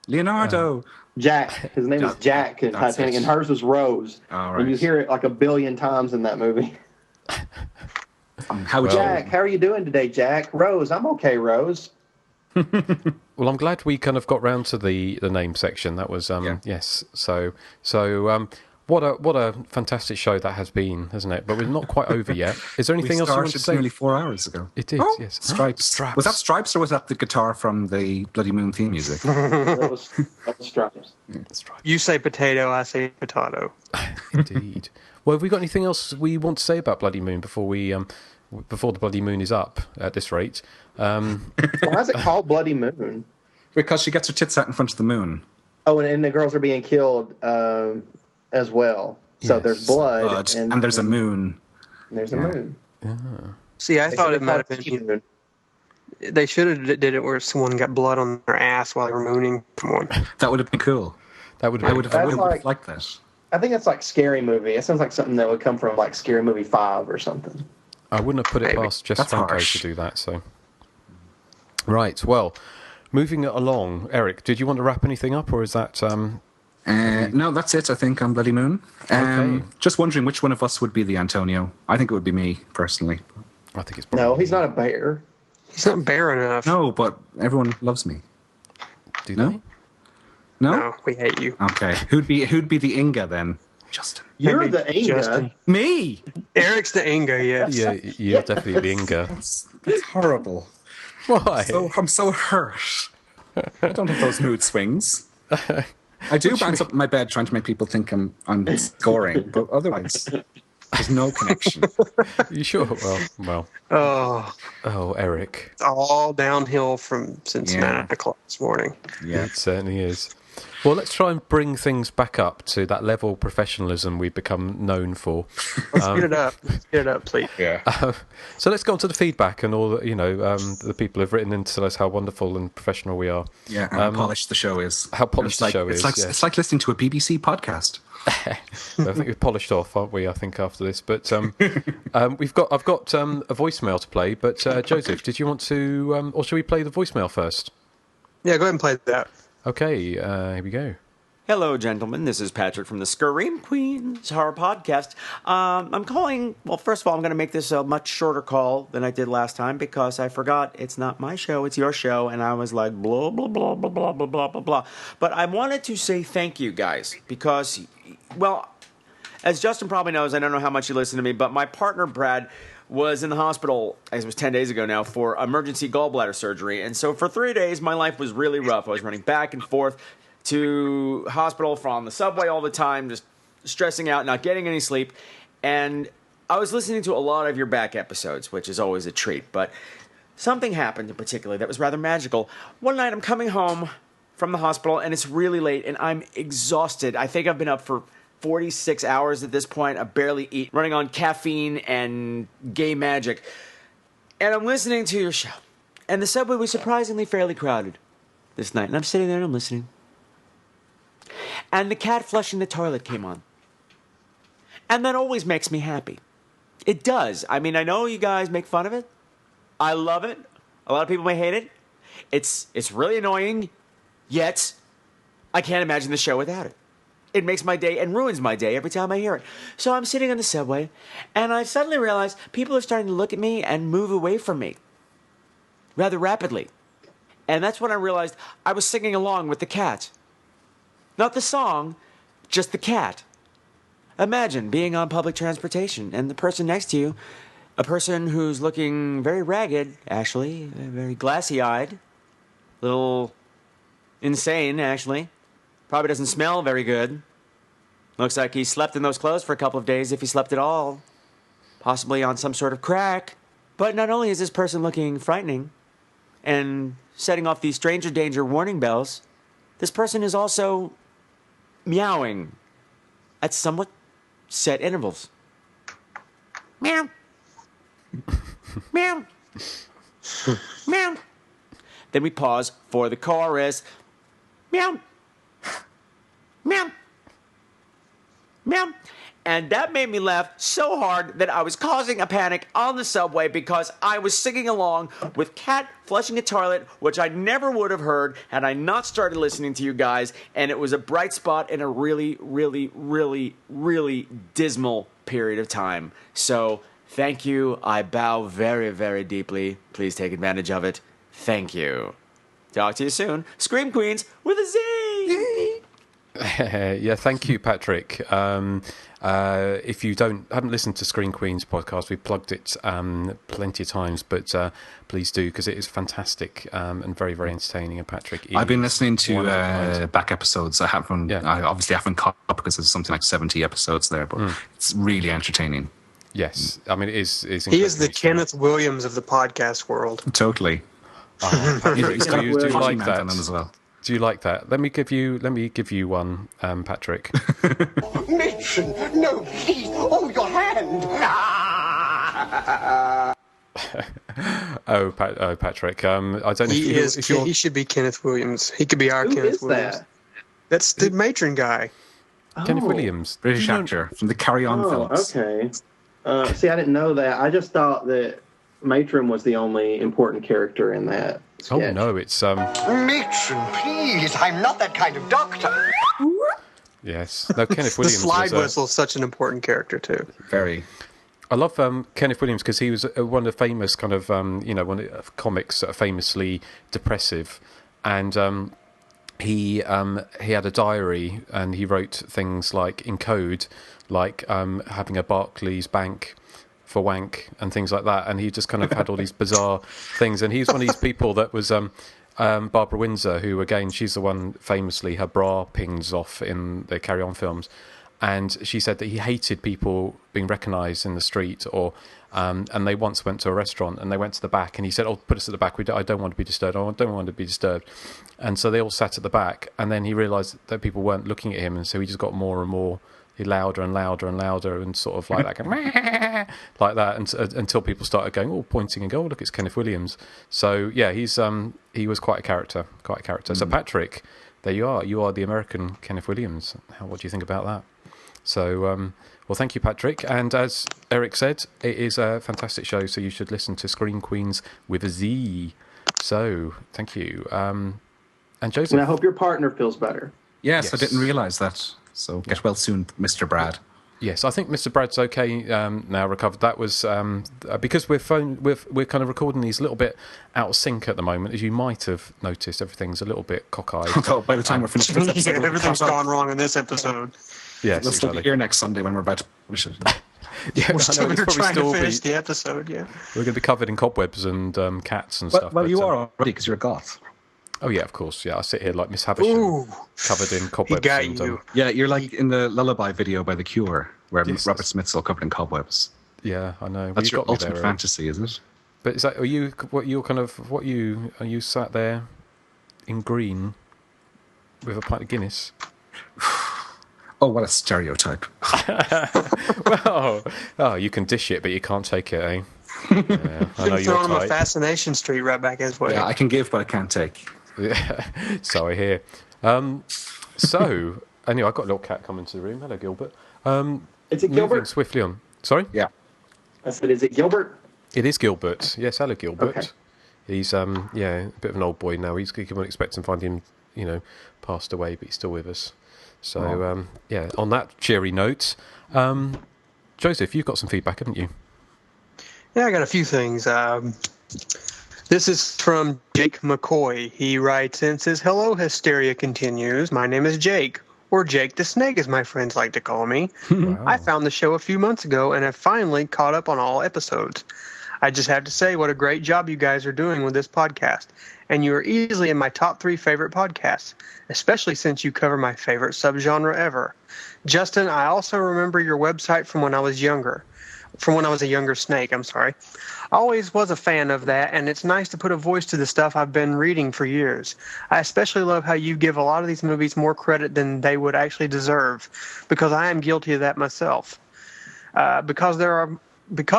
[SPEAKER 11] Leonardo.
[SPEAKER 12] Jack. His name is Jack in Titanic, and hers is Rose.
[SPEAKER 11] All right.
[SPEAKER 12] And you hear it like 1 billion times in that movie. Jack, how are you doing today, Jack? Rose, I'm okay, Rose.
[SPEAKER 10] Well, I'm glad we kind of got round to the name section. That was yes. So what a fantastic show that has been, hasn't it? But we're not quite over yet. Is there anything else you want to say?
[SPEAKER 11] Nearly 4 hours ago.
[SPEAKER 10] It did. Yes.
[SPEAKER 11] Stripes. Was that Stripes or was that the guitar from the Bloody Moon theme music?
[SPEAKER 12] That was Stripes.
[SPEAKER 10] Stripes.
[SPEAKER 1] You say potato, I say potato.
[SPEAKER 10] Indeed. Well, have we got anything else we want to say about Bloody Moon before the Bloody Moon is up at this rate?
[SPEAKER 12] Why is it called Bloody Moon?
[SPEAKER 11] Because she gets her tits out in front of the moon.
[SPEAKER 12] Oh, and the girls are being killed as well. So there's blood.
[SPEAKER 11] And there's a moon.
[SPEAKER 12] There's a moon.
[SPEAKER 10] Yeah.
[SPEAKER 1] See, I thought it might have been... They should have did it where someone got blood on their ass while they were mooning someone.
[SPEAKER 11] That would have been cool. I would have liked that.
[SPEAKER 12] I think that's like Scary Movie. It sounds like something that would come from like Scary Movie 5 or something.
[SPEAKER 10] I wouldn't have put it past Jess Franco to do that. So, right. Well, moving it along, Eric, did you want to wrap anything up, or is that?
[SPEAKER 11] No, that's it. I think on Bloody Moon.
[SPEAKER 10] Okay.
[SPEAKER 11] Just wondering which one of us would be the Antonio. I think it would be me personally.
[SPEAKER 10] I think it's
[SPEAKER 12] no. He's not a bear.
[SPEAKER 1] He's not bear enough.
[SPEAKER 11] No, but everyone loves me.
[SPEAKER 10] Do they?
[SPEAKER 11] No,
[SPEAKER 1] we hate you.
[SPEAKER 11] Okay, who'd be the Inga then? Justin.
[SPEAKER 12] You're the Inga.
[SPEAKER 1] Justin.
[SPEAKER 11] Me.
[SPEAKER 1] Eric's the Inga. Yes.
[SPEAKER 10] Yeah, you're definitely the Inga.
[SPEAKER 11] That's horrible.
[SPEAKER 10] Why?
[SPEAKER 11] I'm so hurt. I don't have those mood swings. I do bounce up in my bed trying to make people think I'm scoring, but otherwise there's no connection.
[SPEAKER 10] You sure? Well. Oh, Eric.
[SPEAKER 1] It's all downhill since 9 o'clock this morning.
[SPEAKER 10] Yeah, it certainly is. Well, let's try and bring things back up to that level of professionalism we've become known for.
[SPEAKER 1] Let's get it up. Let's get it up, please.
[SPEAKER 11] Yeah.
[SPEAKER 10] So let's go on to the feedback and all the people who've written in to tell us how wonderful and professional we are.
[SPEAKER 11] Yeah, and how polished the show is.
[SPEAKER 10] How polished the show is.
[SPEAKER 11] It's like listening to a BBC podcast.
[SPEAKER 10] Well, I think we've polished off, aren't we? I think after this, but I've got a voicemail to play. But Joseph, did you want to, or should we play the voicemail first?
[SPEAKER 1] Yeah, go ahead and play that.
[SPEAKER 10] Okay, here we go.
[SPEAKER 4] Hello, gentlemen. This is Patrick from the Scream Queens Horror Podcast. I'm calling... Well, first of all, I'm going to make this a much shorter call than I did last time because I forgot it's not my show, it's your show, and I was like, blah, blah, blah, blah, blah, blah, blah, blah, blah. But I wanted to say thank you, guys, because, well, as Justin probably knows, I don't know how much you listen to me, but my partner, Brad, was in the hospital, it was 10 days ago now, for emergency gallbladder surgery. And so for 3 days, my life was really rough. I was running back and forth to hospital from the subway all the time, just stressing out, not getting any sleep. And I was listening to a lot of your back episodes, which is always a treat. But something happened in particular that was rather magical. One night I'm coming home from the hospital, and it's really late, and I'm exhausted. I think I've been up for 46 hours at this point. I barely eat, running on caffeine and gay magic. And I'm listening to your show. And the subway was surprisingly fairly crowded this night. And I'm sitting there and I'm listening. And the cat flushing the toilet came on. And that always makes me happy. It does. I mean, I know you guys make fun of it. I love it. A lot of people may hate it. It's really annoying. Yet, I can't imagine the show without it. It makes my day and ruins my day every time I hear it. So I'm sitting on the subway, and I suddenly realize people are starting to look at me and move away from me rather rapidly. And that's when I realized I was singing along with the cat. Not the song, just the cat. Imagine being on public transportation and the person next to you, a person who's looking very ragged, actually, very glassy-eyed, a little insane, actually. Probably doesn't smell very good. Looks like he slept in those clothes for a couple of days, if he slept at all. Possibly on some sort of crack. But not only is this person looking frightening and setting off these stranger danger warning bells, this person is also meowing at somewhat set intervals. Meow. Meow. Meow. Then we pause for the chorus. Meow. Meow. Meow. And that made me laugh so hard that I was causing a panic on the subway because I was singing along with Cat flushing a toilet, which I never would have heard had I not started listening to you guys. And it was a bright spot in a really, really, really, really dismal period of time. So thank you. I bow very, very deeply. Please take advantage of it. Thank you. Talk to you soon. Scream Queens with a Z.
[SPEAKER 10] Yeah, thank you, Patrick. If you haven't listened to Screen Queens podcast, we've plugged it plenty of times, but please do, because it is fantastic and very, very entertaining. And Patrick,
[SPEAKER 11] I've been listening to back episodes. I obviously haven't caught up because there's something like 70 episodes there, but it's really entertaining.
[SPEAKER 10] Yes, I mean it is.
[SPEAKER 1] He is the Kenneth Williams of the podcast world.
[SPEAKER 11] Totally.
[SPEAKER 10] Patrick, do you like that
[SPEAKER 11] as well?
[SPEAKER 10] Do you like that? Let me give you one, Patrick.
[SPEAKER 2] Matron, no, please, hold your hand.
[SPEAKER 10] Patrick. I don't know if
[SPEAKER 1] he should be Kenneth Williams. He could be our Kenneth Williams.
[SPEAKER 12] That?
[SPEAKER 1] That's the matron guy.
[SPEAKER 10] Kenneth Williams,
[SPEAKER 11] British actor from the Carry On films.
[SPEAKER 12] Okay. See, I didn't know that. I just thought that Matron was the only important character in that sketch.
[SPEAKER 10] Oh no, it's
[SPEAKER 2] Matron, please, I'm not that kind of doctor.
[SPEAKER 10] Yes, no, Kenneth Williams.
[SPEAKER 1] The slide whistle is such an important character too.
[SPEAKER 11] Very.
[SPEAKER 10] I love Kenneth Williams because he was one of the famous kind of one of comics that are famously depressive, and he had a diary and he wrote things like in code, like having a Barclays Bank for wank and things like that, and he just kind of had all these bizarre things. And he's one of these people that was Barbara Windsor, who again, she's the one famously her bra pings off in the Carry On films, and she said that he hated people being recognised in the street, or and they once went to a restaurant and they went to the back and he said, "Oh, put us at the back. I don't want to be disturbed. I don't want to be disturbed." And so they all sat at the back, and then he realised that people weren't looking at him, and so he just got more and more louder and louder and louder, and sort of like that, going, like that, until people started going, pointing and go, "Oh, look, it's Kenneth Williams." So yeah, he was quite a character. So Patrick, there you are. You are the American Kenneth Williams. What do you think about that? So, well, thank you, Patrick. And as Erik said, it is a fantastic show, so you should listen to Scream Queens with a Z. So, thank you. And Joseph.
[SPEAKER 12] And I hope your partner feels better.
[SPEAKER 11] Yes, I didn't realise that. So get well soon, Mr. Brad.
[SPEAKER 10] Yes, I think Mr. Brad's okay now, recovered. That was because we're kind of recording these a little bit out of sync at the moment, as you might have noticed. Everything's a little bit cockeyed.
[SPEAKER 11] Oh, by the time we're finished, this episode,
[SPEAKER 1] everything's gone wrong in this episode.
[SPEAKER 10] Yes,
[SPEAKER 11] let's
[SPEAKER 10] exactly.
[SPEAKER 11] be here next Sunday when we're about to publish it.
[SPEAKER 10] Yeah,
[SPEAKER 1] we're trying to finish the episode. Yeah,
[SPEAKER 10] we're going to be covered in cobwebs and cats and stuff.
[SPEAKER 11] Well, you are already because you're a goth.
[SPEAKER 10] Oh yeah, of course. Yeah, I sit here like Miss Havisham, covered in cobwebs.
[SPEAKER 1] He got you.
[SPEAKER 11] Yeah, you're like in the Lullaby video by The Cure, where Robert Smith's all covered in cobwebs.
[SPEAKER 10] Yeah, I know.
[SPEAKER 11] That's your ultimate
[SPEAKER 10] there,
[SPEAKER 11] fantasy, is it?
[SPEAKER 10] But is that are you sat there in green with a pint of Guinness?
[SPEAKER 11] Oh, what a stereotype!
[SPEAKER 10] Well, you can dish it, but you can't take it, eh? Yeah, I know you're
[SPEAKER 1] him a Fascination Street right back his way.
[SPEAKER 11] Yeah, I can give, but I can't take.
[SPEAKER 10] Yeah, so I hear. So anyway, I've got a little cat coming to the room. Hello, Gilbert.
[SPEAKER 12] Is it Gilbert?
[SPEAKER 10] Moving swiftly on. Sorry?
[SPEAKER 11] Yeah.
[SPEAKER 12] I said, is it Gilbert?
[SPEAKER 10] It is Gilbert. Yes, hello, Gilbert.
[SPEAKER 12] Okay.
[SPEAKER 10] He's a bit of an old boy now. You wouldn't expect to find him, passed away, but he's still with us. So on that cheery note, Joseph, you've got some feedback, haven't you?
[SPEAKER 1] Yeah, I got a few things. This is from Jake McCoy. He writes in, says, "Hello, Hysteria continues. My name is Jake, or Jake the Snake, as my friends like to call me.
[SPEAKER 10] Wow.
[SPEAKER 1] I found the show a few months ago and have finally caught up on all episodes. I just have to say what a great job you guys are doing with this podcast, and you are easily in my top 3 favorite podcasts, especially since you cover my favorite subgenre ever. Justin, I also remember your website from when I was younger. From when I was a younger snake, I'm sorry. I always was a fan of that, and it's nice to put a voice to the stuff I've been reading for years. I especially love how you give a lot of these movies more credit than they would actually deserve, because I am guilty of that myself. Because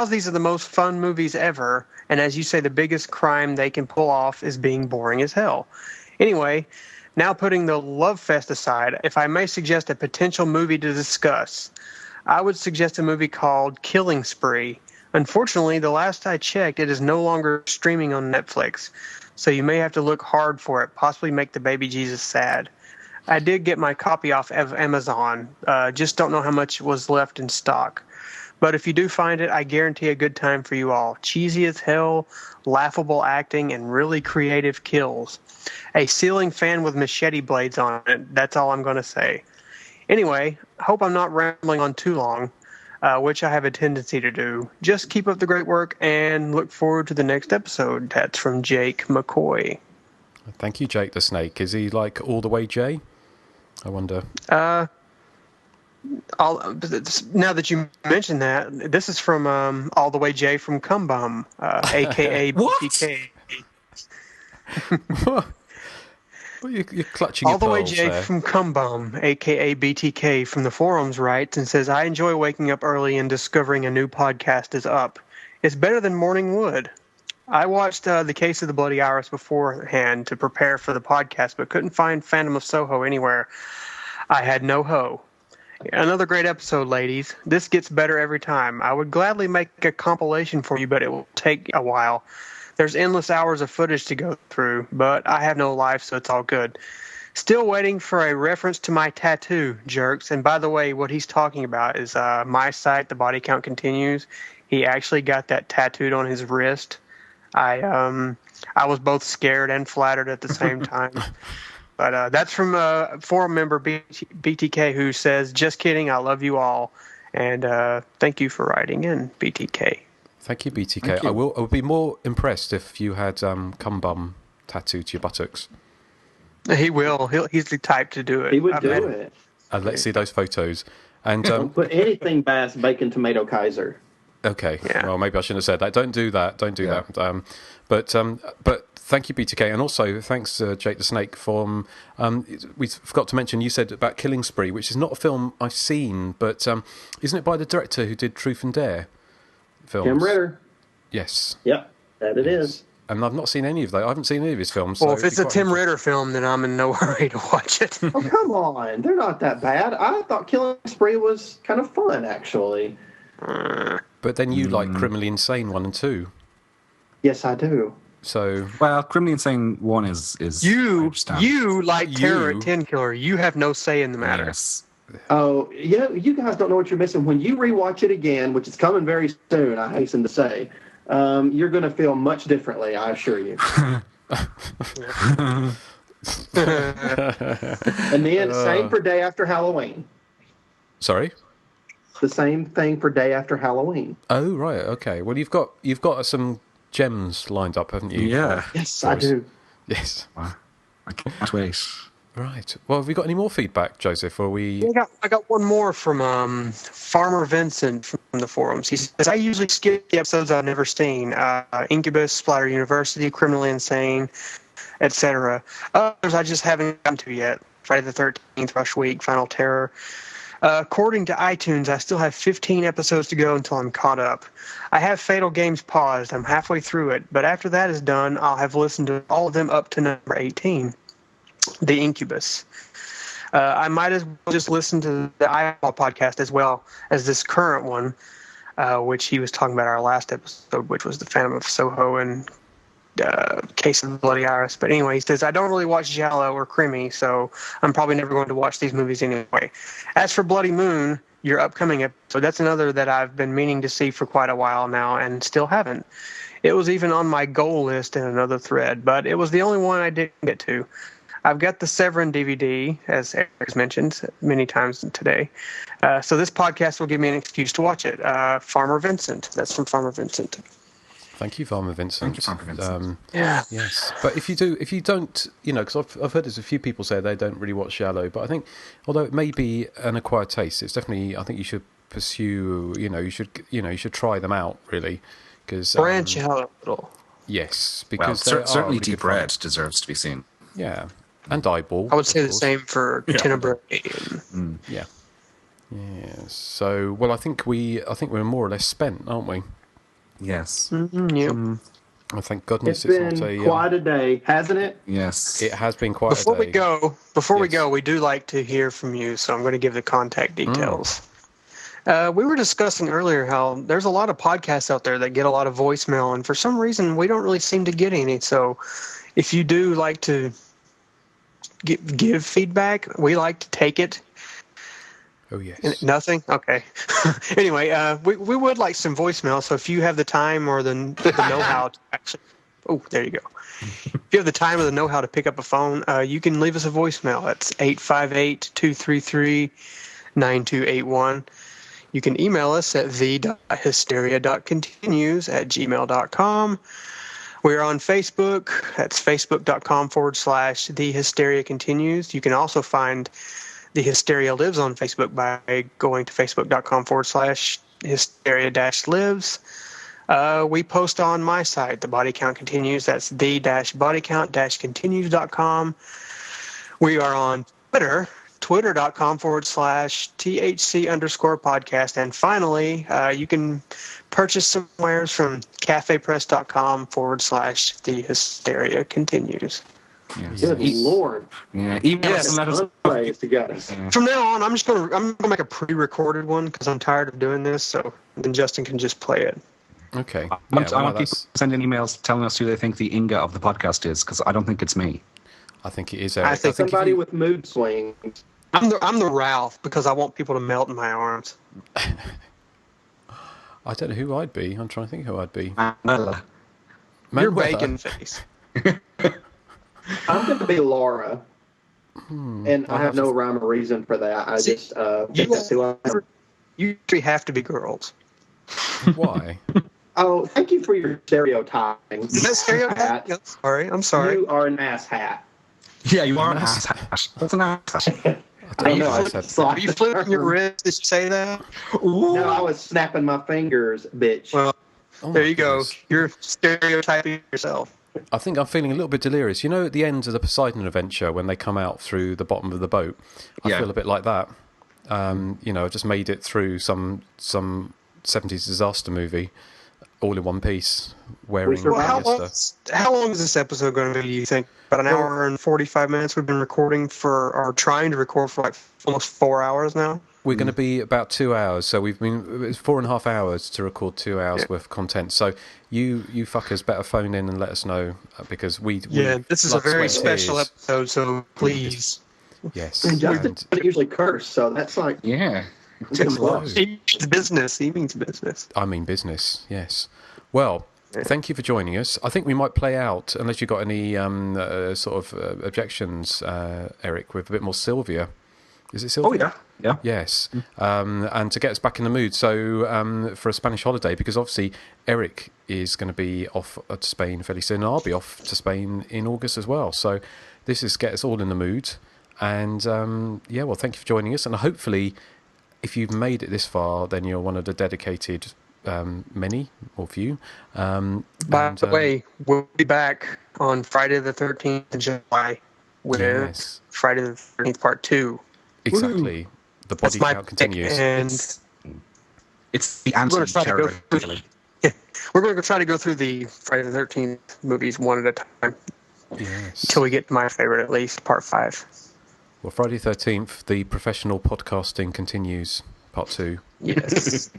[SPEAKER 1] these are the most fun movies ever, and as you say, the biggest crime they can pull off is being boring as hell. Anyway, now putting the love fest aside, if I may suggest a potential movie to discuss, I would suggest a movie called Killing Spree. Unfortunately, the last I checked, it is no longer streaming on Netflix, so you may have to look hard for it, possibly make the baby Jesus sad. I did get my copy off of Amazon, just don't know how much was left in stock. But if you do find it, I guarantee a good time for you all. Cheesy as hell, laughable acting, and really creative kills. A ceiling fan with machete blades on it, that's all I'm going to say. Anyway, hope I'm not rambling on too long, which I have a tendency to do. Just keep up the great work and look forward to the next episode. That's from Jake McCoy.
[SPEAKER 10] Thank you, Jake the Snake. Is he like all the way Jay? I wonder.
[SPEAKER 1] Now that you mention that, this is from All the Way Jay from Cumbum, a.k.a. BTK.
[SPEAKER 10] Well, you're clutching
[SPEAKER 1] All the
[SPEAKER 10] your
[SPEAKER 1] way
[SPEAKER 10] pearls
[SPEAKER 1] Jay
[SPEAKER 10] there.
[SPEAKER 1] from Cumbum, a.k.a. BTK, from the forums writes and says, I enjoy waking up early and discovering a new podcast is up. It's better than morning wood. I watched The Case of the Bloody Iris beforehand to prepare for the podcast, but couldn't find Phantom of Soho anywhere. I had no hoe. Another great episode, ladies. This gets better every time. I would gladly make a compilation for you, but it will take a while. There's endless hours of footage to go through, but I have no life, so it's all good. Still waiting for a reference to my tattoo, jerks. And by the way, what he's talking about is my site, The Body Count Continues. He actually got that tattooed on his wrist. I was both scared and flattered at the same time. But that's from forum member BTK, who says, just kidding, I love you all. And thank you for writing in, BTK.
[SPEAKER 10] Thank you, BTK.
[SPEAKER 1] Thank you.
[SPEAKER 10] I would be more impressed if you had cum bum tattooed to your buttocks.
[SPEAKER 1] He will. He's the type to do it.
[SPEAKER 12] He would do it.
[SPEAKER 10] Let's see those photos. And
[SPEAKER 12] Don't put anything past bacon, tomato, Kaiser.
[SPEAKER 10] Okay. Yeah. Well, maybe I shouldn't have said that. Don't do that. Don't do that. But thank you, BTK, and also thanks Jake the Snake for. We forgot to mention, you said about Killing Spree, which is not a film I've seen, but isn't it by the director who did Truth and Dare films?
[SPEAKER 12] Tim Ritter.
[SPEAKER 10] Yes.
[SPEAKER 12] Yep, that it is.
[SPEAKER 10] And I've not seen any of those. I haven't seen any of his films.
[SPEAKER 1] Well,
[SPEAKER 10] so
[SPEAKER 1] if it's a Tim Ritter film, then I'm in no hurry to watch it.
[SPEAKER 12] Oh, come on. They're not that bad. I thought Killing Spree was kind of fun, actually.
[SPEAKER 10] But then you like Criminally Insane 1 and 2.
[SPEAKER 12] Yes, I do.
[SPEAKER 10] So
[SPEAKER 11] well, Criminally Insane 1 is
[SPEAKER 1] you like Terror at 10 Killer. You have no say in the matter.
[SPEAKER 11] Yes.
[SPEAKER 12] Oh, you guys don't know what you're missing. When you rewatch it again, which is coming very soon, I hasten to say, you're going to feel much differently, I assure you. And then same for Day After Halloween.
[SPEAKER 10] Sorry?
[SPEAKER 12] The same thing for Day After Halloween.
[SPEAKER 10] Oh, right, okay. Well, you've got some gems lined up, haven't you?
[SPEAKER 11] Yeah.
[SPEAKER 12] Yes, I do.
[SPEAKER 10] Yes.
[SPEAKER 11] Wow. I can't wait.
[SPEAKER 10] Right. Well, have we got any more feedback, Joseph? Or we?
[SPEAKER 1] I got one more from Farmer Vincent from the forums. He says, I usually skip the episodes I've never seen. Incubus, Splatter University, Criminally Insane, etc. Others I just haven't gotten to yet. Friday the 13th, Rush Week, Final Terror. According to iTunes, I still have 15 episodes to go until I'm caught up. I have Fatal Games paused. I'm halfway through it, but after that is done, I'll have listened to all of them up to number 18, The Incubus. I might as well just listen to the Eyeball podcast as well as this current one, which he was talking about our last episode, which was The Phantom of Soho and Case of the Bloody Iris. But anyway, he says, I don't really watch Giallo or Crimi, so I'm probably never going to watch these movies anyway. As for Bloody Moon, your upcoming episode, that's another that I've been meaning to see for quite a while now and still haven't. It was even on my goal list in another thread, but it was the only one I didn't get to. I've got the Severin DVD, as Erik has mentioned many times today. So this podcast will give me an excuse to watch it. Farmer Vincent. That's from Farmer Vincent.
[SPEAKER 10] Thank you, Farmer Vincent.
[SPEAKER 11] Thank you, Farmer Vincent.
[SPEAKER 1] Yeah.
[SPEAKER 10] Yes, but if you don't, because I've heard there's a few people say they don't really watch Giallo, but I think, although it may be an acquired taste, it's definitely, I think you should pursue, you should try them out, really, because
[SPEAKER 1] branch out a little.
[SPEAKER 10] Yes, because
[SPEAKER 11] certainly Deep Red deserves to be seen.
[SPEAKER 10] Yeah, and Eyeball.
[SPEAKER 1] I would say the same for Tenebrae.
[SPEAKER 10] Yeah. Yeah. So, well, I think we're more or less spent, aren't we?
[SPEAKER 11] Yes.
[SPEAKER 1] Mm-hmm,
[SPEAKER 10] I thank goodness
[SPEAKER 12] it's been quite a day, hasn't it?
[SPEAKER 11] Yes.
[SPEAKER 10] It has been quite
[SPEAKER 1] Before
[SPEAKER 10] a day.
[SPEAKER 1] Before we go, we do like to hear from you, so I'm going to give the contact details. We were discussing earlier how there's a lot of podcasts out there that get a lot of voicemail, and for some reason we don't really seem to get any. So if you do like to give feedback, we like to take it.
[SPEAKER 10] Oh, yes.
[SPEAKER 1] Nothing? Okay. Anyway, we would like some voicemail, so if you have the time or the know-how to actually... Oh, there you go. If you have the time or the know-how to pick up a phone, you can leave us a voicemail. That's 858-233-9281. You can email us at the.hysteria.continues@gmail.com. We're on Facebook. That's facebook.com/thehysteriacontinues. You can also find The Hysteria Lives on Facebook by going to facebook.com/hysteria-lives. We post on my site, The Body Count Continues. That's the-bodycount-continues.com. We are on Twitter, twitter.com/THC_podcast. And finally, you can purchase some wares from cafepress.com/The Hysteria Continues.
[SPEAKER 11] Yes.
[SPEAKER 12] Good Lord.
[SPEAKER 11] Yeah, email us and let us know.
[SPEAKER 1] From now on, I'm gonna make a pre-recorded one because I'm tired of doing this. So then Justin can just play it.
[SPEAKER 10] Okay.
[SPEAKER 11] I want people sending emails telling us who they think the Inga of the podcast is, because I don't think it's me.
[SPEAKER 10] I think it is.
[SPEAKER 1] I think
[SPEAKER 12] somebody with mood swings.
[SPEAKER 1] I'm the Ralph because I want people to melt in my arms.
[SPEAKER 10] I don't know who I'd be. I'm trying to think who I'd be.
[SPEAKER 11] Manuela.
[SPEAKER 1] You're bacon face.
[SPEAKER 12] I'm going to be Laura. And I have no rhyme or reason for that. I just that's who I am.
[SPEAKER 1] You three have to be girls.
[SPEAKER 10] Why?
[SPEAKER 12] Oh, thank you for your stereotyping.
[SPEAKER 1] Is that stereotyping? I'm sorry.
[SPEAKER 12] You are an ass hat.
[SPEAKER 11] Yeah, you are an ass hat. What's an ass hat?
[SPEAKER 12] I know.
[SPEAKER 1] Are you flipping your wrist? Did you say that?
[SPEAKER 12] Ooh. No, I was snapping my fingers, bitch.
[SPEAKER 1] Well, there you go. You're stereotyping yourself.
[SPEAKER 10] I think I'm feeling a little bit delirious. You know, at the end of the Poseidon adventure, when they come out through the bottom of the boat, I feel a bit like that. I just made it through some 70s disaster movie, all in one piece, wearing
[SPEAKER 1] how long is this episode going to be, do you think? About an hour and 45 minutes we've been recording or trying to record for like almost 4 hours now?
[SPEAKER 10] we're going to be about 2 hours. So it's 4.5 hours to record 2 hours worth of content. So you fuckers better phone in and let us know, because
[SPEAKER 1] this is a very special episode. So please,
[SPEAKER 10] yes.
[SPEAKER 12] And Justin doesn't usually curse, so that's like
[SPEAKER 1] he means business. He means business.
[SPEAKER 10] I mean business. Yes. Well. Thank you for joining us. I think we might play out, unless you've got any sort of objections, Erik, with a bit more Sylvia. Is it Sylvia?
[SPEAKER 11] Oh, yeah.
[SPEAKER 10] Yes. And to get us back in the mood, so for a Spanish holiday, because obviously Erik is going to be off to Spain fairly soon, and I'll be off to Spain in August as well. So this is get us all in the mood. And, well, thank you for joining us. And hopefully, if you've made it this far, then you're one of the dedicated many or few.
[SPEAKER 1] By the way, we'll be back on Friday the 13th of July with Friday the 13th Part 2.
[SPEAKER 10] Exactly. Woo-hoo. The body count continues.
[SPEAKER 1] And
[SPEAKER 11] it's the anti-terror.
[SPEAKER 1] We're going to try to go through the Friday the 13th movies one at a time.
[SPEAKER 10] Yes.
[SPEAKER 1] Until we get to my favorite, at least, Part 5.
[SPEAKER 10] Well, Friday the 13th, the professional podcasting continues, Part 2.
[SPEAKER 1] Yes.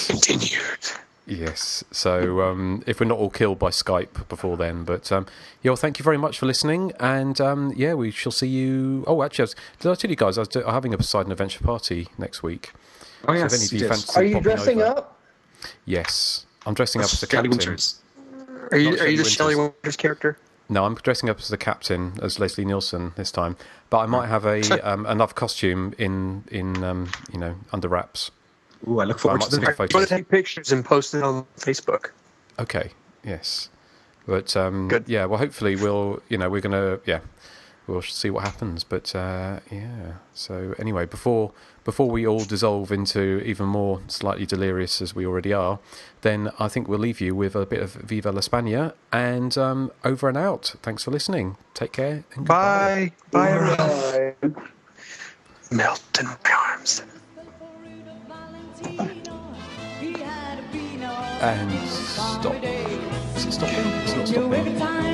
[SPEAKER 1] Continued.
[SPEAKER 10] Yes. So if we're not all killed by Skype before then, but well, thank you very much for listening, and we shall see you. Oh, actually, did I tell you guys I was having a Poseidon Adventure party next week?
[SPEAKER 11] Oh yes.
[SPEAKER 10] So if any of you fancy
[SPEAKER 12] Are you dressing up?
[SPEAKER 10] Yes, I'm dressing up as the captain.
[SPEAKER 1] Are you the Shelley Winters character?
[SPEAKER 10] No, I'm dressing up as the captain, as Leslie Nielsen this time. But I might have another costume in under wraps.
[SPEAKER 11] Ooh, I look forward to
[SPEAKER 1] the photos. I'm going to take pictures and post it on Facebook.
[SPEAKER 10] Okay. Yes. But good. Yeah. Well, hopefully we'll we'll see what happens. But So anyway, before we all dissolve into even more slightly delirious as we already are, then I think we'll leave you with a bit of Viva la España and over and out. Thanks for listening. Take care. And
[SPEAKER 1] bye. Bye, everyone. Melt in my arms.
[SPEAKER 10] And stop. Is it stopping? It's not stopping.